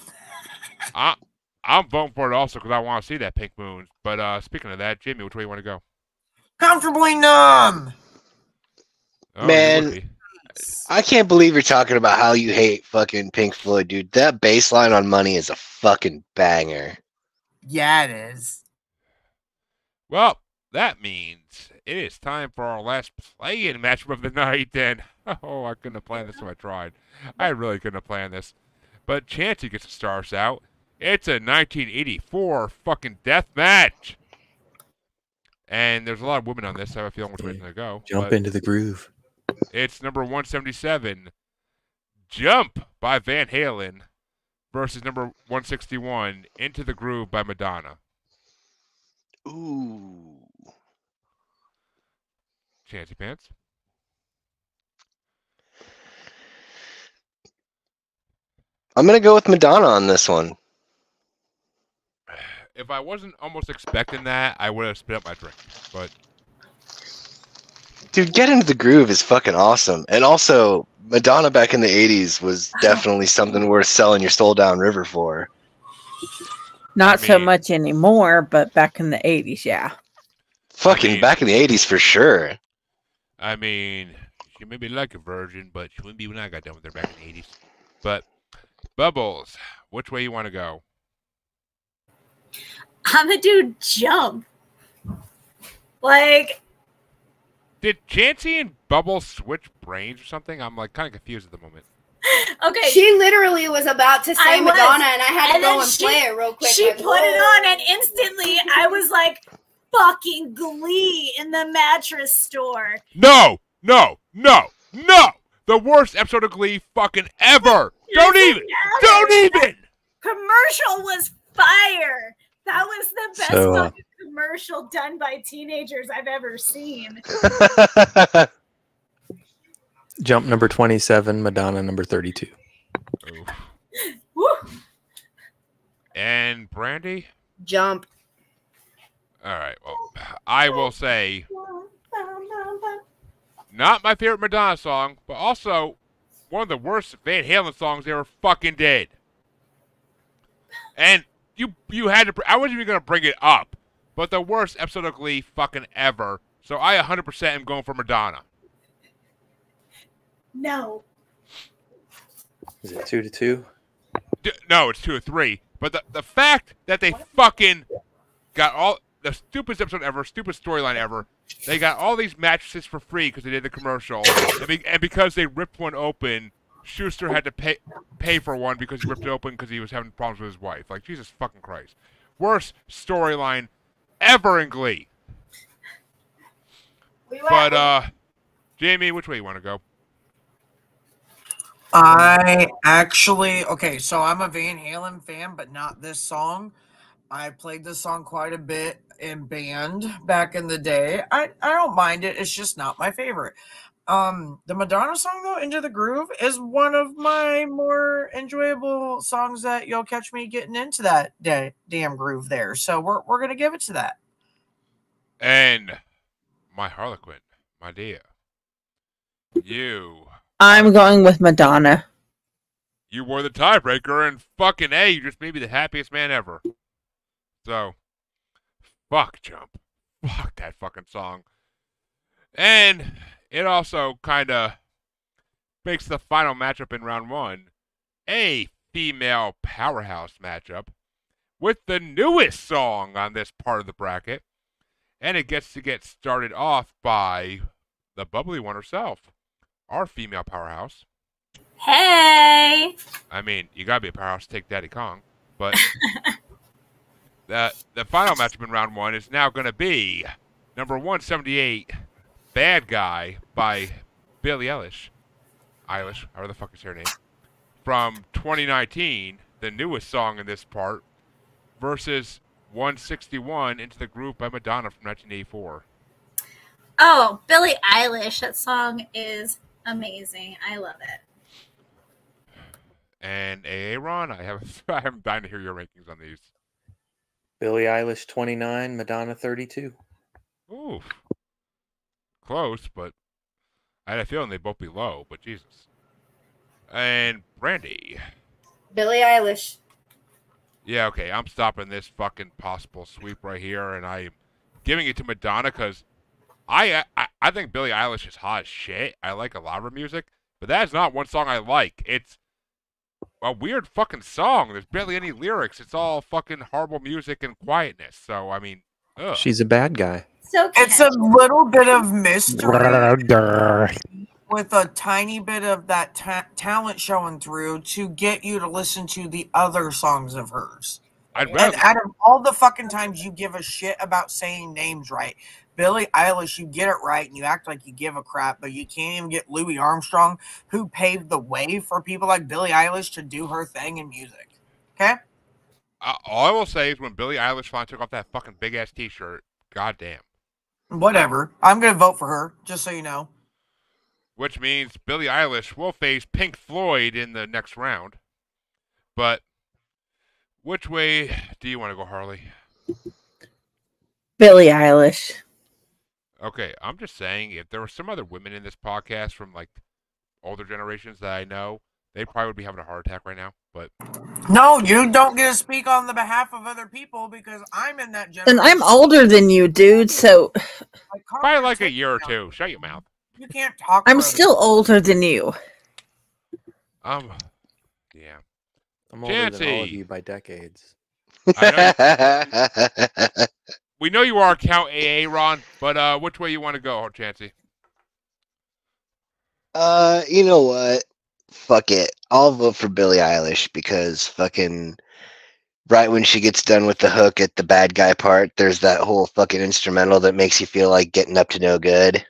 I'm voting for it also because I want to see that Pink Moon. But speaking of that, Jaimie, which way you want to go? Comfortably Numb. Oh, man, I can't believe you're talking about how you hate fucking Pink Floyd, dude. That bass line on Money is a fucking banger. Yeah, it is. Well, that means it is time for our last play-in matchup of the night. And oh, I couldn't have planned this if I tried. I really couldn't have planned this. But Chancy gets to start us out. It's a 1984 fucking death match. And there's a lot of women on this, so I have a feeling which way it's going to go. Jump into the groove. It's number 177, Jump by Van Halen, versus number 161, Into the Groove by Madonna. Ooh. Chancy Pants? I'm going to go with Madonna on this one. If I wasn't almost expecting that, I would have spit up my drink. But dude, Get Into the Groove is fucking awesome. And also, Madonna back in the 80s was definitely something worth selling your soul down river for. Not so much anymore, but back in the 80s, yeah. Fucking back in the 80s for sure. I mean, she may be like a virgin, but she wouldn't be when I got done with her back in the 80s. But, Bubbles, which way you want to go? I'm gonna do Jump. Like, did Chancy and Bubbles switch brains or something? I'm like kind of confused at the moment. Okay. She literally was about to say Madonna, and I had to go and play it real quick. She put it on, and instantly I was like, fucking Glee in the mattress store. No! The worst episode of Glee fucking ever! Don't even! commercial was fire. That was the best fucking commercial done by teenagers I've ever seen. Jump number 27, Madonna number 32. Woo. And Brandi? Jump. All right. Well, I will say, not my favorite Madonna song, but also one of the worst Van Halen songs they ever fucking did. And you had to. I wasn't even gonna bring it up, but the worst episode of Glee fucking ever. So I 100% am going for Madonna. No. Is it 2-2? No, it's 2-3. But the fact that they fucking got all the stupidest episode ever, stupid storyline ever. They got all these mattresses for free because they did the commercial, and because they ripped one open, Schuster had to pay for one because he ripped it open because he was having problems with his wife. Like, Jesus fucking Christ. Worst storyline ever in Glee. But, Jaimie, which way you want to go? I actually, okay, so I'm a Van Halen fan, but not this song. I played this song quite a bit in band back in the day. I don't mind it. It's just not my favorite. The Madonna song though, Into the Groove, is one of my more enjoyable songs that you'll catch me getting into that damn groove there. So we're gonna give it to that. And my Harley Quinn, my dear, I'm going with Madonna. You were the tiebreaker, and fucking A, you just made me the happiest man ever. So, fuck Jump. Fuck that fucking song. And it also kind of makes the final matchup in round one a female powerhouse matchup with the newest song on this part of the bracket. And it gets to get started off by the bubbly one herself, our female powerhouse. Hey! I mean, you gotta be a powerhouse to take Daddy Kong, but the final matchup in round one is now going to be number 178, Bad Guy by Billie Eilish, however the fuck is her name, from 2019, the newest song in this part, versus 161, Into the Groove by Madonna from 1984. Oh, Billie Eilish. That song is amazing. I love it. And Aaron, I'm dying to hear your rankings on these. Billie Eilish 29, Madonna 32. Ooh. Close, but I had a feeling they'd both be low, but Jesus. And Brandi. Billie Eilish. Yeah, okay, I'm stopping this fucking possible sweep right here, and I'm giving it to Madonna because I think Billie Eilish is hot as shit. I like a lot of her music, but that's not one song I like. It's a weird fucking song. There's barely any lyrics. It's all fucking horrible music and quietness. So, I mean, ugh. She's a bad guy. So it's a little bit of mystery with a tiny bit of that talent showing through to get you to listen to the other songs of hers. And out of all the fucking times you give a shit about saying names right, Billie Eilish, you get it right and you act like you give a crap, but you can't even get Louis Armstrong, who paved the way for people like Billie Eilish to do her thing in music. Okay? All I will say is when Billie Eilish finally took off that fucking big-ass t-shirt, goddamn. Whatever. I'm going to vote for her, just so you know. Which means Billie Eilish will face Pink Floyd in the next round. But which way do you want to go, Harley? Billie Eilish. Okay, I'm just saying, if there were some other women in this podcast from, like, older generations that I know, they probably would be having a heart attack right now, but... No, you don't get to speak on the behalf of other people, because I'm in that generation. And I'm older than you, dude, so... Probably like a year or two. Shut your mouth. You can't talk. I'm still older than you. Yeah. I'm older than all of you by decades. We know you are Count AA, Ron, but which way you want to go, Chancy? You know what? Fuck it. I'll vote for Billie Eilish because fucking right when she gets done with the hook at the bad guy part, there's that whole fucking instrumental that makes you feel like getting up to no good.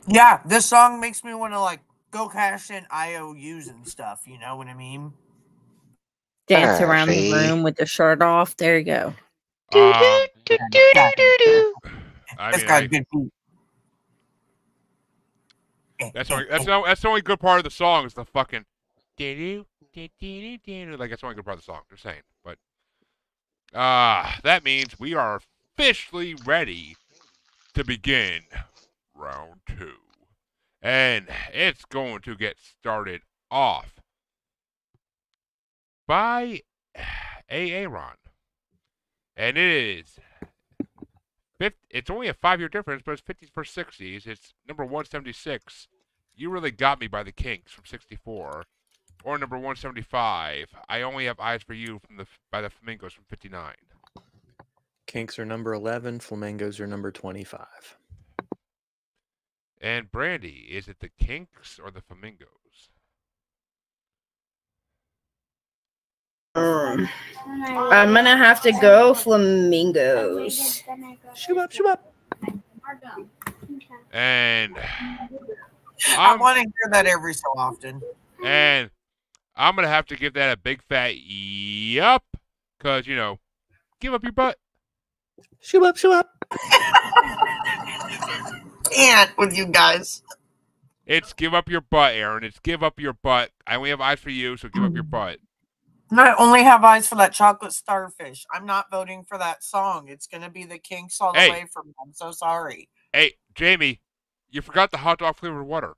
Yeah, this song makes me want to like go cash in IOUs and stuff. You know what I mean? Dance around the room with the shirt off. There you go. I It's mean, got a good beat. that's the only good part of the song is the fucking like that's the only good part of the song. Just saying, but that means we are officially ready to begin round 2, and it's going to get started off by Aaron, and it's only a 5-year difference, but it's 50s for 60s. It's number 176. You Really Got Me by the Kinks from 64, or number 175. I Only Have Eyes for You by the Flamingos from 59. Kinks are number 11. Flamingos are number 25. And Brandi, is it the Kinks or the Flamingos? I'm gonna have to go Flamingos. Shoot up. And I want to hear that every so often. And I'm gonna have to give that a big fat yup, cause give up your butt. Shoot up. Can't with you guys. It's give up your butt, Aaron. It's give up your butt. I only have eyes for you, so give up your butt. I only have eyes for that chocolate starfish. I'm not voting for that song. It's going to be the Kinks all the way from me. I'm so sorry. Hey, Jaimie, you forgot the hot dog flavored water.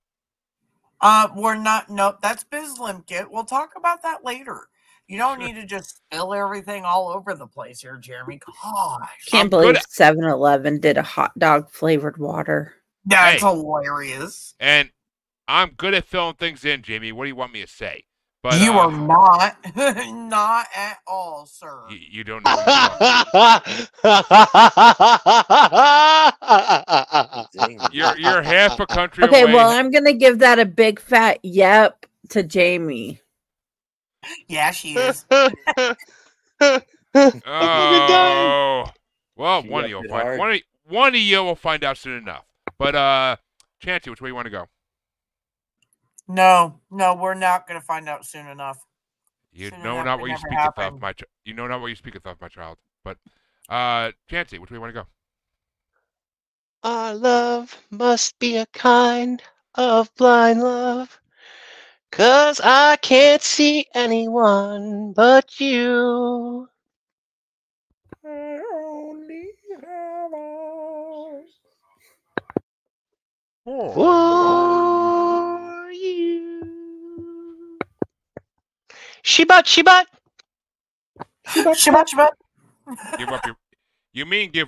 We're not. Nope, that's Bizlimkit. We'll talk about that later. You don't need to just spill everything all over the place here, Jeremy. Gosh. Can't believe 7-Eleven did a hot dog flavored water. That's hilarious. And I'm good at filling things in, Jaimie. What do you want me to say? But you are not. Not at all, sir. You don't know. You're half a country away. Okay, well, I'm going to give that a big fat yep to Jaimie. Yeah, she is. Oh. Well, one of you will find. One of you will find out soon enough. But Chancy, which way you want to go? No, we're not going to find out soon enough. You know not what you speaketh of, my child. You know not what you speaketh of, my child. But Chancy, which way you want to go? Our love must be a kind of blind love, 'cause I can't see anyone but you. I only have eyes for you. She-butt. Give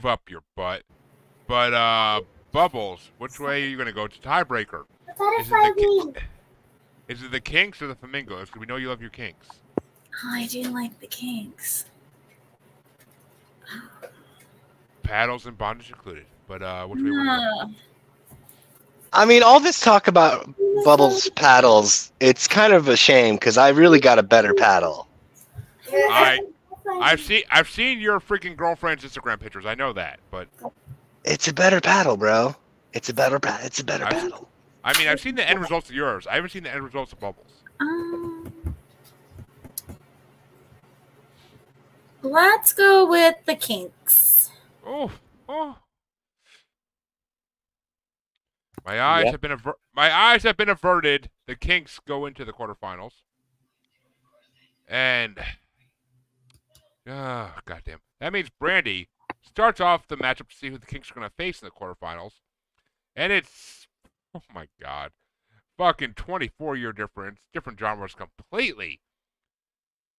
up your butt. But Bubbles, which way are you gonna go? It's a tiebreaker. Is it the Kinks or the Flamingos? Because we know you love your Kinks. Oh, I do like the Kinks. Paddles and bondage included. But which way you want to go? I mean, all this talk about Bubbles paddles, it's kind of a shame because I really got a better paddle. I've seen your freaking girlfriend's Instagram pictures. I know that, but it's a better paddle, bro. It's a better paddle. I mean, I've seen the end results of yours. I haven't seen the end results of Bubbles. Let's go with the Kinks. Oh. My eyes have been averted. The Kinks go into the quarterfinals. And goddamn. That means Brandi starts off the matchup to see who the Kinks are going to face in the quarterfinals. And it's, oh my god, fucking 24-year difference, different genres completely.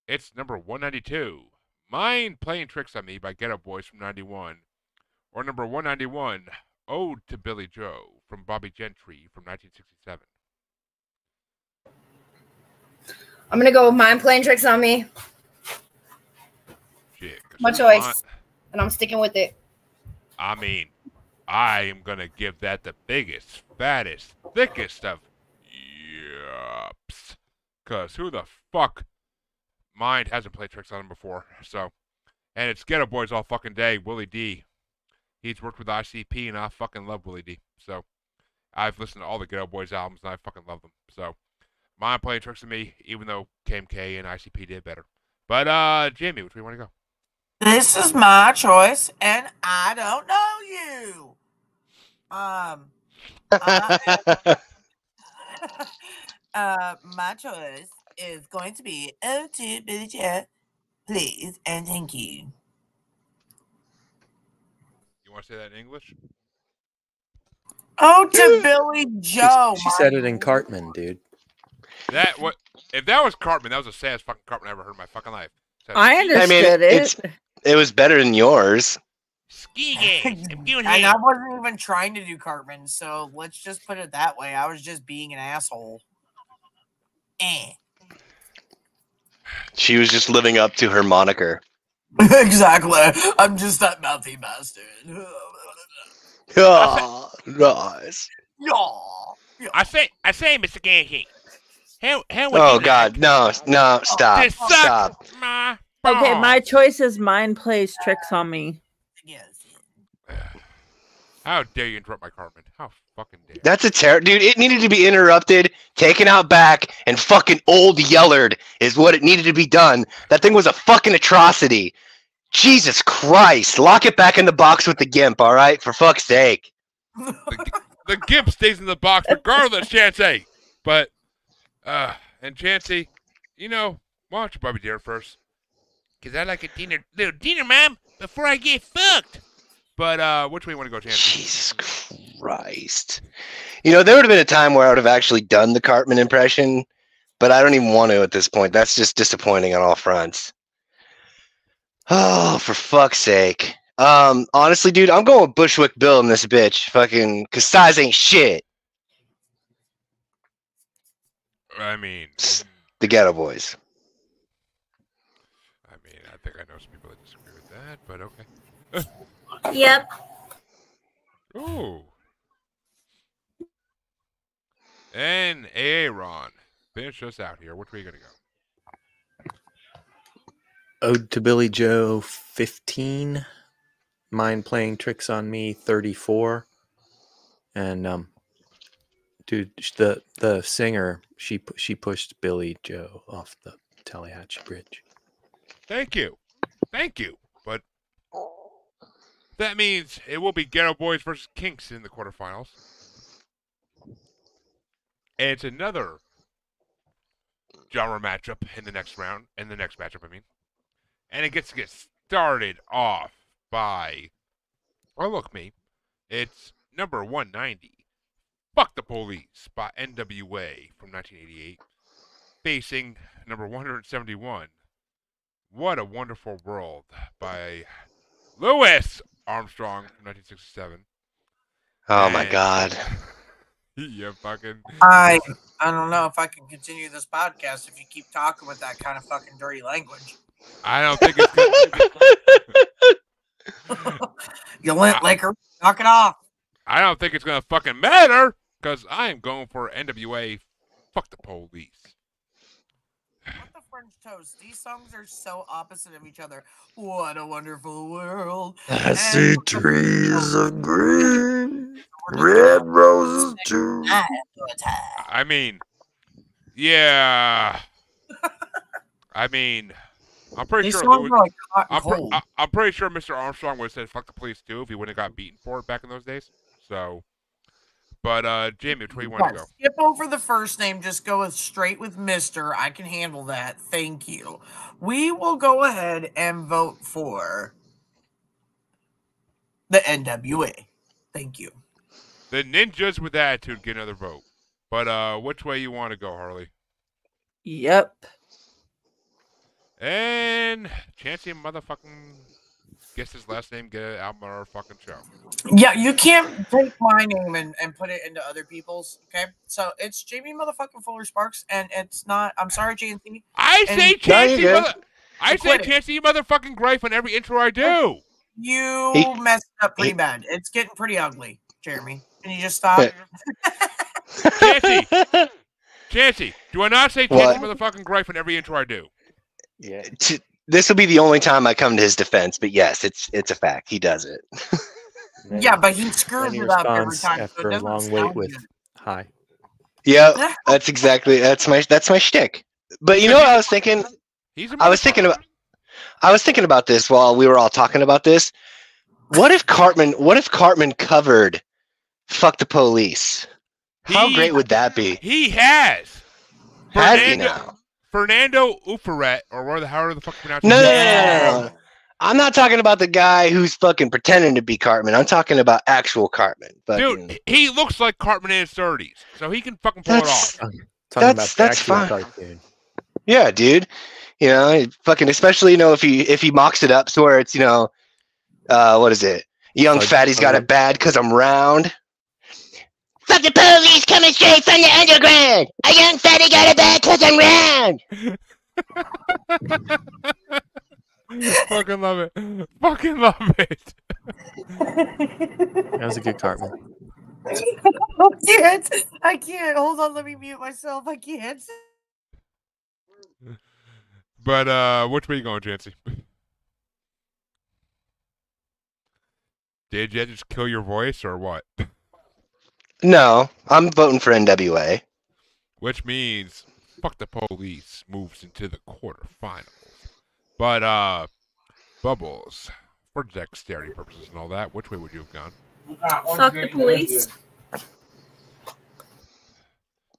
It's number 192, Mind Playing Tricks on Me by Ghetto Boys from 91. Or number 191, Ode to Billy Joe from Bobby Gentry from 1967. I'm going to go with Mind Playing Tricks on Me. Shit. My choice. And I'm sticking with it. I mean, I am going to give that the biggest, fattest, thickest of yups. Because who the fuck Mind hasn't played tricks on him before? So, and it's Ghetto Boys all fucking day. Willie D. He's worked with ICP, and I fucking love Willie D. So, I've listened to all the Ghetto Boys albums, and I fucking love them. So, Mind Playing Tricks on Me, even though KMK and ICP did better. But Jaimie, which way you want to go? This is my choice, and I don't know you. My choice is going to be "Oh to Billy Joe, please and thank you." You want to say that in English? Oh to Billy Joe. She said it in Cartman, dude. That what? If that was Cartman, that was the saddest fucking Cartman I ever heard in my fucking life. I understood it. It was better than yours. Ski games. And I wasn't even trying to do Cartman, so let's just put it that way. I was just being an asshole. She was just living up to her moniker. Exactly. I'm just that mouthy bastard. Oh, nice. I say, Mr. Ganji. How Oh God, no, stop. Okay, my choice is mine plays tricks on me. How dare you interrupt my Cartman? How fucking dare you? That's a terror, dude. It needed to be interrupted, taken out back, and fucking old yellered is what it needed to be done. That thing was a fucking atrocity. Jesus Christ. Lock it back in the box with the GIMP, all right? For fuck's sake. The GIMP stays in the box regardless, Chancy. But, and Chancy, you know, why don't you probably dinner first? Because I like a little dinner, Mom, before I get fucked. But, which way you want to go, Chancy? Jesus Christ. You know, there would have been a time where I would have actually done the Cartman impression, but I don't even want to at this point. That's just disappointing on all fronts. Oh, for fuck's sake. Honestly, dude, I'm going with Bushwick Bill in this bitch. Fucking, cause size ain't shit. I mean, the Ghetto Boys. I mean, I think I know some people that disagree with that, but okay. Yep. Ooh. And Aaron, finish us out here. Which way are you gonna go? Ode to Billy Joe, 15. Mine playing tricks on me, 34. And dude, the singer, she pushed Billy Joe off the Tallahatchie Bridge. Thank you, but that means it will be Ghetto Boys versus Kinks in the quarterfinals, and it's another genre matchup in the next round. In the next matchup, I mean. And it gets to get started off by, oh, look me. It's number 190, Fuck the Police by NWA from 1988, facing number 171, What a Wonderful World by Louis Armstrong from 1967. Oh, my God. Yeah, fucking. I don't know if I can continue this podcast if you keep talking with that kind of fucking dirty language. I don't think it's good. You went, Laker. Knock it off. I don't think it's going to fucking matter because I am going for NWA. Fuck the Police. What the French Toast? These songs are so opposite of each other. What a wonderful world. I see trees of green, red roses too. I mean, yeah. I mean, I'm pretty These sure. songs are like hot and cold. I'm pretty sure Mr. Armstrong would have said "fuck the police" too if he wouldn't have got beaten for it back in those days. So, but Jaimie, which way you want to go? Skip over the first name. Just go straight with Mr. I can handle that. Thank you. We will go ahead and vote for the NWA. Thank you. The Ninjas with Attitude get another vote. But which way you want to go, Harley? Yep. And Chancy motherfucking guess his last name, get it out of our fucking show. Yeah, you can't take my name and put it into other people's, okay? So it's Jaimie motherfucking Fuller Sparks, and it's not, I'm sorry, Chancy. I say Chancy, Chancy motherfucking gripe on every intro I do. You messed up pretty bad. It's getting pretty ugly, Jeremy. Can you just stop? Chancy, do I not say Chancy motherfucking gripe on every intro I do? Yeah. This will be the only time I come to his defense, but yes, it's a fact. He does it. Yeah, but he screws it up every time. After a long wait with hi. Yeah, that's my shtick. But you know what I was thinking? I was thinking about this while we were all talking about this. What if Cartman covered "Fuck the Police"? How great would that be? He has. Has he now? Fernando Uferet, or however the fuck you pronounce No. I'm not talking about the guy who's fucking pretending to be Cartman. I'm talking about actual Cartman. Dude, he looks like Cartman in his 30s, so he can fucking pull it off. That's fine. Cartoon. Yeah, dude. You know, fucking, especially, you know, if he mocks it up to where it's, you know, what is it? Young fatty's got it bad because I'm round. Fuck the police coming straight from the underground. A young fatty got it bad because I'm round. Fucking love it. Fucking love it. That was a good Cartman. I can't. Hold on, let me mute myself. I can't. But which way you going, Chancy? Did you just kill your voice or what? No, I'm voting for NWA. Which means Fuck the Police moves into the quarterfinals. But Bubbles, for dexterity purposes and all that, which way would you have gone? Fuck the Police.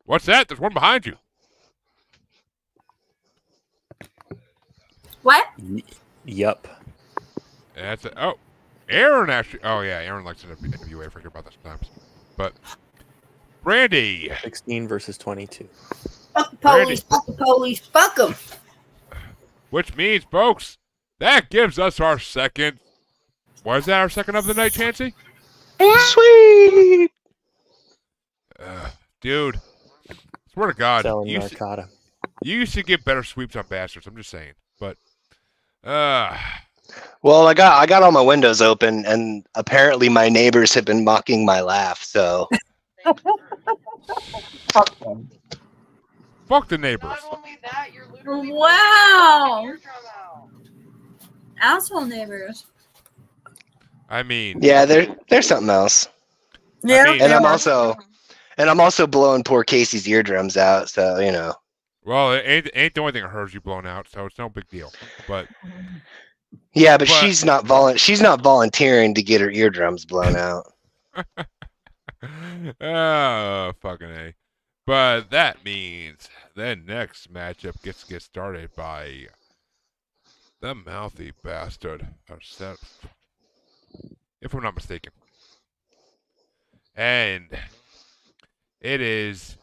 What's that? There's one behind you. What? Yup. That's it. Oh, Aaron actually. Oh yeah, Aaron likes NWA. I forget about that sometimes. But Brandi. 16 versus 22. Fuck the police. Fuck the police. Fuck them. Which means, folks, that gives us our second. Was that our second of the night, Chancy? Sweet. Dude, swear to God, Selling you narcotic. You used to get better sweeps on bastards. I'm just saying, but well, I got all my windows open, and apparently my neighbors have been mocking my laugh. So fuck the neighbors. Wow. Asshole neighbors. I mean, yeah, there's something else. Yeah, I mean, and I'm also blowing poor Casey's eardrums out. So you know. Well, it ain't the only thing that hurts you blown out, so it's no big deal. But yeah, but she's not volunteering to get her eardrums blown out. Oh, fucking A. But that means the next matchup gets started by the mouthy bastard herself, if I'm not mistaken. And it is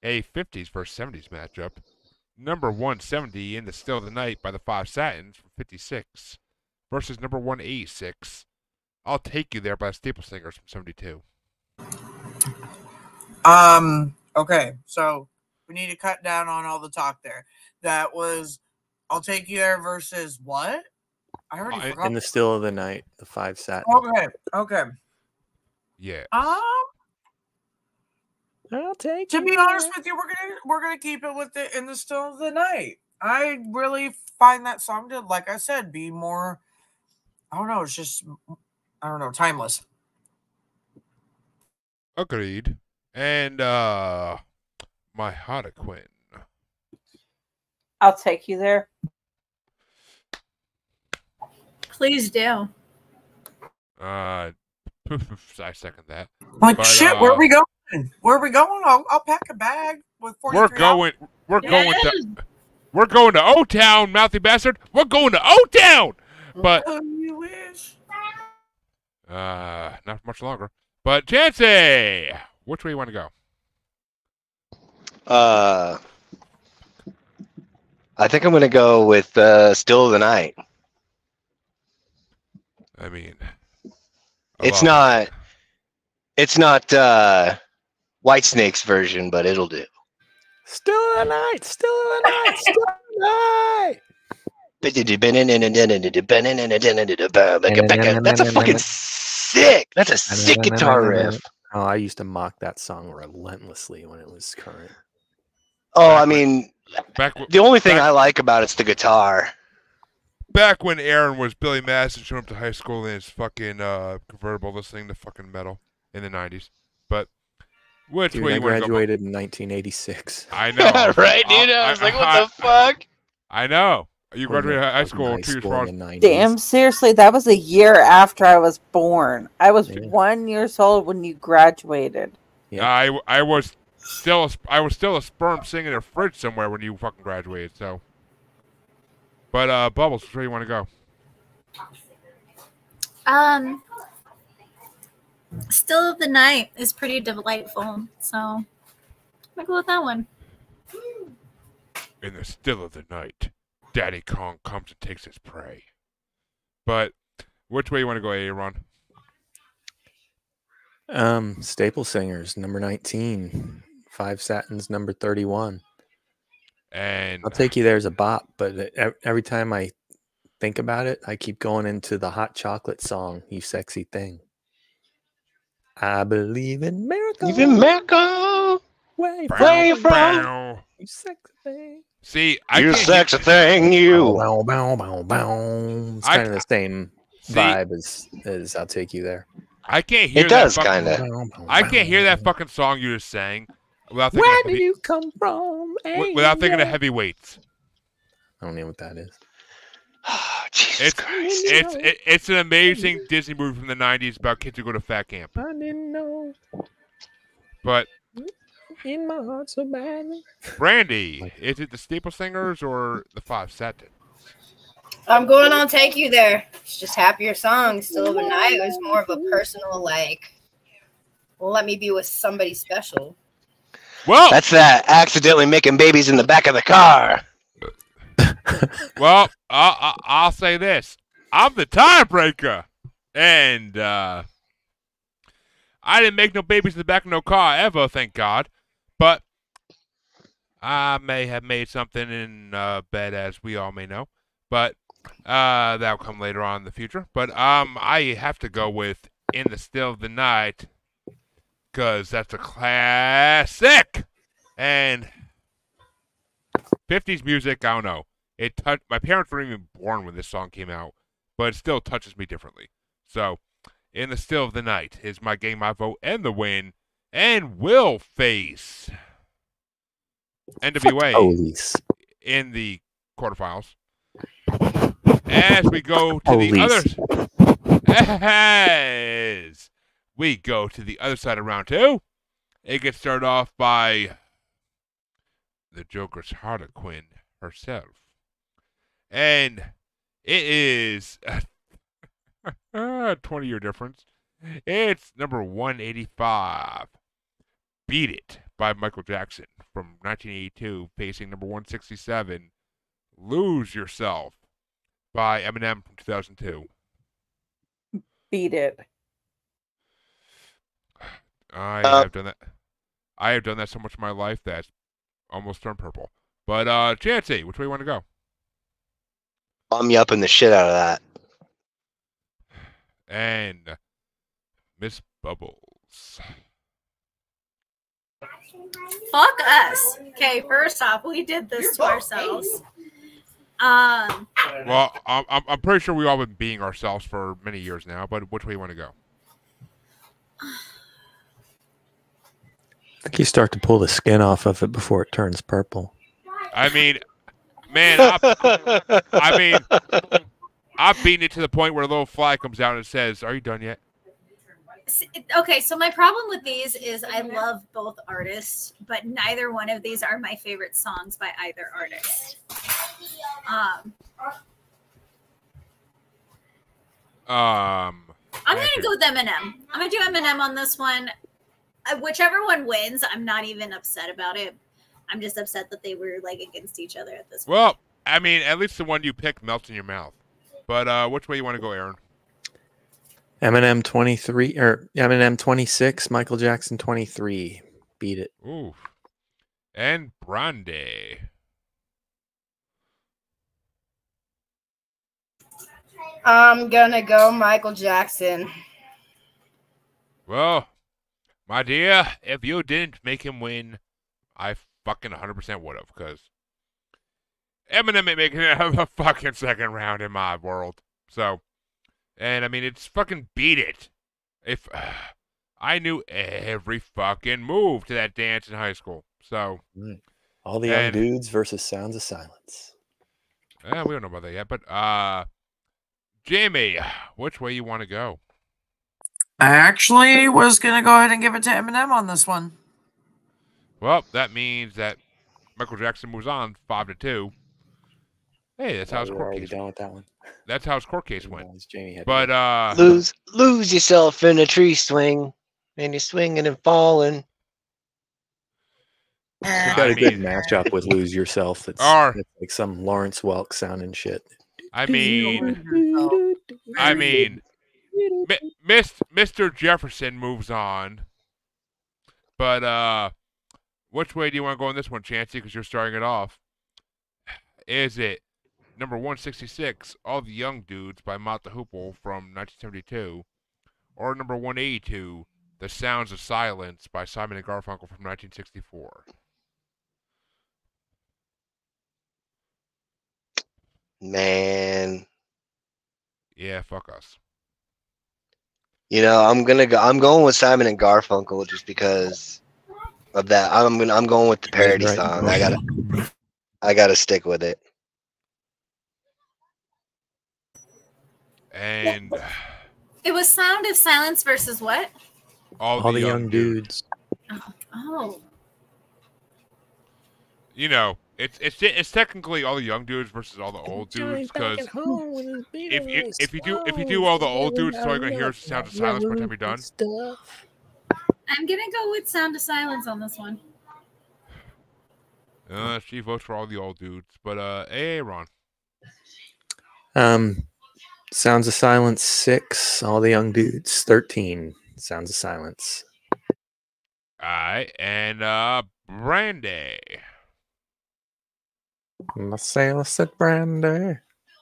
a 50s versus 70s matchup. Number 170 in the Still of the Night by the Five Satins from 56 versus number 186. I'll Take You There by the Staple Singers from 72. Okay, so we need to cut down on all the talk there. That was I'll Take You There versus what? I already forgot. In the Still of the Night, the Five Satins. Okay. Yeah. I'll take. To be honest with you, we're gonna keep it with In the Still of the Night. I really find that song to, like I said, be more. I don't know. It's just timeless. Agreed. And my Harley Quinn. I'll Take You There. Please do. I second that. Like shit, where are we going? Where are we going? I'll pack a bag with 43 We're going to O-Town, mouthy bastard. We're going to O-Town. But you wish. Not much longer. But Chancy, which way you want to go? I think I'm gonna go with Still of the Night. I mean, it's not Whitesnake's version, but it'll do. Still of the Night, Still of the Night, Still of the Night. That's a fucking sick. That's a sick guitar riff. Oh, I used to mock that song relentlessly when it was current. Oh, I mean, the only thing I like about it's the guitar. Back when Aaron was Billy Madison showing up to high school in his fucking convertible listening to fucking metal in the 90s. But which way I you want to go? graduated in 1986. I know. Right, dude? I was like, what the fuck? I know. You When graduated high in school 2 years in from the 90s. Damn, seriously, that was a year after I was born. I was Yeah. 1 year old when you graduated. Yep. I was still a sperm sitting in a fridge somewhere when you fucking graduated. So, but Bubbles, where do you want to go? Still of the Night is pretty delightful, so I'm gonna go with that one. In the still of the night, Daddy Kong comes and takes his prey. But which way you want to go, Aaron? Staple Singers, number 19. Five Satins, number 31. And I'll Take You There as a bop, but every time I think about it, I keep going into the Hot Chocolate song, You Sexy Thing. I believe in miracles. Even America. Where you from? You sexy thing. See, I You can't sexy thing, you. Bow, bow, bow, bow. It's kind of the same vibe as I'll Take You There. I can't hear It does, that kind of. I can't hear that fucking song you just sang without thinking Where of did you come from? without thinking of Heavyweights. I don't know what that is. Oh, Jesus Christ. It's an amazing Disney movie from the 90s about kids who go to fat camp. I didn't know. But In my heart so badly. Brandi, is it the Staple Singers or the Five Satins? I'm going on Take You There. It's just happier song. Still of the Night. It was more of a personal, like, let me be with somebody special. Well, That's that accidentally making babies in the back of the car. well, I'll say this: I'm the tiebreaker, and I didn't make no babies in the back of no car ever, thank God. But I may have made something in bed, as we all may know. But that'll come later on in the future. But I have to go with In the Still of the Night, because that's a classic. And 50s music, I don't know. My parents weren't even born when this song came out, but it still touches me differently. So, In the Still of the Night is my game, my vote, and the win. And will face NWA in the quarterfinals. As we go to the other side of round 2, it gets started off by the Joker's Harley Quinn herself. And it is a 20-year difference. It's number 185. Beat It by Michael Jackson from 1982, facing number 167. Lose Yourself by Eminem from 2002. Beat It. I have done that. I have done that so much in my life that's almost turned purple. But Chancy, which way you want to go? I'm yupping the shit out of that. And Miss Bubbles. Fuck us. Okay, first off, we did this to ourselves. Well, I'm pretty sure we've all been being ourselves for many years now, but which way you want to go? I think you start to pull the skin off of it before it turns purple. I mean, man, I've beaten it to the point where a little fly comes out and says, "Are you done yet?" Okay, so my problem with these is I love both artists, but neither one of these are my favorite songs by either artist. I'm gonna go with Eminem. I'm gonna do Eminem on this one. Whichever one wins, I'm not even upset about it. I'm just upset that they were like against each other at this point. Well, I mean, at least the one you picked melts in your mouth. But which way you want to go, Aaron? Eminem 23 or Eminem 26, Michael Jackson 23. Beat It. Ooh. And Brandi. I'm gonna go Michael Jackson. Well, my dear, if you didn't make him win, I fucking 100% would have, because Eminem ain't making it out of the fucking second round in my world. So, and I mean, it's fucking Beat It. If I knew every fucking move to that dance in high school. So, all the young dudes versus Sounds of Silence. We don't know about that yet, but Jaimie, which way you want to go? I actually was gonna go ahead and give it to Eminem on this one. Well, that means that Michael Jackson moves on 5-2. Hey, that's how his court case. Done with that one. That's how his court case went. Jaimie had But lose yourself in a tree swing, and you're swinging and falling. You got a good matchup with "Lose Yourself." It's like some Lawrence Welk sounding shit. I mean, Mr. Jefferson moves on. But which way do you want to go on this one, Chancy? Because you're starting it off. Is it number 166, All the Young Dudes by Mott the Hoople from 1972, or number 182, The Sounds of Silence by Simon and Garfunkel from 1964? Man. Yeah, fuck us. You know, I'm going with Simon and Garfunkel just because of that. I'm going with the parody song. I gotta stick with it. And it was Sound of Silence versus what? All the Young Dudes. Oh. You know, it's technically All the Young Dudes versus all the old dudes, because if you do all the old dudes, it's all you're gonna hear is Sound of Silence by the time you're done. I'm gonna go with Sound of Silence on this one. She votes for all the old dudes, but hey, Ron. Sounds of Silence 6, All the Young Dudes 13. Sounds of Silence. Alright, and Brandi. My sailor said, Brandi,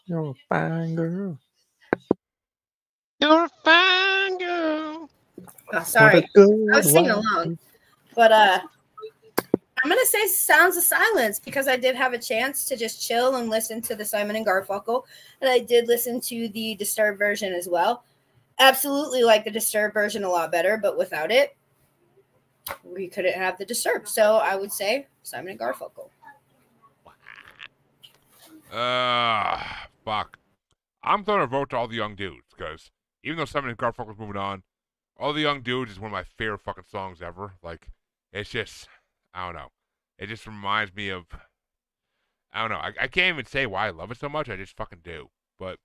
you're a fine girl. You're a fine girl. Oh, sorry. I was singing along. But I'm going to say Sounds of Silence because I did have a chance to just chill and listen to the Simon and Garfunkel. And I did listen to the Disturbed version as well. Absolutely like the Disturbed version a lot better, but without it, we couldn't have the Disturbed. So I would say Simon and Garfunkel. Fuck. I'm going to vote to All the Young Dudes, because even though Simon and Garfunkel's moving on, All the Young Dudes is one of my favorite fucking songs ever. Like, it's just, I don't know. It just reminds me of, I don't know. I can't even say why I love it so much. I just fucking do. But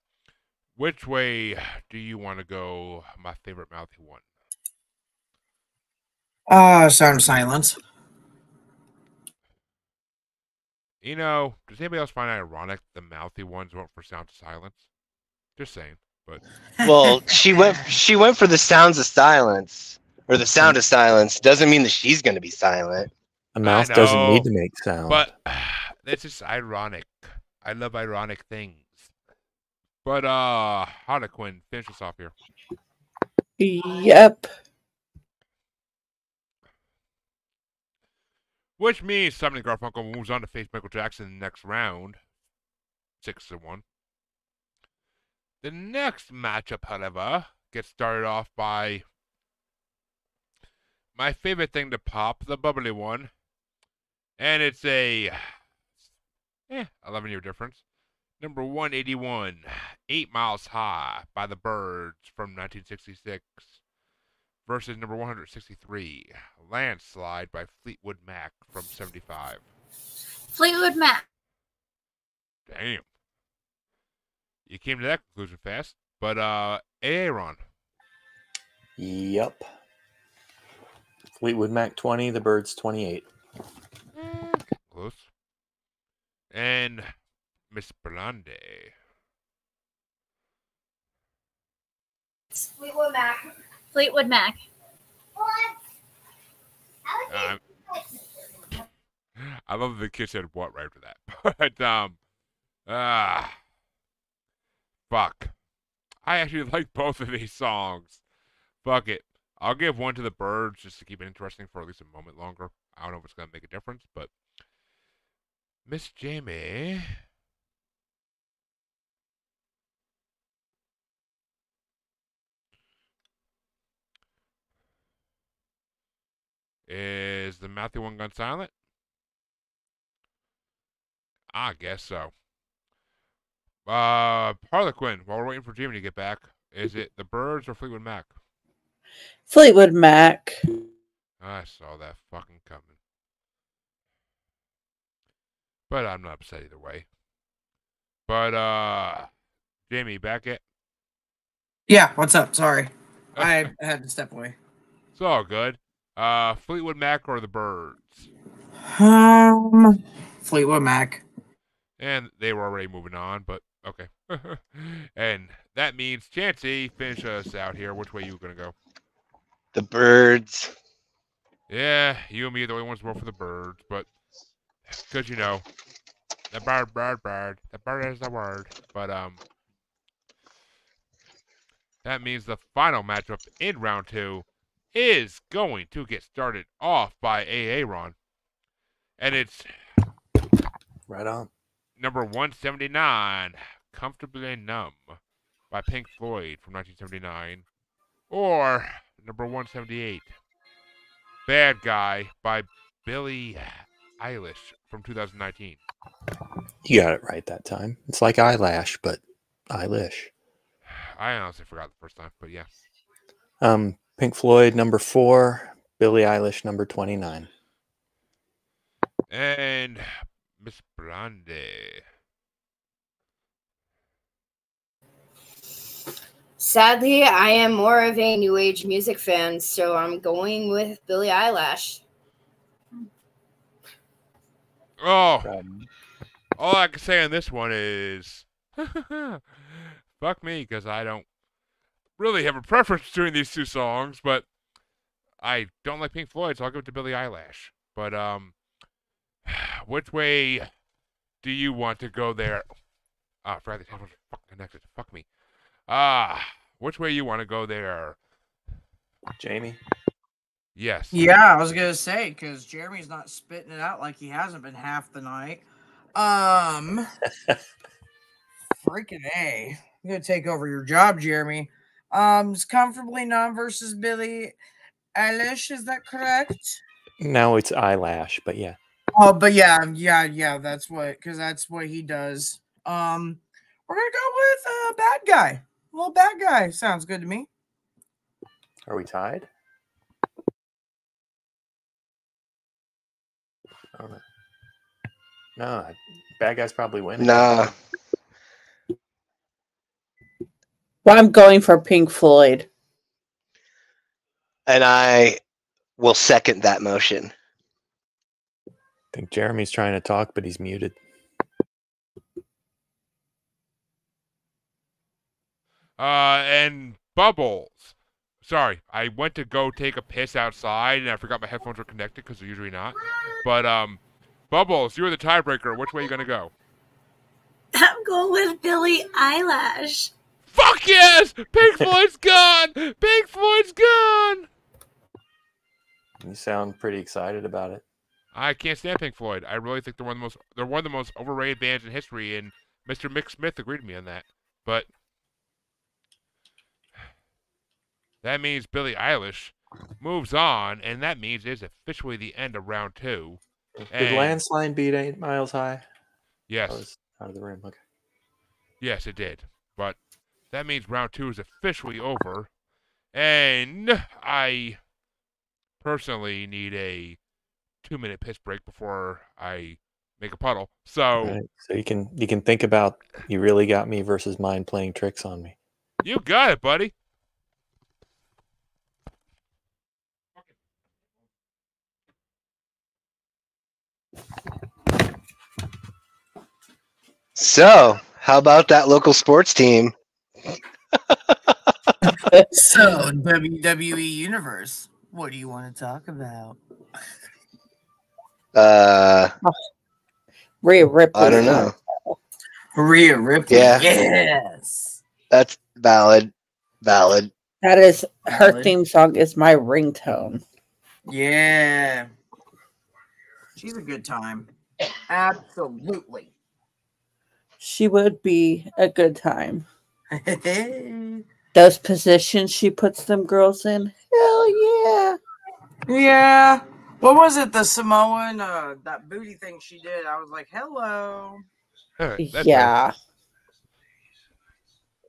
which way do you want to go, my favorite mouthy one? Sound of Silence. You know, does anybody else find it ironic the mouthy ones went for Sound of Silence? Just saying, but well, she went for the Sounds of Silence, or the Sound of Silence. Doesn't mean that she's going to be silent. A mouth doesn't need to make sound. But it's just ironic. I love ironic things. But Harley Quinn, finish us off here. Yep. Which means Simon and Garfunkel moves on to face Michael Jackson in the next round. 6-1. The next matchup, however, gets started off by my favorite thing to pop, the bubbly one. And it's a 11-year difference. Number 181, 8 Miles High by the Byrds from 1966 versus number 163, Landslide by Fleetwood Mac from 75. Fleetwood Mac. Damn. You came to that conclusion fast. But, Aaron. Yep. Fleetwood Mac 20, the Byrds 28. Close. And Miss Brandi. Fleetwood Mac. Fleetwood Mac. I love the kid said what right after that. But fuck. I actually like both of these songs. Fuck it. I'll give one to the Byrds just to keep it interesting for at least a moment longer. I don't know if it's gonna make a difference, but Miss Jaimie. Is the mouthy one gone silent? I guess so. Harley Quinn. While we're waiting for Jaimie to get back, is it the Birds or Fleetwood Mac? Fleetwood Mac. I saw that fucking coming. But I'm not upset either way. But Jaimie, back at. Yeah, what's up? Sorry. I had to step away. It's all good. Fleetwood Mac or the Birds? Fleetwood Mac. And they were already moving on, but okay. And that means Chancy, finish us out here. Which way you gonna go? The Birds. Yeah, you and me are the only ones who vote for the Birds, but because the bird is the word. But that means the final matchup in round 2 is going to get started off by Aaron. And it's right on. Number 179, Comfortably Numb by Pink Floyd from 1979. Or number 178, Bad Guy by Billie Eilish from 2019. You got it right that time. It's like eyelash, but Eilish. I honestly forgot the first time, but yeah. Pink Floyd number 4, Billie Eilish number 29. And Miss Brandi. Sadly, I am more of a new age music fan, so I'm going with Billie Eilish. Oh, all I can say on this one is fuck me, because I don't really have a preference between these two songs, but I don't like Pink Floyd, so I'll go to Billie Eilish. But which way do you want to go there? Ah, Friday, fucking connected. Fuck me. Which way you want to go there? Jaimie? Yes. Yeah, I was gonna say, because Jeremy's not spitting it out like he hasn't been half the night. Freaking A. I'm gonna take over your job, Jaimie. It's Comfortably Numb versus Billie Eilish, is that correct? No, it's eyelash, but yeah. Oh, but yeah, that's what he does. We're gonna go with Bad Guy. Well, Bad Guy sounds good to me. Are we tied? I don't know. No, Bad Guy's probably winning. Nah. Well, I'm going for Pink Floyd. And I will second that motion. I think Jeremy's trying to talk, but he's muted. And Bubbles. Sorry, I went to go take a piss outside, and I forgot my headphones were connected, because they're usually not. But, Bubbles, you're the tiebreaker. Which way are you going to go? I'm going with Billie Eilish. Fuck yes! Pink Floyd's gone! Pink Floyd's gone! You sound pretty excited about it. I can't stand Pink Floyd. I really think they're one of the most overrated bands in history, and Mr. Mick Smith agreed with me on that. But that means Billie Eilish moves on, and that means it's officially the end of round 2. Did Landslide beat 8 Miles High? Yes. I was out of the room. Okay. Yes, it did. But that means round 2 is officially over, and I personally need a 2-minute piss break before I make a puddle. So, right. So you can think about You Really Got Me versus Mine playing tricks on me. You got it, buddy. So, how about that local sports team? So, WWE Universe, what do you want to talk about? Rhea Ripley. I don't know. Rhea Ripley. Yeah. Yes. That's valid. That is her theme song is my ringtone. Yeah. She's a good time. Absolutely. She would be a good time. Those positions she puts them girls in. Hell yeah. Yeah. What was it? The Samoan, that booty thing she did. I was like, hello. That's yeah. fair.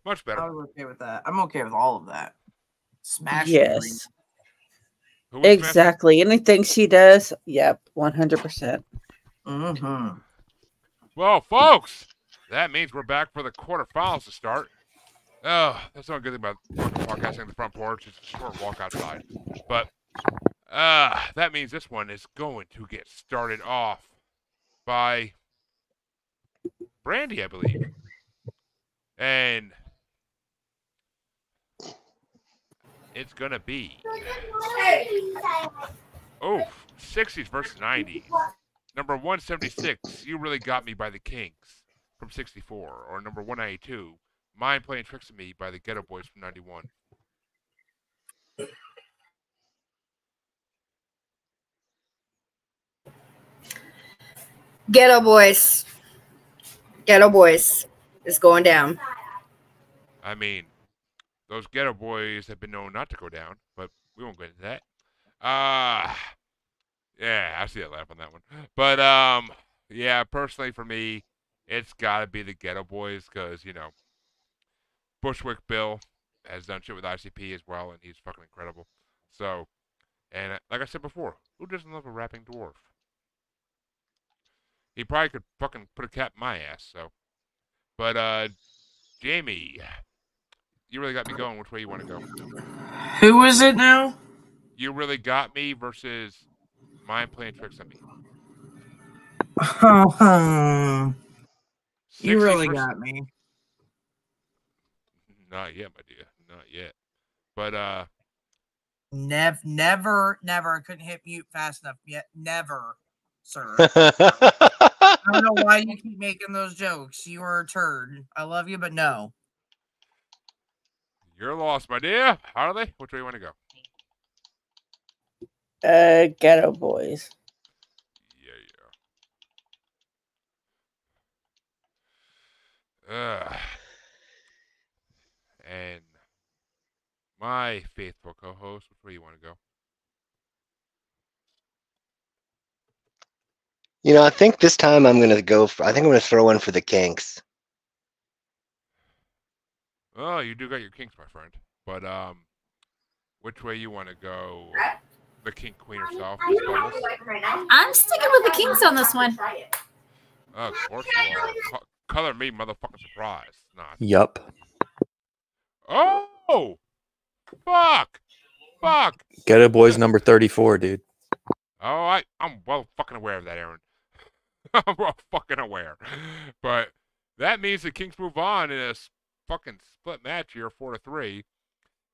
Much better. I was okay with that. I'm okay with all of that. Smash. Yes. Who was Exactly. Anything she does, yep, 100%. Mm-hmm. Well, folks, that means we're back for the quarterfinals to start. Oh, that's the only good thing about fucking podcasting on the front porch. It's a short walk outside. But that means this one is going to get started off by Brandi, I believe. And it's going to be 60s versus 90s. Number 176, You Really Got Me by the Kinks from 64. Or number 192, Mind Playing Tricks on Me by the Ghetto Boys from 91. Ghetto Boys. Ghetto Boys is going down. I mean, those Ghetto Boys have been known not to go down, but we won't get into that. Yeah, I see that laugh on that one. But yeah, personally for me, it's got to be the Ghetto Boys because, you know, Bushwick Bill has done shit with ICP as well, and he's fucking incredible. So, and like I said before, who doesn't love a rapping dwarf? He probably could fucking put a cap in my ass, so. But, Jaimie, you really got me going. Which way you want to go? Who is it now? You Really Got Me versus Mind Playing Tricks on Me. You really got me. Not yet, my dear. Not yet. But, Never. I couldn't hit mute fast enough yet. Never, sir. I don't know why you keep making those jokes. You are a turd. I love you, but no. You're lost, my dear. Harley, which way you want to go? Ghetto Boys. Yeah. And my faithful co-host, which way you want to go? You know, I think this time I'm gonna go. I think I'm gonna throw one for the Kinks. Oh, you do got your kinks, my friend. But which way you want to go? The King Queen herself. I'm sticking with the Kings on this one. Of course you are. Color me motherfucking surprised. Not. Yup. Oh! Fuck! Ghetto Boys number 34, dude. Oh, I'm well fucking aware of that, Aaron. I'm well fucking aware. But that means the Kings move on in a fucking split match here, 4-3.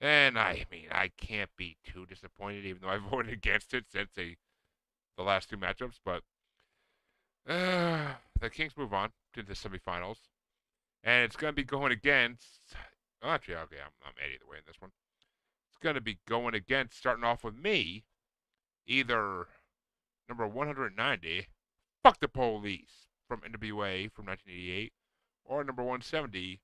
And I mean, I can't be too disappointed, even though I voted against it since the last two matchups. But the Kings move on to the semifinals, and it's gonna be going against. Oh, actually, okay, I'm either way in this one. It's gonna be going against, starting off with me, either number 190, Fuck the Police from NWA from 1988, or number 170,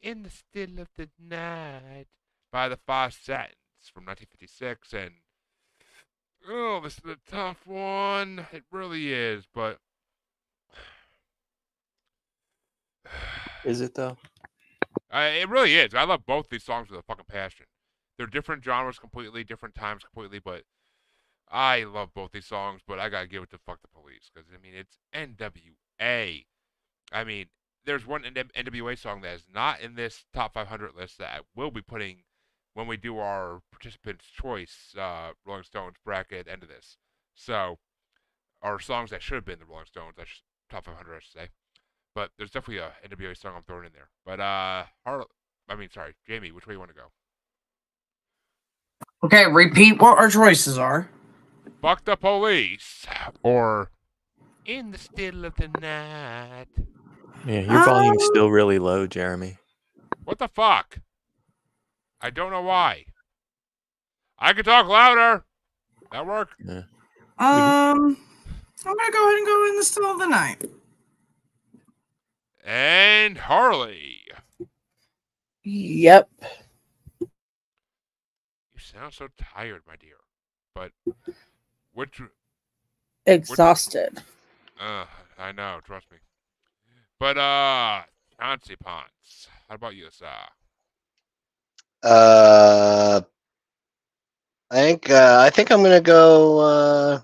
In the Still of the Night by the Five Satins from 1956. And oh, this is a tough one. It really is, but Is it though? it really is. I love both these songs with a fucking passion. They're different genres completely, different times completely, but I love both these songs. But I gotta give it to Fuck the Police because I mean it's NWA. I mean, there's one NWA song that is not in this top 500 list that I will be putting when we do our participants' choice Rolling Stones bracket at the end of this. So, our songs that should have been the Rolling Stones, top 500, I should say. But there's definitely a NWA song I'm throwing in there. But Jaimie, which way you want to go? Okay, repeat what our choices are. Fuck the Police or In the Still of the Night. Yeah, your volume's still really low, Jeremy. What the fuck? I don't know why. I can talk louder. That work? Yeah. I'm gonna go ahead and go In the Still of the Night. And Harley. Yep. You sound so tired, my dear. But exhausted. I know, trust me. But I Chancy Ponce. How about you, sir? I think I'm gonna go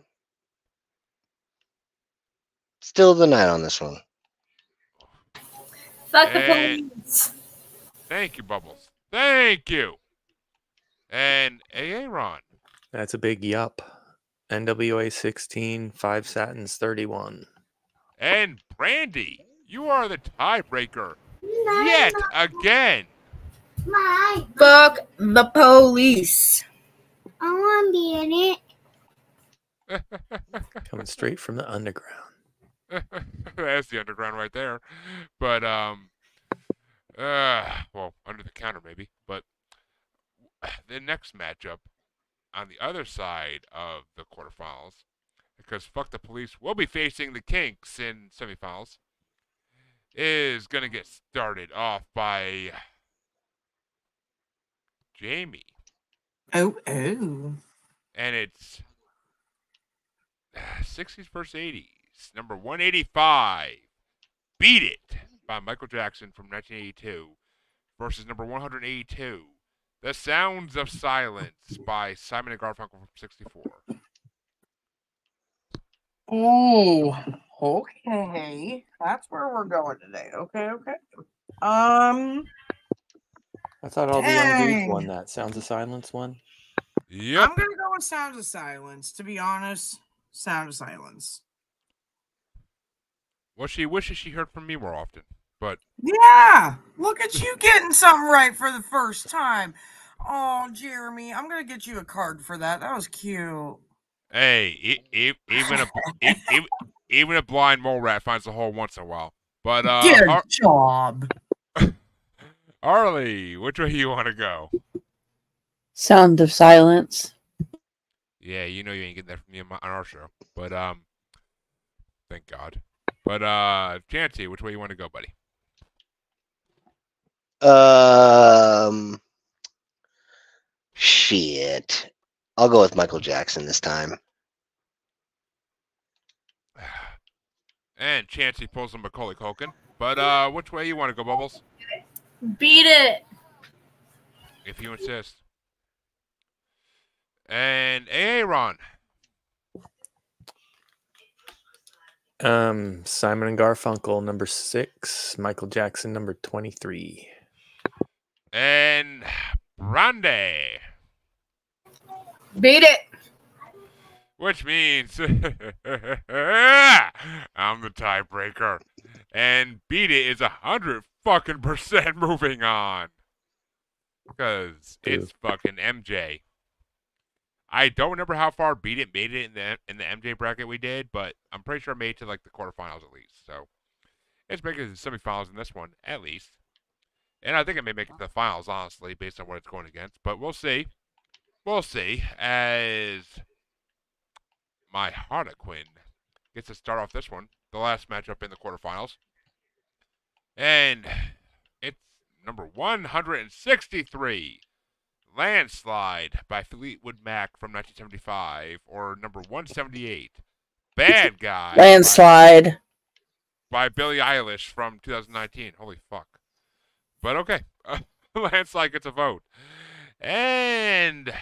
Still the Night on this one. Fuck the police. Thank you, Bubbles. Thank you. And Aaron. That's a big yup. NWA 16, 5 Satins 31. And Brandi, you are the tiebreaker yet again. Fuck the police. I want to be in it. Coming straight from the underground. That's the underground right there. But well, under the counter maybe. But the next matchup on the other side of the quarterfinals, because Fuck the Police will be facing the Kinks in semifinals, is gonna get started off by Jaimie. Oh. And it's 60s versus 80s. Number 185, Beat It by Michael Jackson from 1982 versus number 182, The Sounds of Silence by Simon and Garfunkel from 64. Oh, okay. That's where we're going today. Okay. I thought all the young Dang. dudes won that. Sounds of Silence one. Yep. I'm gonna go with Sounds of Silence. To be honest, Sound of Silence. Well, she wishes she heard from me more often, but Yeah, look at you getting something right for the first time. Oh, Jeremy, I'm gonna get you a card for that. That was cute. hey, even a blind mole rat finds a hole once in a while. But Good job. Harley, which way you want to go? Sound of Silence. Yeah, you know you ain't getting that from me on our show, but thank God. But Chancy, which way you want to go, buddy? Shit. I'll go with Michael Jackson this time. And Chancy pulls a Macaulay Culkin. But which way you want to go, Bubbles? Beat It. If you insist. And Aaron. Simon and Garfunkel number 6, Michael Jackson number 23. And Brandi. Beat It. Which means I'm the tiebreaker. And Beat It is 100% moving on. Because it's fucking MJ. I don't remember how far Beat It made it in the MJ bracket we did, but I'm pretty sure it made it to like the quarterfinals at least. So it's making it to the semifinals in this one, at least. And I think it may make it to the finals, honestly, based on what it's going against. But we'll see. We'll see as my Harley Quinn gets to start off this one, the last matchup in the quarterfinals. And it's number 163. Landslide by Fleetwood Mac from 1975, or number 178, Bad Guy. Landslide. By Billie Eilish from 2019. Holy fuck. But okay. Landslide gets a vote. And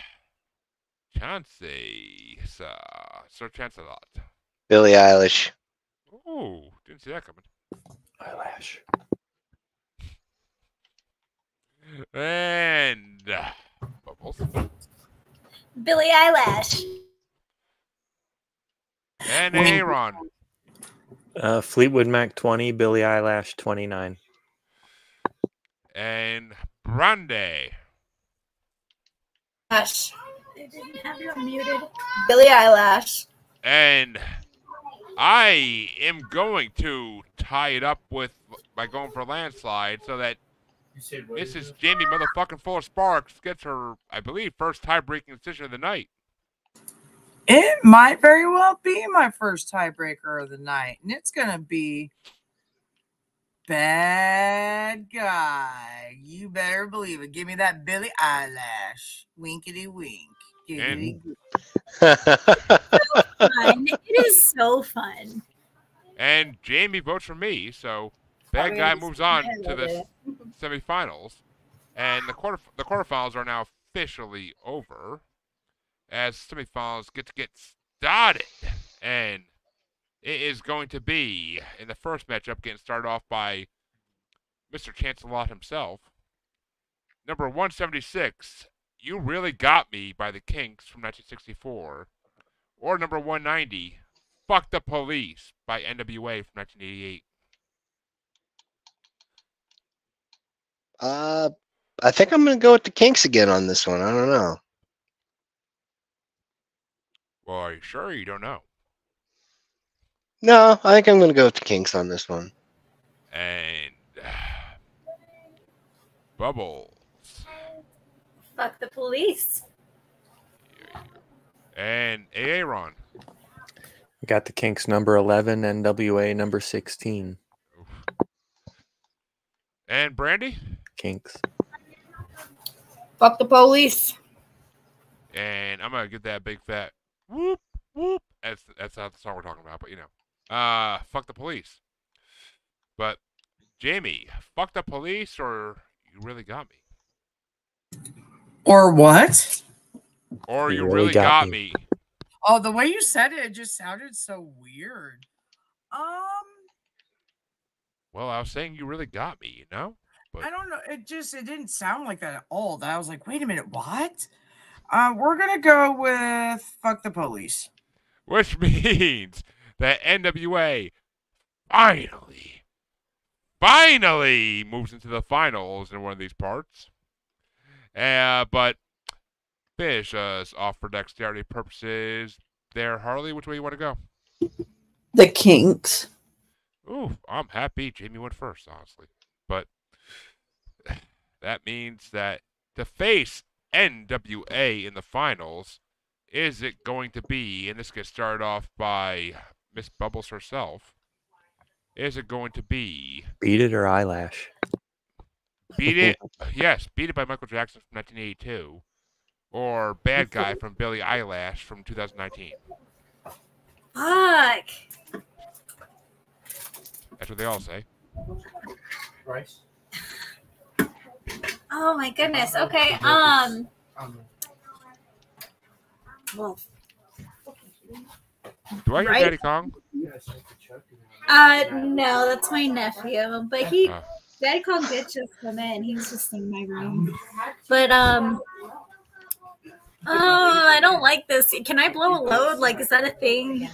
Chancy. Sir Chancelot. Billie Eilish. Ooh, didn't see that coming. Eyelash. And Bubbles. Billie Eilish. And Aaron. Fleetwood Mac 20, Billie Eilish 29. And Brandi. Ash. They didn't have you muted. Billie Eilish. And I am going to tie it up by going for Landslide so that Mrs. Jaimie motherfucking Full of Sparks gets her, I believe, first tie-breaking decision of the night. It might very well be my first tiebreaker of the night, and it's gonna be Bad Guy. You better believe it. Give me that Billie Eilish. Winkety wink. And Fun. It is so fun. And Jaimie votes for me, so bad guy moves on to the semifinals, and the quarterfinals are now officially over, as semifinals get started, and it is going to be in the first matchup getting started off by Mr. Chancy himself. Number 176, You Really Got Me by the Kinks from 1964, or number 190, Fuck the Police by NWA from 1988. I think I'm going to go with the Kinks again on this one. I don't know. Well, are you sure you don't know? No, I think I'm going to go with the Kinks on this one. And Bubbles. Fuck the Police. And Aaron. We got the Kinks number 11, NWA number 16. And Brandi? Kinks. Fuck the Police. And I'm gonna get that big fat whoop whoop. That's not the song we're talking about, but you know. Fuck the Police. But Jaimie, Fuck the Police or You Really Got Me? Or what? Or You Really Got Me. Oh, the way you said it just sounded so weird. Well, I was saying You Really Got Me, you know? But I don't know. It didn't sound like that at all. That I was like, wait a minute, what? We're gonna go with Fuck the Police. Which means that NWA finally moves into the finals in one of these parts. But finish us off for dexterity purposes. There, Harley, which way you want to go? The Kinks. Ooh, I'm happy Jaimie went first, honestly. But that means that to face NWA in the finals, is it going to be, and this gets started off by Miss Bubbles herself, is it going to be Beat It or Eyelash? Beat It? Yes, Beat It by Michael Jackson from 1982, or Bad Guy from Billie Eilish from 2019. Fuck. That's what they all say. Rice. Oh my goodness. Okay. Well. Do I hear Right. Daddy Kong? No, that's my nephew. But Daddy Kong did just come in. He was just in my room. But I don't like this. Can I blow a load? Like, is that a thing?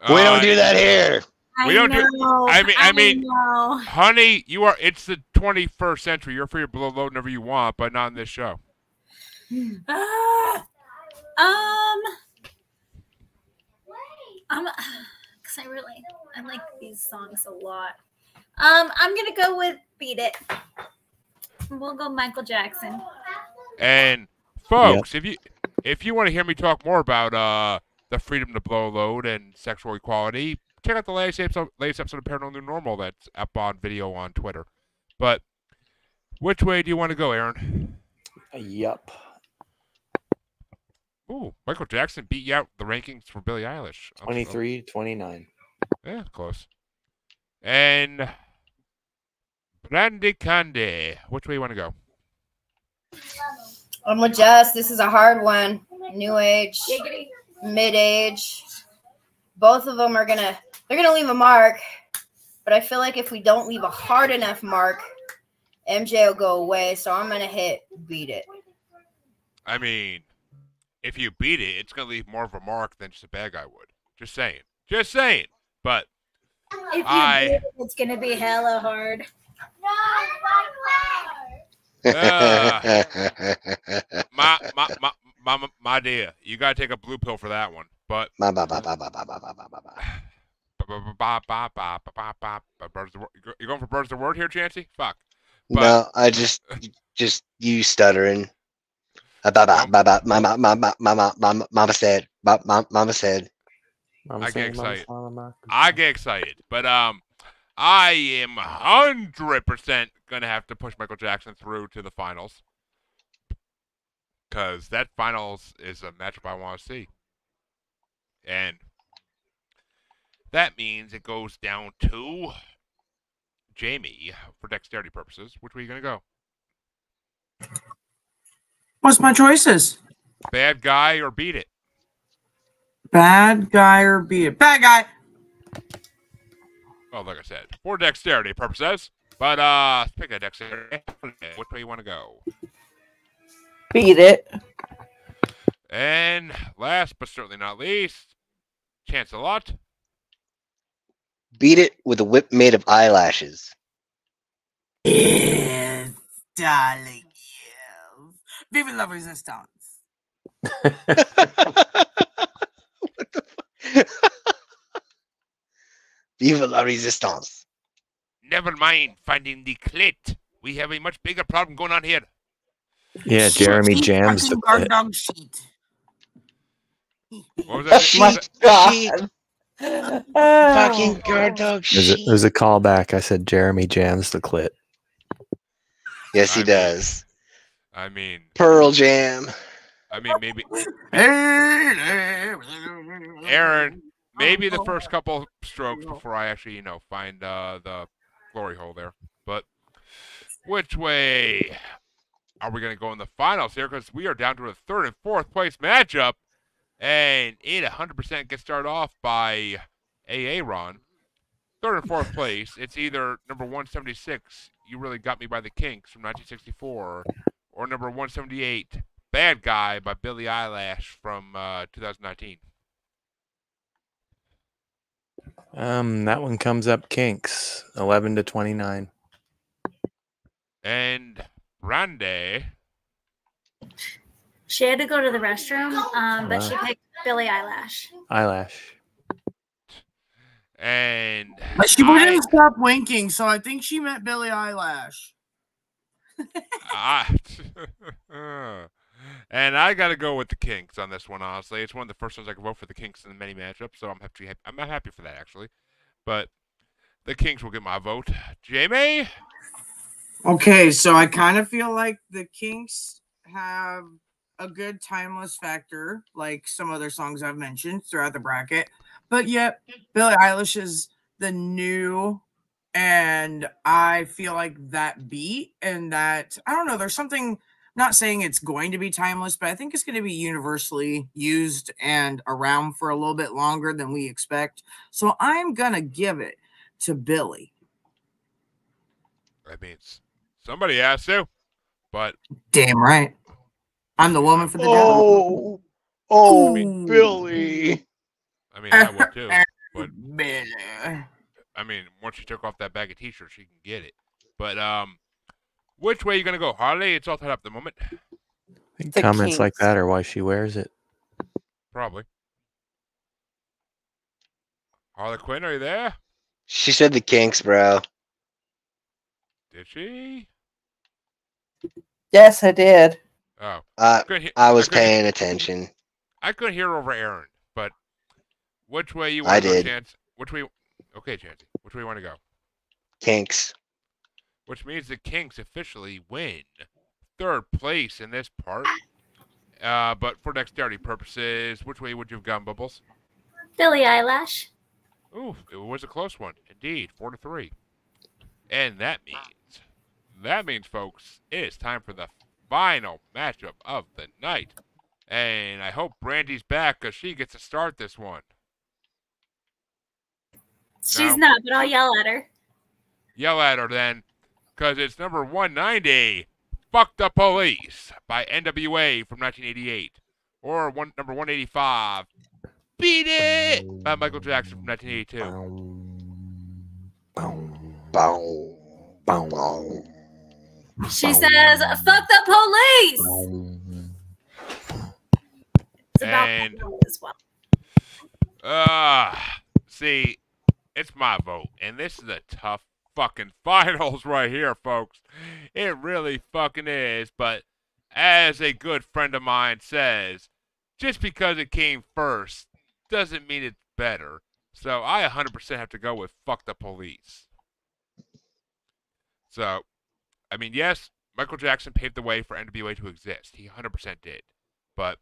We don't do that here. We don't do. I mean, know. honey, it's the 21st century. You're free to blow load whenever you want, but not in this show. Because I like these songs a lot. I'm gonna go with Beat It. We'll go Michael Jackson. And folks, if you want to hear me talk more about the freedom to blow load and sexual equality, check out the latest episode of Paranormal New Normal that's up on video on Twitter. But which way do you want to go, Aaron? Yup. Ooh, Michael Jackson beat you out the rankings for Billie Eilish. 23-29. Yeah, close. And Brandi Candy, which way you want to go? I'm with Jess. This is a hard one. New age, mid age. Both of them they're gonna leave a mark. But I feel like if we don't leave a hard enough mark, MJ will go away. So I'm gonna hit Beat It. I mean, if you beat it, it's gonna leave more of a mark than just a bad guy would. Just saying. But if you beat it, it's gonna be hella hard. My dear, you gotta take a blue pill for that one. But you going for birds of the word here, Chancy? Fuck. But, no, I just you stuttering. Mama said. Mama said. I get excited. But I am 100% gonna have to push Michael Jackson through to the finals. Because that finals is a matchup I want to see. And that means it goes down to Jaimie, for dexterity purposes, which way are you going to go? What's my choices? Bad guy or beat it? Bad guy or beat it? Bad guy. Well, like I said, for dexterity purposes. But pick a dexterity. Which way you want to go? Beat it. And last but certainly not least, Chance-a-lot. Beat it with a whip made of eyelashes. Yes, darling. Yes. Vive la resistance. What the fuck? Vive la resistance. Never mind finding the clit. We have a much bigger problem going on here. Yeah, Jeremy jams the Guard clit. dog sheet. What was that? Sheet. Fucking guard dog sheet. There's a callback. I said Jeremy jams the clit. Yes, he does. I mean, Pearl Jam. I mean, maybe. Aaron, maybe the first couple strokes before I actually, find the glory hole there. But which way are we going to go in the finals here? Because we are down to a third and fourth place matchup. And it 100% gets started off by AA Ron. Third and fourth place, it's either number 176, You Really Got Me by the Kinks from 1964, or number 178, Bad Guy by Billie Eilish from 2019. That one comes up Kinks, 11-29. And Brandi. She had to go to the restroom, but she picked Billie Eilish. And she wouldn't stop winking, so I think she meant Billie Eilish. And I got to go with the Kinks on this one, honestly. It's one of the first times I can vote for the Kinks in many matchups, so I'm not happy for that, actually. But the Kinks will get my vote. Jaimie? Okay, so I kind of feel like the Kinks have a good timeless factor, like some other songs I've mentioned throughout the bracket. But yet, Billie Eilish is the new, and I feel like that beat and that, I don't know, there's something, not saying it's going to be timeless, but I think it's going to be universally used and around for a little bit longer than we expect. So I'm going to give it to Billie. That means somebody has to, but... Damn right. I'm the woman for the job. Oh, Billie. I mean, I would too, but I mean, once she took off that bag of t-shirts, she can get it. But which way are you gonna go, Harley? It's all tied up at the moment. I think comments like that are why she wears it. Probably. Harley Quinn, are you there? She said the Kinks, bro. Did she? Yes, I did. Oh, I was paying attention. I couldn't hear over Aaron, but which way you I want to go, did. Chance? Which way? Okay, Chancy. Which way you want to go? Kinks. Which means the Kinks officially win third place in this part. But for dexterity purposes, which way would you have gone, Bubbles? Billie Eilish. Ooh, it was a close one, indeed, 4-3. And that means, folks, it is time for the final matchup of the night. And I hope Brandi's back because she gets to start this one. She's not, but I'll yell at her. Yell at her then, because it's number 190, Fuck the Police by NWA from 1988. Or number 185, Beat It by Michael Jackson from 1982. She says, fuck the police! It's about police as well. See, it's my vote, and this is a tough fucking finals right here, folks. It really fucking is, but as a good friend of mine says, just because it came first doesn't mean it's better. So I 100% have to go with Fuck the Police. So, I mean, yes, Michael Jackson paved the way for NWA to exist. He 100% did. But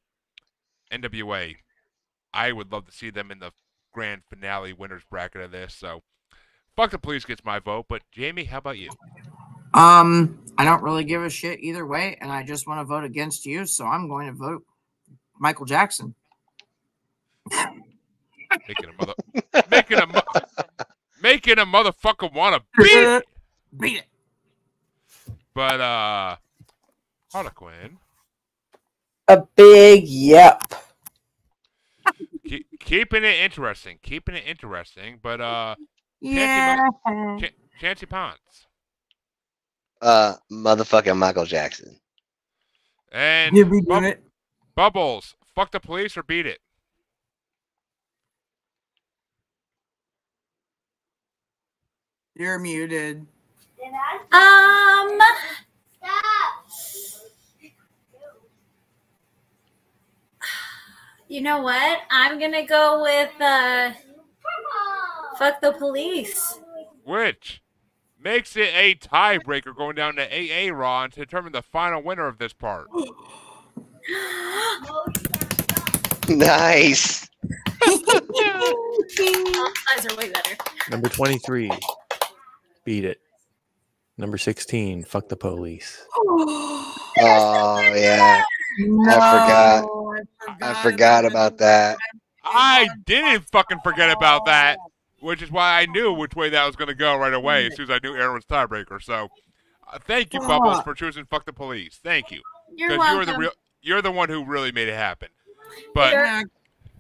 NWA, I would love to see them in the grand finale winners bracket of this. So, Fuck the Police gets my vote, but Jaimie, how about you? I don't really give a shit either way, and I just want to vote against you, so I'm going to vote Michael Jackson. Making a motherfucker want to beat it. Beat it. But Harley Quinn. A big yep. Keeping it interesting. But Yeah. Chancy Ponds. Motherfucking Michael Jackson. And You be doing it. Bubbles. Fuck the Police or beat it. You're muted. You know what? I'm gonna go with Fuck the Police. Which makes it a tiebreaker going down to AA Raw to determine the final winner of this part. Nice. Eyes are way better. Number 23, beat it. Number 16, fuck the police. Oh yeah. No, I forgot about that. I didn't fucking forget about that, which is why I knew which way that was going to go right away as soon as I knew Aaron was tiebreaker. So, thank you, Bubbles, for choosing fuck the police. Thank you. You're welcome. You're the one who really made it happen. But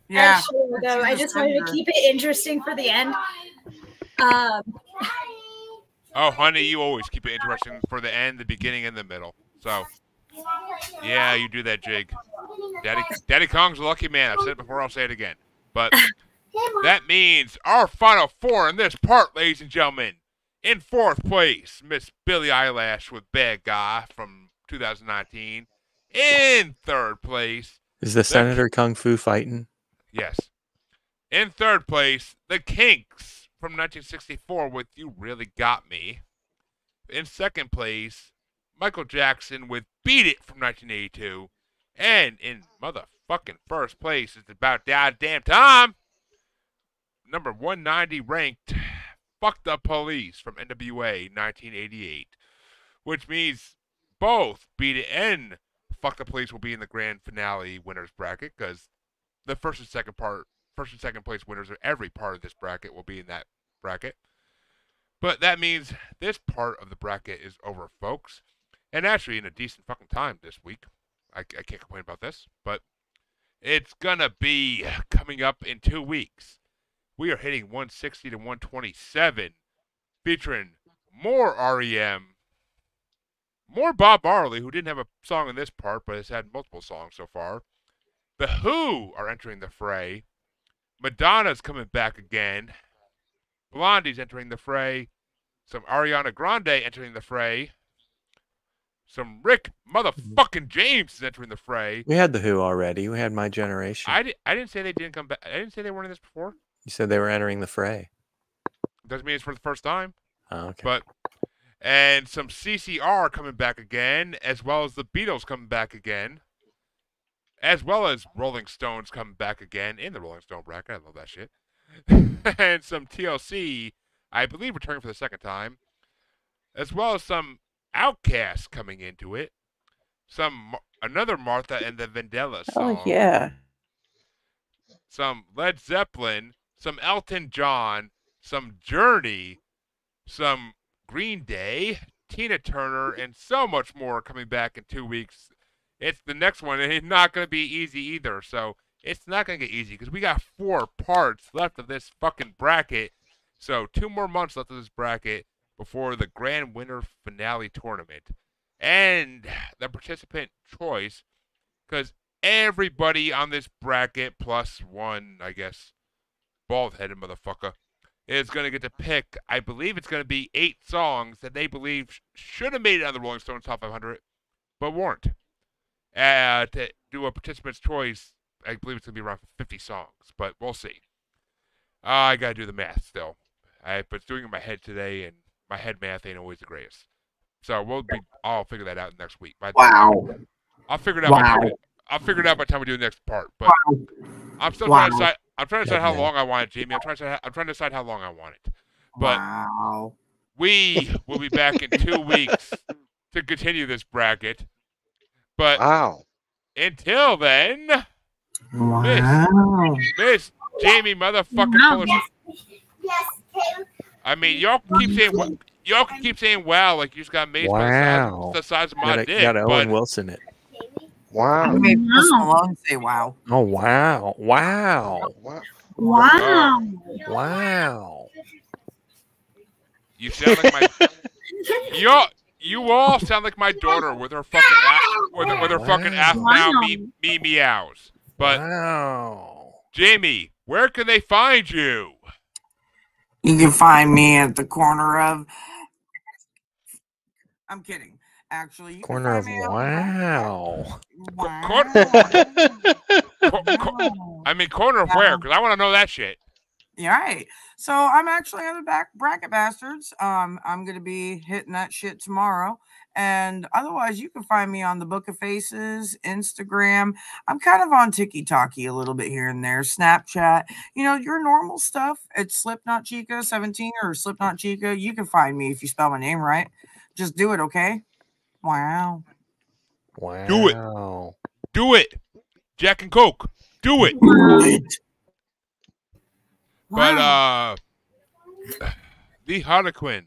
yeah. I just wanted to keep it interesting for the end. Oh, honey, you always keep it interesting for the end, the beginning, and the middle. So, yeah, you do that, Jig. Daddy Kong's a lucky man. I've said it before, I'll say it again. But that means our final four in this part, ladies and gentlemen. In fourth place, Miss Billie Eilish with Bad Guy from 2019. In third place... Is the Senator Kung Fu fighting? Yes. In third place, The Kinks from 1964 with You Really Got Me. In second place, Michael Jackson with Beat It from 1982. And in motherfucking first place is About Damn Time. Number 190 ranked Fuck the Police from NWA 1988. Which means both Beat It and Fuck the Police will be in the grand finale winners bracket because the first and second place winners of every part of this bracket will be in that bracket. But that means this part of the bracket is over, folks. And actually in a decent fucking time this week. I can't complain about this, but it's gonna be coming up in 2 weeks. We are hitting 160 to 127, featuring more REM, more Bob Marley, who didn't have a song in this part, but has had multiple songs so far. The Who are entering the fray. Madonna's coming back again. Blondie's entering the fray. Some Ariana Grande entering the fray. Some Rick motherfucking James is entering the fray. We had the Who already. We had My Generation. I didn't say they didn't come back. I didn't say they weren't in this before. You said they were entering the fray. Doesn't mean it's for the first time. Oh, okay. But and some CCR coming back again, as well as the Beatles coming back again, as well as Rolling Stones coming back again in the Rolling Stone bracket. I love that shit. And some TLC, I believe, returning for the second time, as well as some Outcasts coming into it. Another Martha and the Vandellas song. Oh, yeah. Some Led Zeppelin, some Elton John, some Journey, some Green Day, Tina Turner, and so much more coming back in 2 weeks. It's the next one, and it's not going to be easy either. So it's not going to get easy because we got 4 parts left of this fucking bracket. So 2 more months left of this bracket before the grand winner finale tournament. And the participant choice, because everybody on this bracket, plus one, I guess, bald-headed motherfucker, is going to get to pick, I believe it's going to be 8 songs that they believe should have made it on the Rolling Stones Top 500, but weren't. To do a participant's choice, I believe it's going to be around 50 songs, but we'll see. I got to do the math still. But doing it in my head today, and my head math ain't always the greatest. So I'll figure that out next week. Wow. I'll figure it out. I'll figure it out by the time we do the next part. But I'm still trying to decide. I'm trying to decide how long I want it, Jaimie. I'm trying to decide how long I want it. But wow. we will be back in 2 weeks to continue this bracket. But Wow. until then, Wow. Miss Jaimie motherfucking Fuller. I mean, y'all keep saying wow like you just got amazed by Wow. the size of my dick. Got Owen But Wilson it. Wow. You made Post Malone say wow. Oh wow. Wow. Wow. Wow. Wow. you sound like my you all sound like my daughter with her fucking fucking ass now me meows. But wow. Jaimie, where can they find you? You can find me at the corner of. I'm kidding. Actually, you Corner can of find me wow. I mean, corner of where? Because I want to know that shit. Yeah, right. So I'm actually on the bracket bastards. I'm gonna be hitting that shit tomorrow. And otherwise, you can find me on the Book of Faces, Instagram. I'm kind of on TikTok a little bit here and there, Snapchat. Your normal stuff. It's Slipknot Chica 17 or Slipknot Chica. You can find me if you spell my name right. Just do it, okay? Wow. Wow. Do it. Jack and Coke. Do it. Wow. But the Harley Quinn,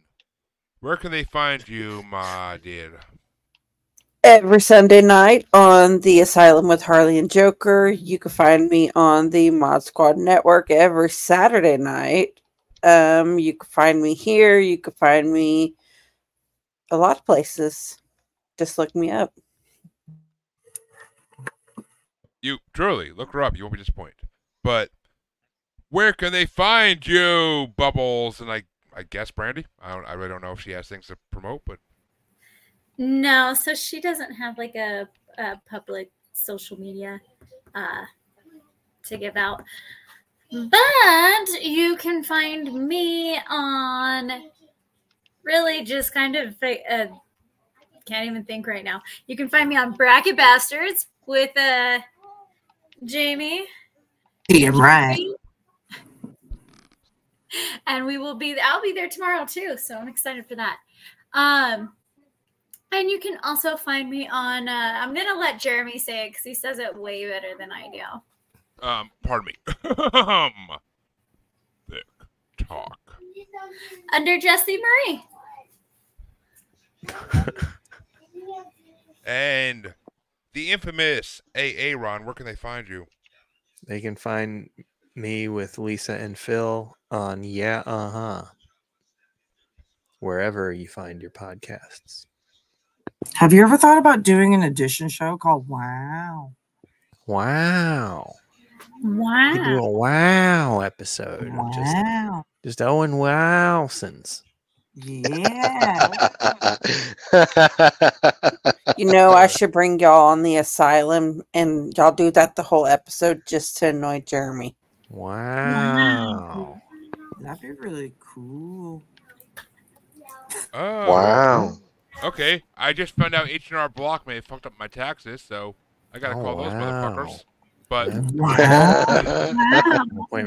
where can they find you, my dear? Every Sunday night on the Asylum with Harley and Joker. You can find me on the Mod Squad Network every Saturday night. You can find me here. You can find me a lot of places. Just look me up. You truly look her up. You won't be disappointed. But where can they find you, Bubbles? And I guess Brandi. I really don't know if she has things to promote, but No, so she doesn't have like a public social media to give out. But you can find me on really just kind of can't even think right now. You can find me on Bracket Bastards with Jaimie. Damn right. And I'll be there tomorrow too, so I'm excited for that. And you can also find me on I'm gonna let Jeremy say it because he says it way better than I do. Pardon me. Thick talk. Under Jesse Marie. And the infamous AA Ron, where can they find you? They can find me with Lisa and Phil on wherever you find your podcasts. Have you ever thought about doing an edition show called Wow? Wow. Wow. You could do a wow episode. Wow. Just Owen Wowsons. Yeah. I should bring y'all on the Asylum and y'all do that the whole episode just to annoy Jeremy. Wow. That'd be really cool. Oh. Wow. Okay, I just found out H&R Block may have fucked up my taxes, so I gotta call those motherfuckers. But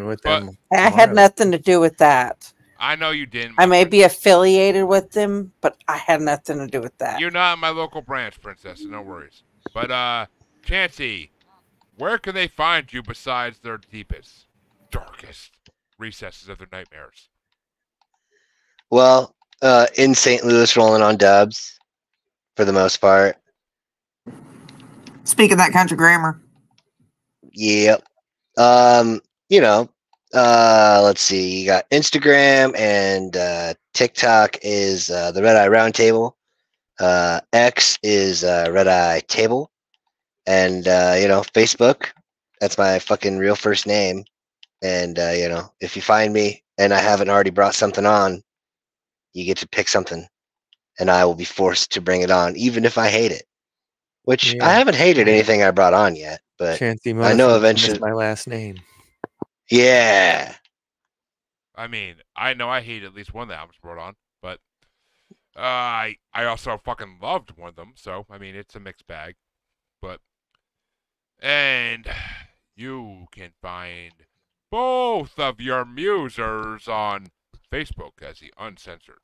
with them. I had nothing to do with that. I know you didn't. I may be affiliated with them, but I had nothing to do with that. You're not in my local branch, princess, so no worries. But Chancy, where can they find you besides their deepest, darkest recesses of their nightmares? Well, in St. Louis, rolling on dubs, for the most part. Speaking that country grammar. Yep. Let's see. You got Instagram and TikTok is the Red Eye Roundtable. X is Red Eye Table, and Facebook. That's my fucking real first name. And if you find me and I haven't already brought something on, you get to pick something, and I will be forced to bring it on, even if I hate it. Which I haven't hated anything I brought on yet, but Chancy, I know eventually. my last name. Yeah. I mean, I know I hate at least one of the albums brought on, but I also fucking loved one of them, so I mean it's a mixed bag. And you can find both of your musers on Facebook as the Uncensored,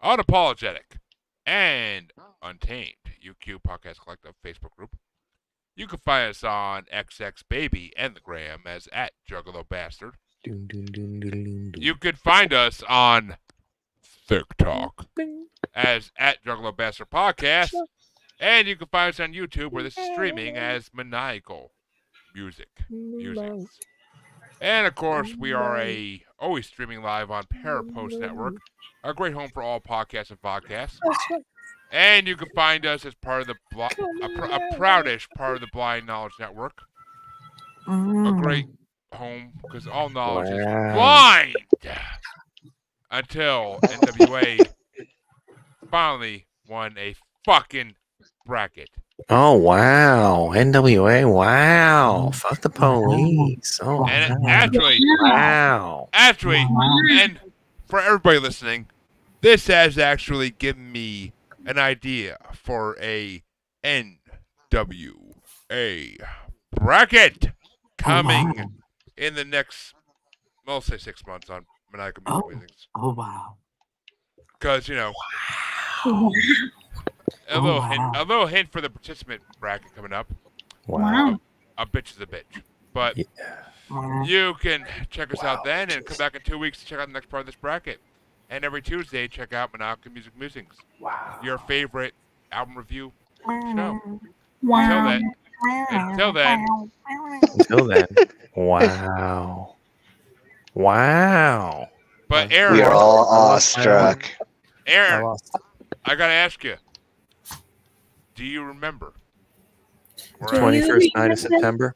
Unapologetic, and Untamed UQ Podcast Collective Facebook group. You can find us on XXBaby and the Gram as @JuggaloBastard. You could find us on TikTok as @JuggaloBastard Podcast. And you can find us on YouTube where this is streaming as Maniacal Musings. And of course, we are always streaming live on Parapost Network, a great home for all podcasts and podcasts. And you can find us as part of the a proudish part of the Blind Knowledge Network, a great home because all knowledge is blind. Until NWA finally won a fucking bracket. Oh wow, NWA! Wow, fuck the police. Oh, and wow. actually, and for everybody listening, this has actually given me an idea for a NWA bracket coming in the next, well, say 6 months on Maniacal Musings. Oh wow! Because a little hint for the participant bracket coming up. Wow. A bitch is a bitch. But you can check us out then and come back in 2 weeks to check out the next part of this bracket. And every Tuesday, check out Maniacal Musings. Wow. Your favorite album review show. Wow. Until then. Wow. Wow. But Aaron, we are all awestruck. Aaron, I gotta ask you. Do you remember? 21st night of September.